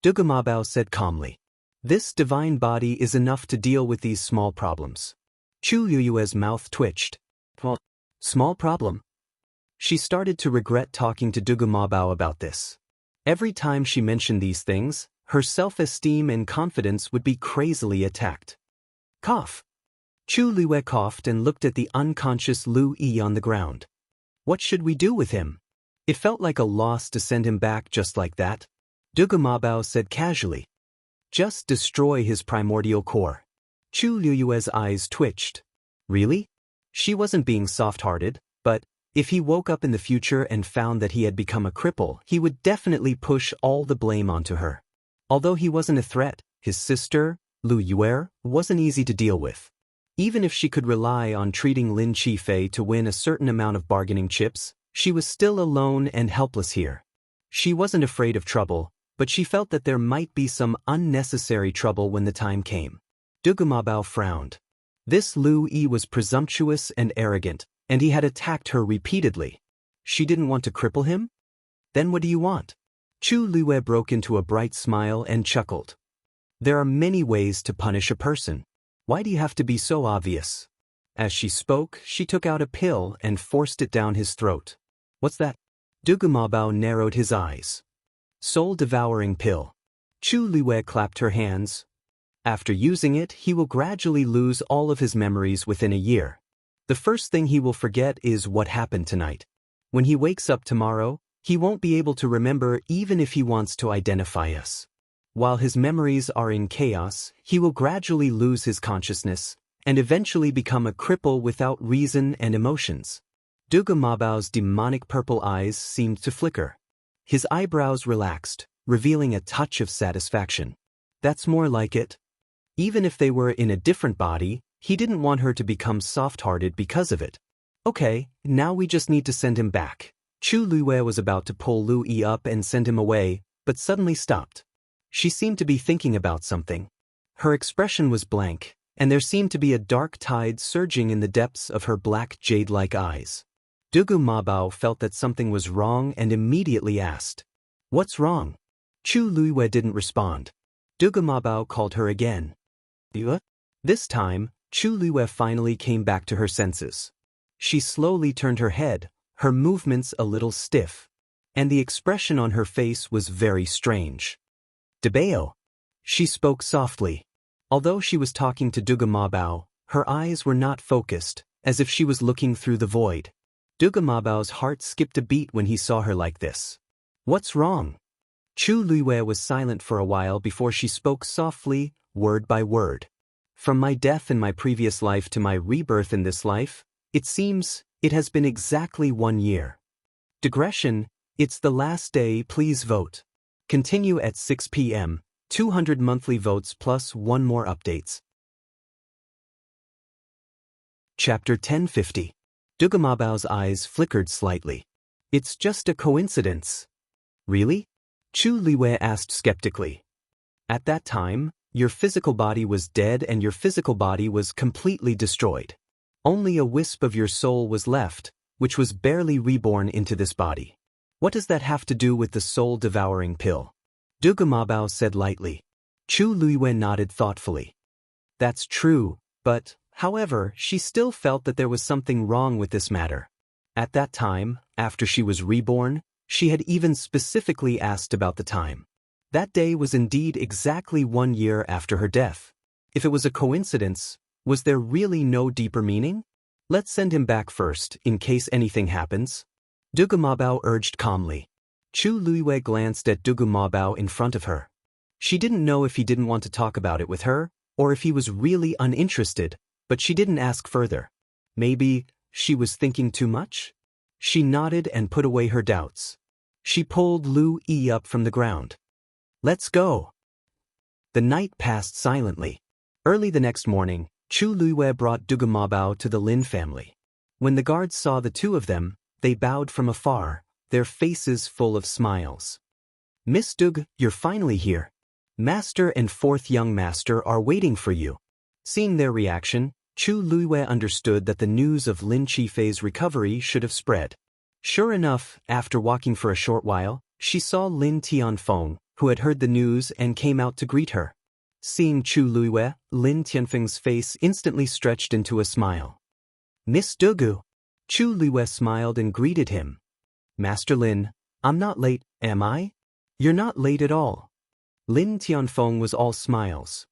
Dugu Mabao said calmly. This divine body is enough to deal with these small problems. Chu Liyue's mouth twitched. Well, small problem? She started to regret talking to Dugu Mabao about this. Every time she mentioned these things, her self-esteem and confidence would be crazily attacked. Cough. Chu Liyue coughed and looked at the unconscious Lu Yi on the ground. What should we do with him? It felt like a loss to send him back just like that. Dugu Mabao said casually. Just destroy his primordial core. Chu Liyue's eyes twitched. Really? She wasn't being soft-hearted, but if he woke up in the future and found that he had become a cripple, he would definitely push all the blame onto her. Although he wasn't a threat, his sister, Lu Yue, wasn't easy to deal with. Even if she could rely on treating Lin Qifei to win a certain amount of bargaining chips, she was still alone and helpless here. She wasn't afraid of trouble, but she felt that there might be some unnecessary trouble when the time came. Dugumabao frowned. This Lu Yi was presumptuous and arrogant, and he had attacked her repeatedly. She didn't want to cripple him? Then what do you want? Chu Luwe broke into a bright smile and chuckled. There are many ways to punish a person. Why do you have to be so obvious? As she spoke, she took out a pill and forced it down his throat. What's that? Dugumabao narrowed his eyes. Soul-devouring pill. Chu Luwe clapped her hands. After using it, he will gradually lose all of his memories within a year. The first thing he will forget is what happened tonight. When he wakes up tomorrow, he won't be able to remember even if he wants to identify us. While his memories are in chaos, he will gradually lose his consciousness and eventually become a cripple without reason and emotions. Dugumabao's demonic purple eyes seemed to flicker. His eyebrows relaxed, revealing a touch of satisfaction. That's more like it. Even if they were in a different body, he didn't want her to become soft-hearted because of it. Okay, now we just need to send him back. Chu Luwe was about to pull Lu Yi up and send him away, but suddenly stopped. She seemed to be thinking about something. Her expression was blank, and there seemed to be a dark tide surging in the depths of her black jade-like eyes. Dugumabao felt that something was wrong and immediately asked, "What's wrong?" Chu Luwe didn't respond. Dugumabao called her again. This time, Chu Luwe finally came back to her senses. She slowly turned her head, her movements a little stiff, and the expression on her face was very strange. "Debao." She spoke softly. Although she was talking to Dugumabao, her eyes were not focused, as if she was looking through the void. Dugumabao's heart skipped a beat when he saw her like this. "What's wrong?" Chu Luwe was silent for a while before she spoke softly, word by word. "From my death in my previous life to my rebirth in this life, it seems it has been exactly 1 year. Digression, it's the last day, please vote. Continue at 6 p.m., 200 monthly votes plus 1 more updates." Chapter 1050. Dugumabao's eyes flickered slightly. "It's just a coincidence." "Really?" Chu Liwei asked skeptically. "At that time, your physical body was dead and your physical body was completely destroyed. Only a wisp of your soul was left, which was barely reborn into this body. What does that have to do with the soul-devouring pill?" Dugumabao said lightly. Chu Liwei nodded thoughtfully. "That's true, but, however, she still felt that there was something wrong with this matter. At that time, after she was reborn, she had even specifically asked about the time. That day was indeed exactly 1 year after her death. If it was a coincidence, was there really no deeper meaning? Let's send him back first, in case anything happens." Dugumabao urged calmly. Chu Luiwei glanced at Dugumabao in front of her. She didn't know if he didn't want to talk about it with her, or if he was really uninterested, but she didn't ask further. Maybe she was thinking too much? She nodded and put away her doubts. She pulled Lu Yi up from the ground. "Let's go." The night passed silently. Early the next morning, Chu Luiwei brought Dugumabao to the Lin family. When the guards saw the two of them, they bowed from afar, their faces full of smiles. "Miss Dug, you're finally here. Master and 4th young master are waiting for you." Seeing their reaction, Chu Luiwei understood that the news of Lin Qifei's recovery should have spread. Sure enough, after walking for a short while, she saw Lin Tianfeng, who had heard the news and came out to greet her. Seeing Chu Luiwei, Lin Tianfeng's face instantly stretched into a smile. "Miss Dugu." Chu Luiwei smiled and greeted him. "Master Lin, I'm not late, am I?" "You're not late at all." Lin Tianfeng was all smiles.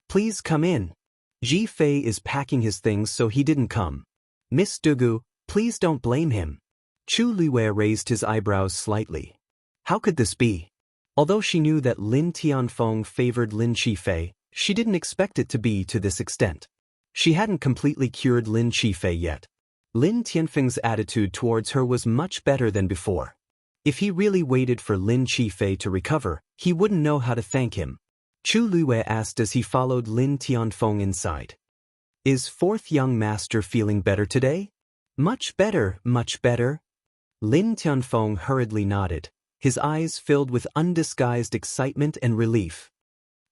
"Please come in. Ji Fei is packing his things so he didn't come. Miss Dugu, please don't blame him." Chu Luiwei raised his eyebrows slightly. How could this be? Although she knew that Lin Tianfeng favored Lin Qifei, she didn't expect it to be to this extent. She hadn't completely cured Lin Qifei yet. Lin Tianfeng's attitude towards her was much better than before. If he really waited for Lin Qifei to recover, he wouldn't know how to thank him. Chu Luiwei asked as he followed Lin Tianfeng inside. "Is 4th young master feeling better today?" Much better, much better." Lin Tianfeng hurriedly nodded. his eyes filled with undisguised excitement and relief.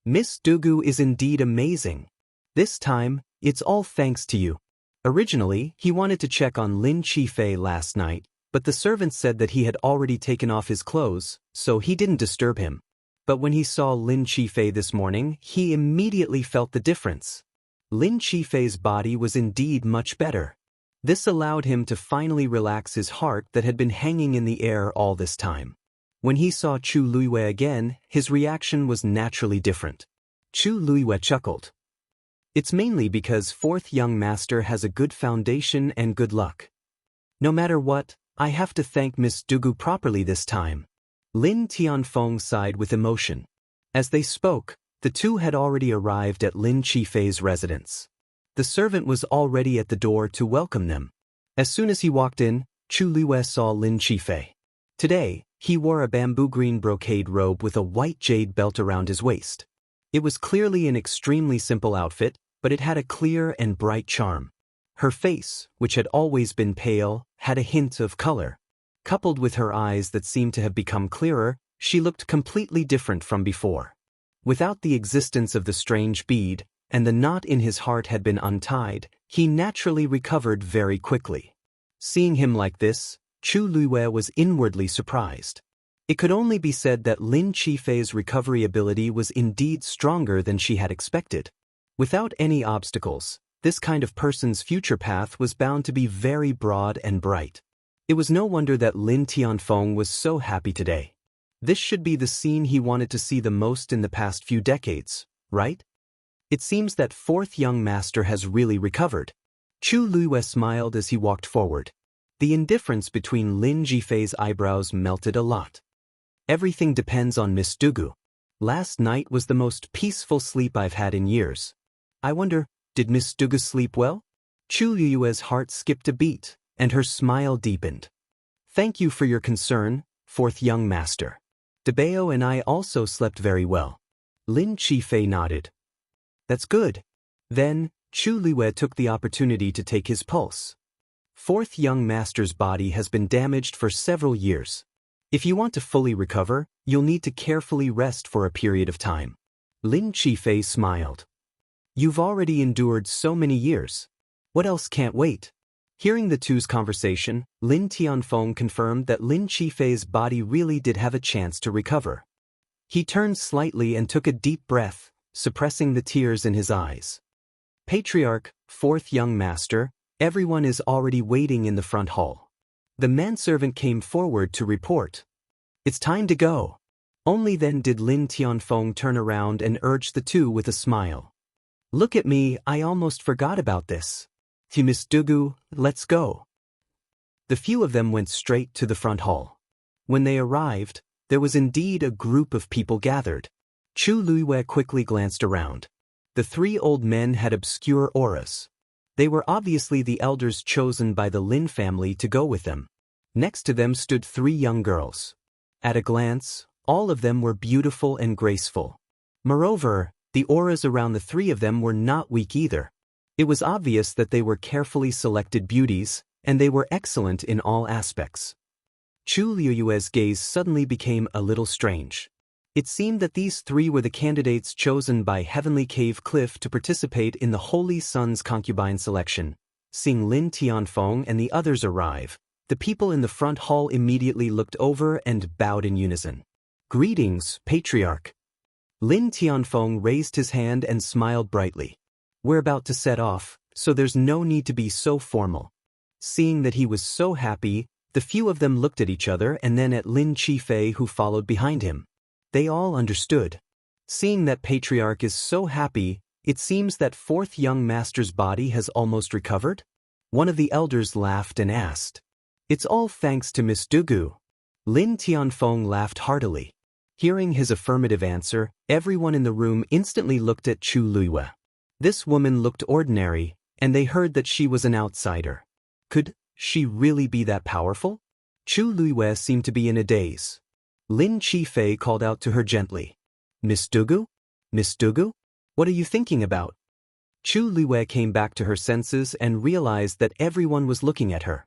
Miss Dugu is indeed amazing. This time, it's all thanks to you. Originally, he wanted to check on Lin Qifei last night, but the servant said that he had already taken off his clothes, so he didn't disturb him. But when he saw Lin Qifei this morning, he immediately felt the difference. Lin Qifei's body was indeed much better. This allowed him to finally relax his heart that had been hanging in the air all this time. When he saw Chu Luiwei again, his reaction was naturally different. Chu Luiwei chuckled. It's mainly because fourth young master has a good foundation and good luck. No matter what, I have to thank Miss Dugu properly this time. Lin Tianfeng sighed with emotion. As they spoke, the two had already arrived at Lin Qifei's residence. The servant was already at the door to welcome them. As soon as he walked in, Chu Luiwei saw Lin Qifei. Today, he wore a bamboo green brocade robe with a white jade belt around his waist. It was clearly an extremely simple outfit, but it had a clear and bright charm. Her face, which had always been pale, had a hint of color. Coupled with her eyes that seemed to have become clearer, she looked completely different from before. Without the existence of the strange bead, and the knot in his heart had been untied, he naturally recovered very quickly. Seeing him like this, Chu Luiwei was inwardly surprised. It could only be said that Lin Qifei's recovery ability was indeed stronger than she had expected. Without any obstacles, this kind of person's future path was bound to be very broad and bright. It was no wonder that Lin Tianfeng was so happy today. This should be the scene he wanted to see the most in the past few decades, right? It seems that fourth young master has really recovered. Chu Luiwei smiled as he walked forward. The indifference between Lin Qifei's eyebrows melted a lot. Everything depends on Miss Dugu. Last night was the most peaceful sleep I've had in years. I wonder, did Miss Dugu sleep well? Chu Luiwei's heart skipped a beat, and her smile deepened. Thank you for your concern, fourth young master. Debao and I also slept very well. Lin Qifei nodded. That's good. Then, Chu Luiwei took the opportunity to take his pulse. Fourth young master's body has been damaged for several years. If you want to fully recover, you'll need to carefully rest for a period of time. Lin Qifei smiled. You've already endured so many years. What else can't wait? Hearing the two's conversation, Lin Tianfeng confirmed that Lin Qifei's body really did have a chance to recover. He turned slightly and took a deep breath, suppressing the tears in his eyes. Patriarch, fourth young master, everyone is already waiting in the front hall. The manservant came forward to report. It's time to go. Only then did Lin Tianfeng turn around and urge the two with a smile. Look at me, I almost forgot about this. To Miss Dugu, let's go. The few of them went straight to the front hall. When they arrived, there was indeed a group of people gathered. Chu Luiwei quickly glanced around. The three old men had obscure auras. They were obviously the elders chosen by the Lin family to go with them. Next to them stood three young girls. At a glance, all of them were beautiful and graceful. Moreover, the auras around the three of them were not weak either. It was obvious that they were carefully selected beauties, and they were excellent in all aspects. Chu Luiwei's gaze suddenly became a little strange. It seemed that these three were the candidates chosen by Heavenly Cave Cliff to participate in the Holy Sun's concubine selection. Seeing Lin Tianfeng and the others arrive, the people in the front hall immediately looked over and bowed in unison. Greetings, Patriarch. Lin Tianfeng raised his hand and smiled brightly. We're about to set off, so there's no need to be so formal. Seeing that he was so happy, the few of them looked at each other and then at Lin Qifei, who followed behind him. They all understood. Seeing that Patriarch is so happy, it seems that fourth young master's body has almost recovered? One of the elders laughed and asked. It's all thanks to Miss Dugu. Lin Tianfeng laughed heartily. Hearing his affirmative answer, everyone in the room instantly looked at Chu Luiwei. This woman looked ordinary, and they heard that she was an outsider. Could she really be that powerful? Chu Luiwei seemed to be in a daze. Lin Qifei called out to her gently. Miss Dugu? Miss Dugu? What are you thinking about? Chu Luiwei came back to her senses and realized that everyone was looking at her.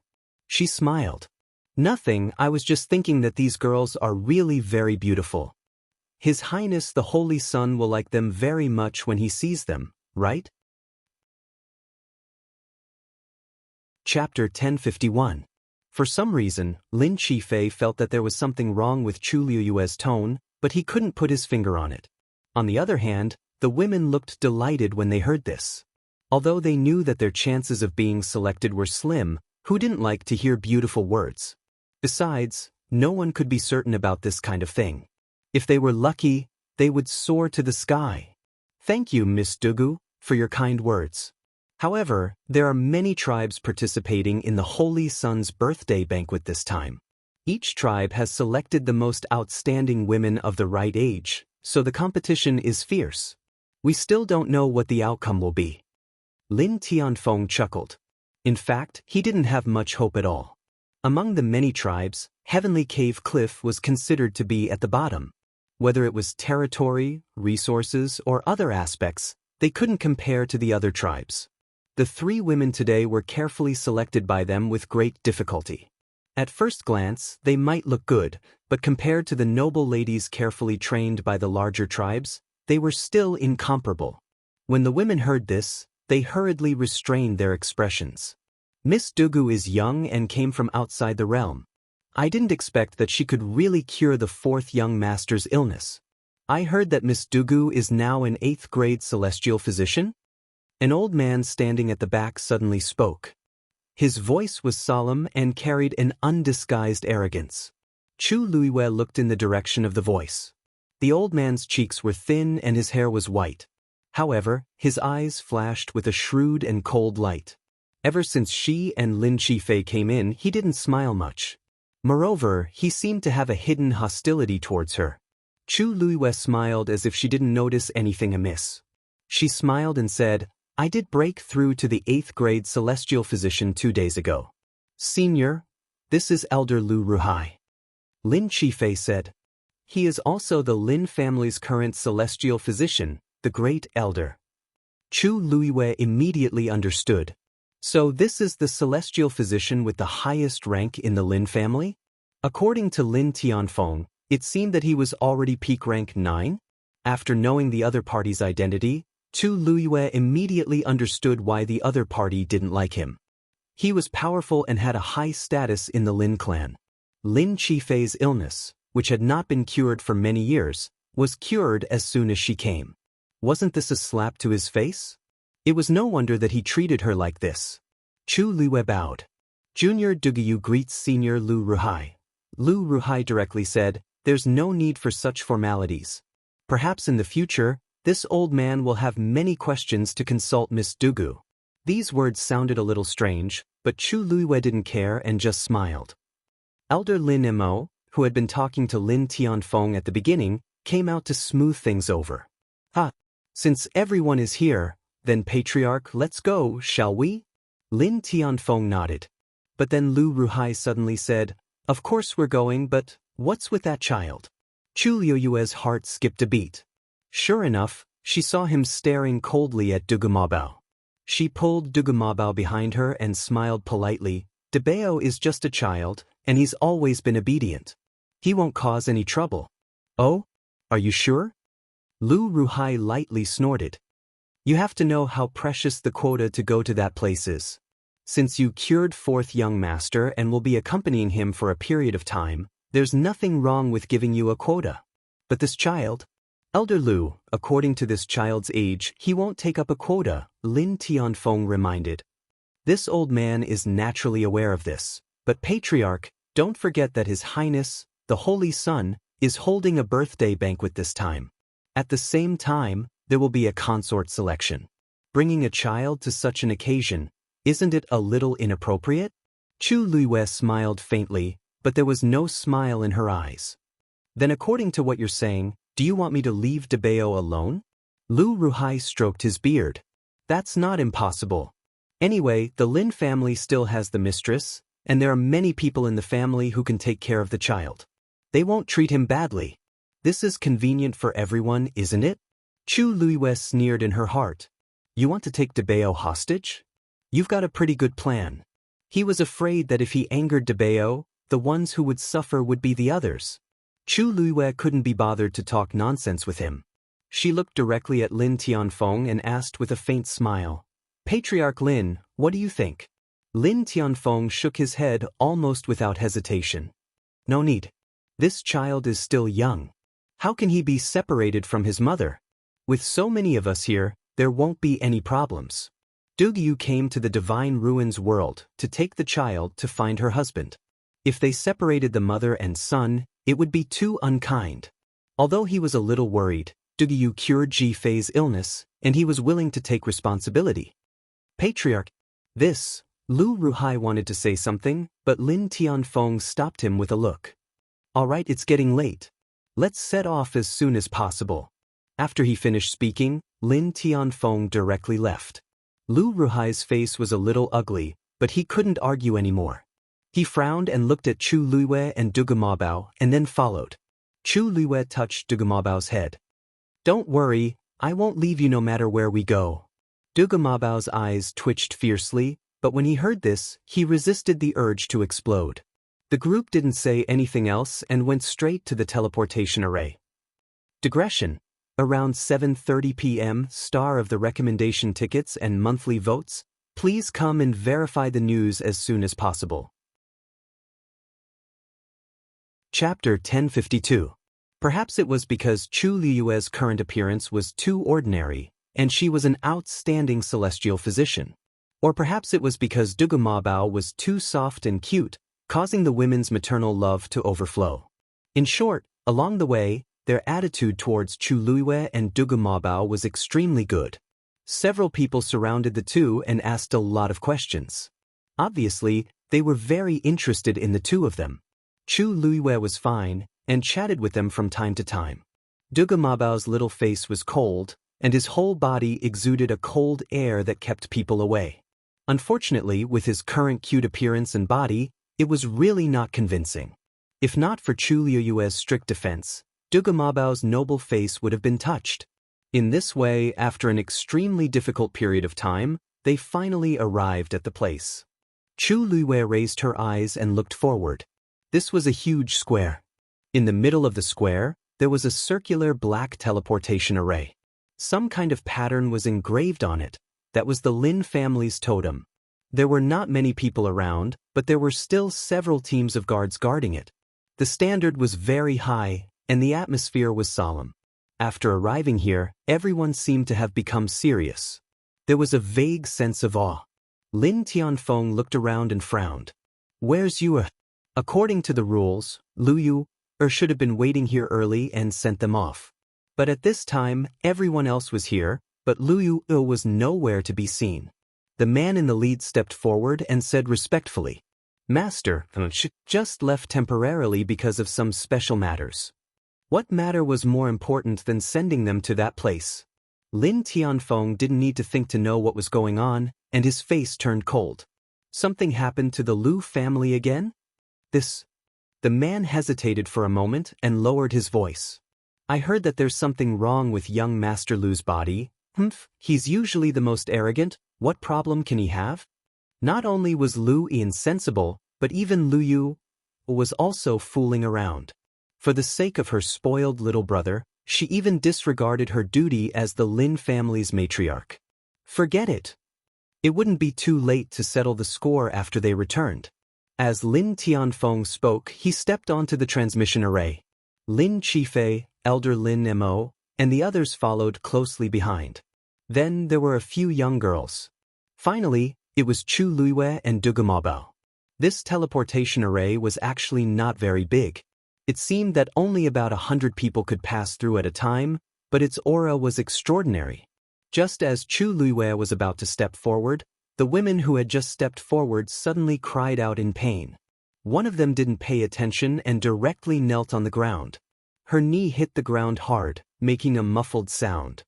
She smiled. Nothing, I was just thinking that these girls are really very beautiful. His Highness the Holy Sun will like them very much when he sees them, right? Chapter 1051. For some reason, Lin Qifei felt that there was something wrong with Chu Liyue's tone, but he couldn't put his finger on it. On the other hand, the women looked delighted when they heard this. Although they knew that their chances of being selected were slim, who didn't like to hear beautiful words? Besides, no one could be certain about this kind of thing. If they were lucky, they would soar to the sky. Thank you, Miss Dugu, for your kind words. However, there are many tribes participating in the Holy Sun's birthday banquet this time. Each tribe has selected the most outstanding women of the right age, so the competition is fierce. We still don't know what the outcome will be. Lin Tianfeng chuckled. In fact, he didn't have much hope at all. Among the many tribes, Heavenly Cave Cliff was considered to be at the bottom. Whether it was territory, resources, or other aspects, they couldn't compare to the other tribes. The three women today were carefully selected by them with great difficulty. At first glance, they might look good, but compared to the noble ladies carefully trained by the larger tribes, they were still incomparable. When the women heard this, they hurriedly restrained their expressions. Miss Dugu is young and came from outside the realm. I didn't expect that she could really cure the fourth young master's illness. I heard that Miss Dugu is now an 8th grade celestial physician? An old man standing at the back suddenly spoke. His voice was solemn and carried an undisguised arrogance. Chu Liyue looked in the direction of the voice. The old man's cheeks were thin and his hair was white. However, his eyes flashed with a shrewd and cold light. Ever since she and Lin Qifei came in, he didn't smile much. Moreover, he seemed to have a hidden hostility towards her. Chu Liyue smiled as if she didn't notice anything amiss. She smiled and said, I did break through to the 8th grade celestial physician 2 days ago. Senior, this is Elder Lu Ruhai. Lin Qifei said. He is also the Lin family's current celestial physician, the Great Elder. Chu Liyue immediately understood. So this is the celestial physician with the highest rank in the Lin family? According to Lin Tianfeng, it seemed that he was already peak rank 9? After knowing the other party's identity, Chu Liyue immediately understood why the other party didn't like him. He was powerful and had a high status in the Lin clan. Lin Qifei's illness, which had not been cured for many years, was cured as soon as she came. Wasn't this a slap to his face? It was no wonder that he treated her like this. Chu Liyue bowed. Junior Dugu greets Senior Lu Ruhai. Lu Ruhai directly said, There's no need for such formalities. Perhaps in the future, this old man will have many questions to consult Miss Dugu. These words sounded a little strange, but Chu Liyue didn't care and just smiled. Elder Lin Mo, who had been talking to Lin Tianfeng at the beginning, came out to smooth things over. Since everyone is here, then Patriarch, let's go, shall we? Lin Tianfeng nodded. But then Lu Ruhai suddenly said, Of course we're going, but what's with that child? Chu Liyue's heart skipped a beat. Sure enough, she saw him staring coldly at Dugu Mabao. She pulled Dugu Mabao behind her and smiled politely. Debao is just a child, and he's always been obedient. He won't cause any trouble. Oh? Are you sure? Lu Ruhai lightly snorted. You have to know how precious the quota to go to that place is. Since you cured 4th young master and will be accompanying him for a period of time, there's nothing wrong with giving you a quota. But this child? Elder Lu, according to this child's age, he won't take up a quota, Lin Tianfeng reminded. This old man is naturally aware of this, but Patriarch, don't forget that His Highness, the Holy Sun, is holding a birthday banquet this time. At the same time, there will be a consort selection. Bringing a child to such an occasion, isn't it a little inappropriate? Chu Liyue smiled faintly, but there was no smile in her eyes. Then according to what you're saying, do you want me to leave Debao alone? Lu Ruhai stroked his beard. That's not impossible. Anyway, the Lin family still has the mistress, and there are many people in the family who can take care of the child. They won't treat him badly. This is convenient for everyone, isn't it? Chu Liyue sneered in her heart. You want to take Debao hostage? You've got a pretty good plan. He was afraid that if he angered Debao, The ones who would suffer would be the others. Chu Luiyue couldn't be bothered to talk nonsense with him. She looked directly at Lin Tianfeng and asked with a faint smile, "Patriarch Lin, what do you think?" Lin Tianfeng shook his head almost without hesitation. "No need. This child is still young. How can he be separated from his mother? With so many of us here, there won't be any problems. Dugyu came to the Divine Ruins world to take the child to find her husband. If they separated the mother and son, it would be too unkind." Although he was a little worried, Dugyu cured Ji Fei's illness, and he was willing to take responsibility. "Patriarch, this..." Lu Ruhai wanted to say something, but Lin Tianfeng stopped him with a look. "All right, it's getting late. Let's set off as soon as possible." After he finished speaking, Lin Tianfeng directly left. Lu Ruhai's face was a little ugly, but he couldn't argue anymore. He frowned and looked at Chu Luiyue and Dugu Mabao and then followed. Chu Luiyue touched Dugu Mabao's head. "Don't worry, I won't leave you no matter where we go." Dugu Mabao's eyes twitched fiercely, but when he heard this, he resisted the urge to explode. The group didn't say anything else and went straight to the teleportation array. Digression. Around 7:30 p.m., star of the recommendation tickets and monthly votes, please come and verify the news as soon as possible. Chapter 1052. Perhaps it was because Chu Luiyue's current appearance was too ordinary, and she was an outstanding celestial physician. Or perhaps it was because Dugu Mabao was too soft and cute, causing the women's maternal love to overflow. In short, along the way, their attitude towards Chu Luiyue and Dugu Mabao was extremely good. Several people surrounded the two and asked a lot of questions. Obviously, they were very interested in the two of them. Chu Luiyue was fine, and chatted with them from time to time. Dugu Mabao's little face was cold, and his whole body exuded a cold air that kept people away. Unfortunately, with his current cute appearance and body, it was really not convincing. If not for Chu Luiyue's strict defense, Dugu Mabao's noble face would have been touched. In this way, after an extremely difficult period of time, they finally arrived at the place. Chu Luiyue raised her eyes and looked forward. This was a huge square. In the middle of the square, there was a circular black teleportation array. Some kind of pattern was engraved on it. That was the Lin family's totem. There were not many people around, but there were still several teams of guards guarding it. The standard was very high, and the atmosphere was solemn. After arriving here, everyone seemed to have become serious. There was a vague sense of awe. Lin Tianfeng looked around and frowned. "Where's Yue?" According to the rules, Lu Yu should have been waiting here early and sent them off. But at this time, everyone else was here, but Lu Yu was nowhere to be seen. The man in the lead stepped forward and said respectfully, "Master, just left temporarily because of some special matters." What matter was more important than sending them to that place? Lin Tianfeng didn't need to think to know what was going on, and his face turned cold. Something happened to the Lu family again? The man hesitated for a moment and lowered his voice. "I heard that there's something wrong with young Master Lu's body. He's usually the most arrogant. What problem can he have?" Not only was Lu insensible, but even Lu Yu was also fooling around. For the sake of her spoiled little brother, she even disregarded her duty as the Lin family's matriarch. Forget it. It wouldn't be too late to settle the score after they returned. As Lin Tianfeng spoke, he stepped onto the transmission array. Lin Qifei, Elder Lin Mo, and the others followed closely behind. Then there were a few young girls. Finally, it was Chu Luiyue and Dugu Mabao. This teleportation array was actually not very big. It seemed that only about 100 people could pass through at a time, but its aura was extraordinary. Just as Chu Luiyue was about to step forward, the women who had just stepped forward suddenly cried out in pain. One of them didn't pay attention and directly knelt on the ground. Her knee hit the ground hard, making a muffled sound.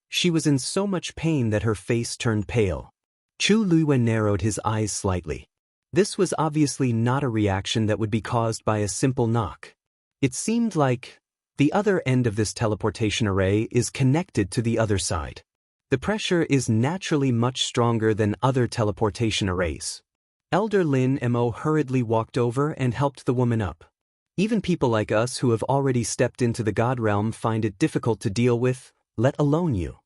She was in so much pain that her face turned pale. Chu Luiyue narrowed his eyes slightly. This was obviously not a reaction that would be caused by a simple knock. It seemed like the other end of this teleportation array is connected to the other side. The pressure is naturally much stronger than other teleportation arrays. Elder Lin Mo hurriedly walked over and helped the woman up. Even people like us who have already stepped into the God realm find it difficult to deal with, let alone you.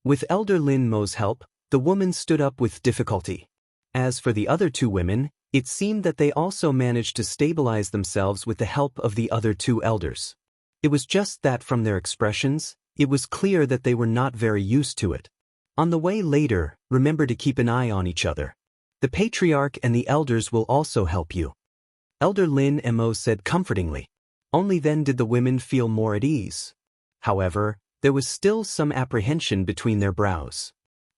With Elder Lin Mo's help, the woman stood up with difficulty. As for the other two women, it seemed that they also managed to stabilize themselves with the help of the other two elders. It was just that from their expressions, it was clear that they were not very used to it. On the way later, remember to keep an eye on each other. The patriarch and the elders will also help you. Elder Lin Mo said comfortingly. Only then did the women feel more at ease. However, there was still some apprehension between their brows.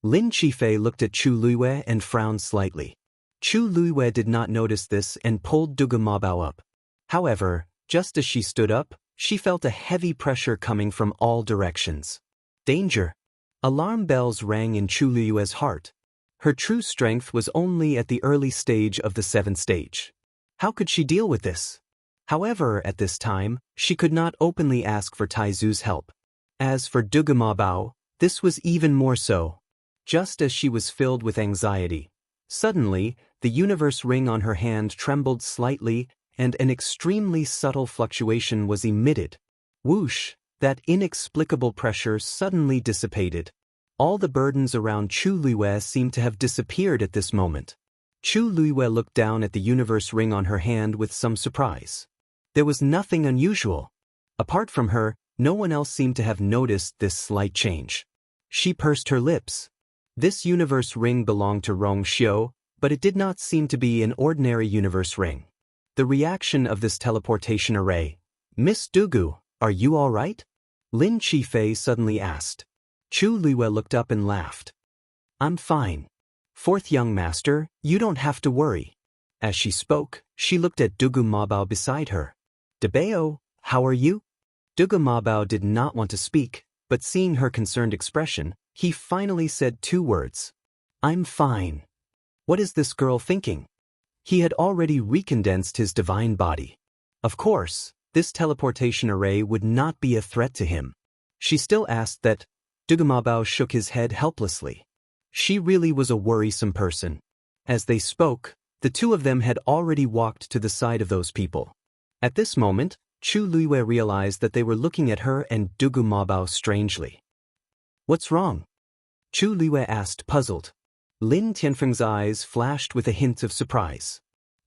Lin Qifei looked at Chu Luiyue and frowned slightly. Chu Luiyue did not notice this and pulled Dugu Mabao up. However, just as she stood up, she felt a heavy pressure coming from all directions. Danger! Alarm bells rang in Chu Luiyue's heart. Her true strength was only at the early stage of the 7th stage. How could she deal with this? However, at this time, she could not openly ask for Taizu's help. As for Dugu Mabao, this was even more so. Just as she was filled with anxiety, suddenly, the universe ring on her hand trembled slightly and an extremely subtle fluctuation was emitted. Whoosh! That inexplicable pressure suddenly dissipated. All the burdens around Chu Luiyue seemed to have disappeared at this moment. Chu Luiyue looked down at the universe ring on her hand with some surprise. There was nothing unusual. Apart from her, no one else seemed to have noticed this slight change. She pursed her lips. This universe ring belonged to Rong Xiu, but it did not seem to be an ordinary universe ring. The reaction of this teleportation array. Miss Dugu, are you all right? Lin Qifei suddenly asked. Chu Luiyue looked up and laughed. I'm fine. Fourth young master, you don't have to worry. As she spoke, she looked at Dugu Mabao beside her. Debao, how are you? Dugu Mabao did not want to speak, but seeing her concerned expression, he finally said 2 words. I'm fine. What is this girl thinking? He had already recondensed his divine body. Of course, this teleportation array would not be a threat to him. She still asked that. Dugu Mabao shook his head helplessly. She really was a worrisome person. As they spoke, the two of them had already walked to the side of those people. At this moment, Chu Luiyue realized that they were looking at her and Dugu Mabao strangely. What's wrong? Chu Luiyue asked, puzzled. Lin Tianfeng's eyes flashed with a hint of surprise.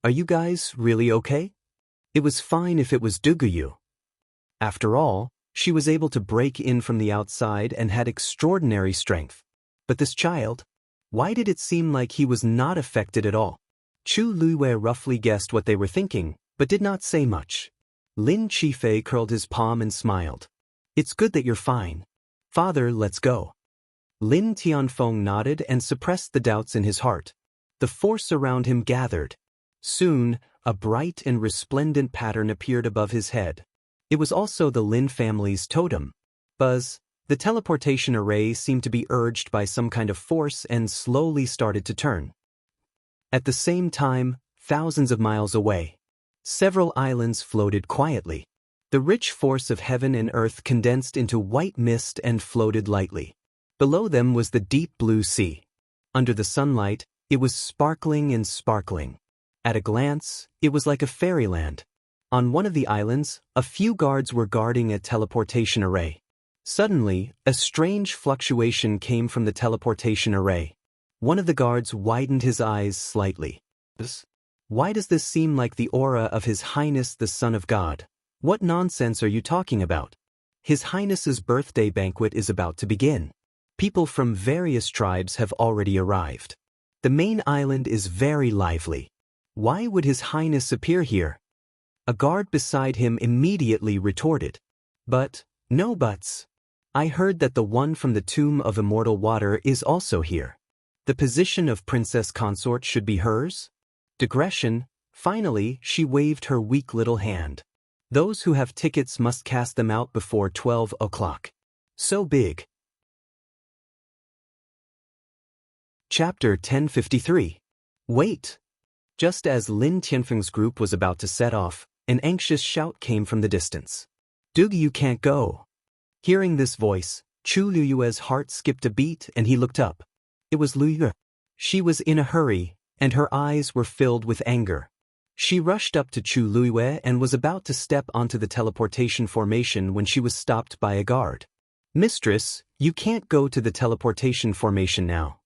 Are you guys really okay? It was fine if it was Dugu. After all, she was able to break in from the outside and had extraordinary strength. But this child? Why did it seem like he was not affected at all? Chu Luiyue roughly guessed what they were thinking, but did not say much. Lin Qifei curled his palm and smiled. It's good that you're fine. Father, let's go. Lin Tianfeng nodded and suppressed the doubts in his heart. The force around him gathered. Soon, a bright and resplendent pattern appeared above his head. It was also the Lin family's totem. Buzz, the teleportation array seemed to be urged by some kind of force and slowly started to turn. At the same time, thousands of miles away, several islands floated quietly. The rich force of heaven and earth condensed into white mist and floated lightly. Below them was the deep blue sea. Under the sunlight, it was sparkling and sparkling. At a glance, it was like a fairyland. On one of the islands, a few guards were guarding a teleportation array. Suddenly, a strange fluctuation came from the teleportation array. One of the guards widened his eyes slightly. Why does this seem like the aura of His Highness the Son of God? What nonsense are you talking about? His Highness's birthday banquet is about to begin. People from various tribes have already arrived. The main island is very lively. Why would His Highness appear here? A guard beside him immediately retorted. But, no buts. I heard that the one from the tomb of immortal water is also here. The position of princess consort should be hers? Digression. Finally, she waved her weak little hand. Those who have tickets must cast them out before 12 o'clock. So big. Chapter 1053. Wait! Just as Lin Tianfeng's group was about to set off, an anxious shout came from the distance. Dugu, you can't go. Hearing this voice, Chu Luiyue's heart skipped a beat and he looked up. It was Luiyue. She was in a hurry, and her eyes were filled with anger. She rushed up to Chu Luiyue and was about to step onto the teleportation formation when she was stopped by a guard. "Mistress, you can't go to the teleportation formation now."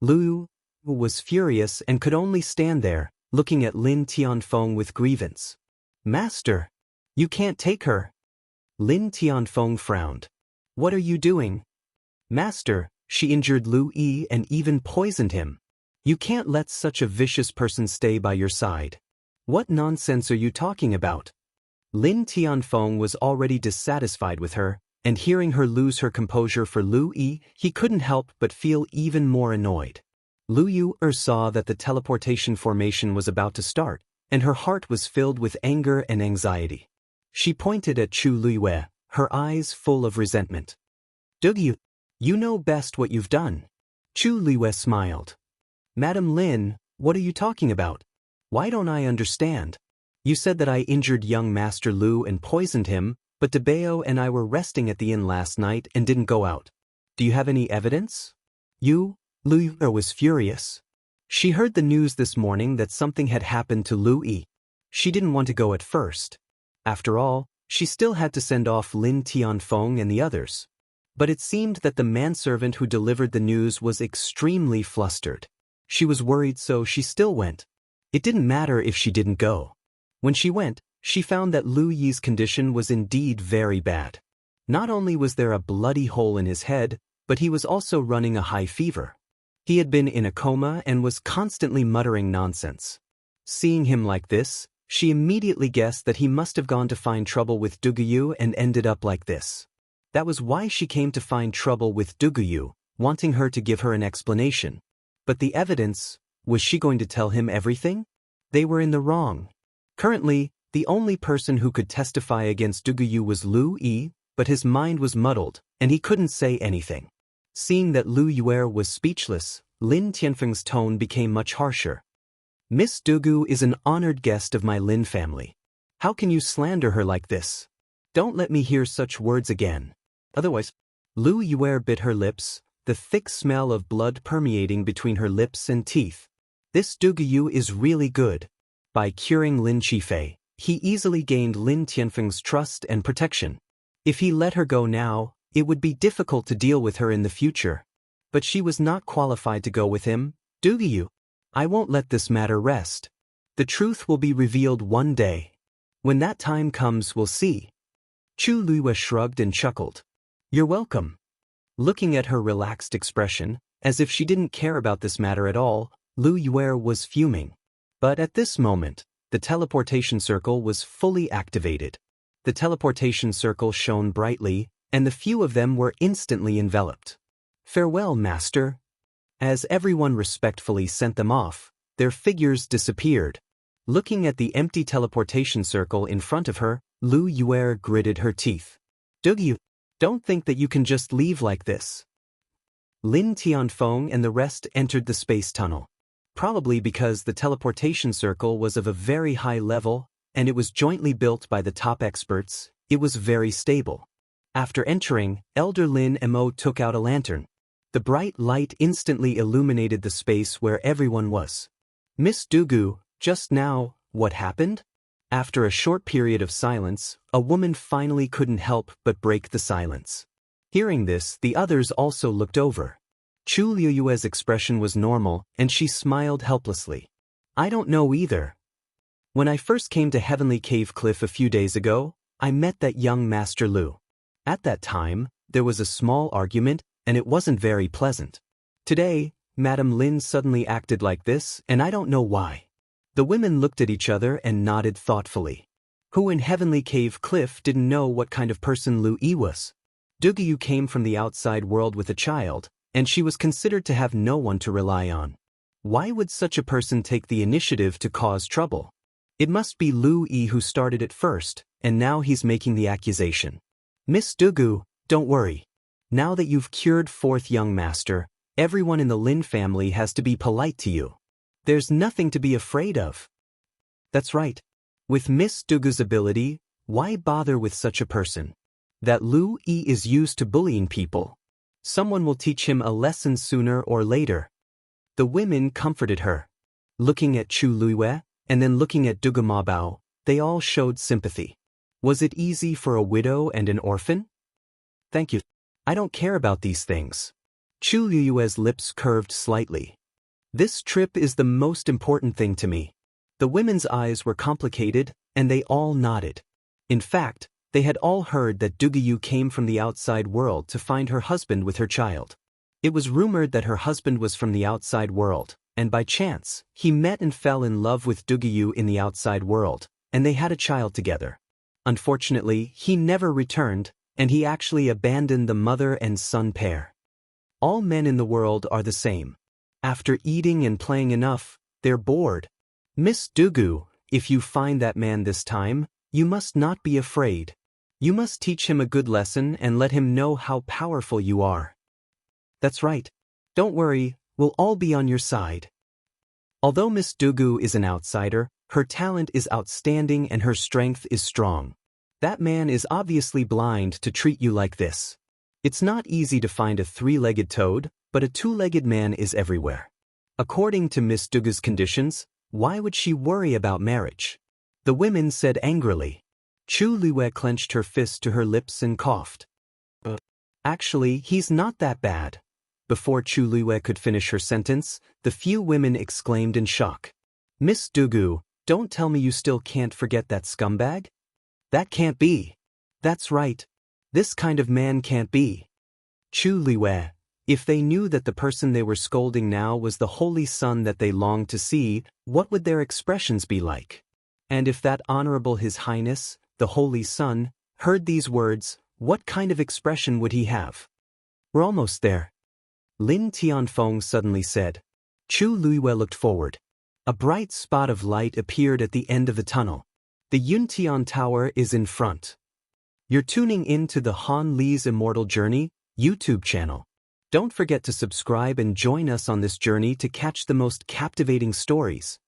Lu was furious and could only stand there, looking at Lin Tianfeng with grievance. "Master, you can't take her." Lin Tianfeng frowned. "What are you doing?" "Master, she injured Lu Yi and even poisoned him. You can't let such a vicious person stay by your side." "What nonsense are you talking about?" Lin Tianfeng was already dissatisfied with her, and hearing her lose her composure for Lu Yi, he couldn't help but feel even more annoyed. Lu Yu saw that the teleportation formation was about to start, and her heart was filled with anger and anxiety. She pointed at Chu Luiyue, her eyes full of resentment. "Dugyu, you know best what you've done." Chu Luiyue smiled. "Madam Lin, what are you talking about? Why don't I understand? You said that I injured young Master Lu and poisoned him, but Debao and I were resting at the inn last night and didn't go out. Do you have any evidence?" Lu Yu was furious. She heard the news this morning that something had happened to Lu Yi. She didn't want to go at first. After all, she still had to send off Lin Tianfeng and the others. But it seemed that the manservant who delivered the news was extremely flustered. She was worried, so she still went. It didn't matter if she didn't go. When she went, she found that Lu Yi's condition was indeed very bad. Not only was there a bloody hole in his head, but he was also running a high fever. He had been in a coma and was constantly muttering nonsense. Seeing him like this, she immediately guessed that he must have gone to find trouble with Duguyu and ended up like this. That was why she came to find trouble with Duguyu, wanting her to give her an explanation. But the evidence, was she going to tell him everything? They were in the wrong. Currently, the only person who could testify against Duguyu was Lu Yi, but his mind was muddled, and he couldn't say anything. Seeing that Lu Yue was speechless, Lin Tianfeng's tone became much harsher. "Miss Dugu is an honored guest of my Lin family. How can you slander her like this? Don't let me hear such words again. Otherwise..." Lu Yue bit her lips, the thick smell of blood permeating between her lips and teeth. This Duguyu is really good. By curing Lin Qifei, he easily gained Lin Tianfeng's trust and protection. If he let her go now, it would be difficult to deal with her in the future. But she was not qualified to go with him. "Duguyu, I won't let this matter rest. The truth will be revealed one day. When that time comes, we'll see." Chu Luiyue shrugged and chuckled. "You're welcome." Looking at her relaxed expression, as if she didn't care about this matter at all, Lu Yue was fuming. But at this moment, the teleportation circle was fully activated. The teleportation circle shone brightly, and the few of them were instantly enveloped. "Farewell, Master." As everyone respectfully sent them off, their figures disappeared. Looking at the empty teleportation circle in front of her, Lu Yue gritted her teeth. "Duguyu, don't think that you can just leave like this." Lin Tianfeng and the rest entered the space tunnel. Probably because the teleportation circle was of a very high level, and it was jointly built by the top experts, it was very stable. After entering, Elder Lin Mo took out a lantern. The bright light instantly illuminated the space where everyone was. "Miss Dugu, just now, what happened?" After a short period of silence, a woman finally couldn't help but break the silence. Hearing this, the others also looked over. Chu Luiyue's expression was normal, and she smiled helplessly. "I don't know either. When I first came to Heavenly Cave Cliff a few days ago, I met that young Master Lu. At that time, there was a small argument, and it wasn't very pleasant. Today, Madam Lin suddenly acted like this, and I don't know why." The women looked at each other and nodded thoughtfully. Who in Heavenly Cave Cliff didn't know what kind of person Lu Yi was? Duguyu came from the outside world with a child, and she was considered to have no one to rely on. Why would such a person take the initiative to cause trouble? It must be Lu Yi who started it first, and now he's making the accusation. "Miss Dugu, don't worry. Now that you've cured fourth young master, everyone in the Lin family has to be polite to you. There's nothing to be afraid of." That's right. With Miss Dugu's ability, why bother with such a person? That Lu Yi is used to bullying people. Someone will teach him a lesson sooner or later. The women comforted her. Looking at Chu Luiyue, and then looking at Dugu Mabao, they all showed sympathy. Was it easy for a widow and an orphan? Thank you. I don't care about these things. Chu Luiyue's lips curved slightly. This trip is the most important thing to me. The women's eyes were complicated, and they all nodded. In fact, they had all heard that Dugu came from the outside world to find her husband with her child. It was rumored that her husband was from the outside world, and by chance, he met and fell in love with Dugu in the outside world, and they had a child together. Unfortunately, he never returned, and he actually abandoned the mother and son pair. All men in the world are the same. After eating and playing enough, they're bored. Miss Dugu, if you find that man this time, you must not be afraid. You must teach him a good lesson and let him know how powerful you are. That's right. Don't worry, we'll all be on your side. Although Miss Dugu is an outsider, her talent is outstanding and her strength is strong. That man is obviously blind to treat you like this. It's not easy to find a three-legged toad, but a two-legged man is everywhere. According to Miss Dugu's conditions, why would she worry about marriage? The women said angrily. Chu Luiyue clenched her fist to her lips and coughed. Actually, he's not that bad. Before Chu Luiyue could finish her sentence, the few women exclaimed in shock. Miss Dugu, don't tell me you still can't forget that scumbag? That can't be. That's right. This kind of man can't be. Chu Luiyue, if they knew that the person they were scolding now was the holy son that they longed to see, what would their expressions be like? And if that Honorable His Highness, the Holy Son, heard these words, what kind of expression would he have? We're almost there. Lin Tianfeng suddenly said. Chu Luiyue looked forward. A bright spot of light appeared at the end of the tunnel. The Yuntian Tower is in front. You're tuning in to the Han Li's Immortal Journey YouTube channel. Don't forget to subscribe and join us on this journey to catch the most captivating stories.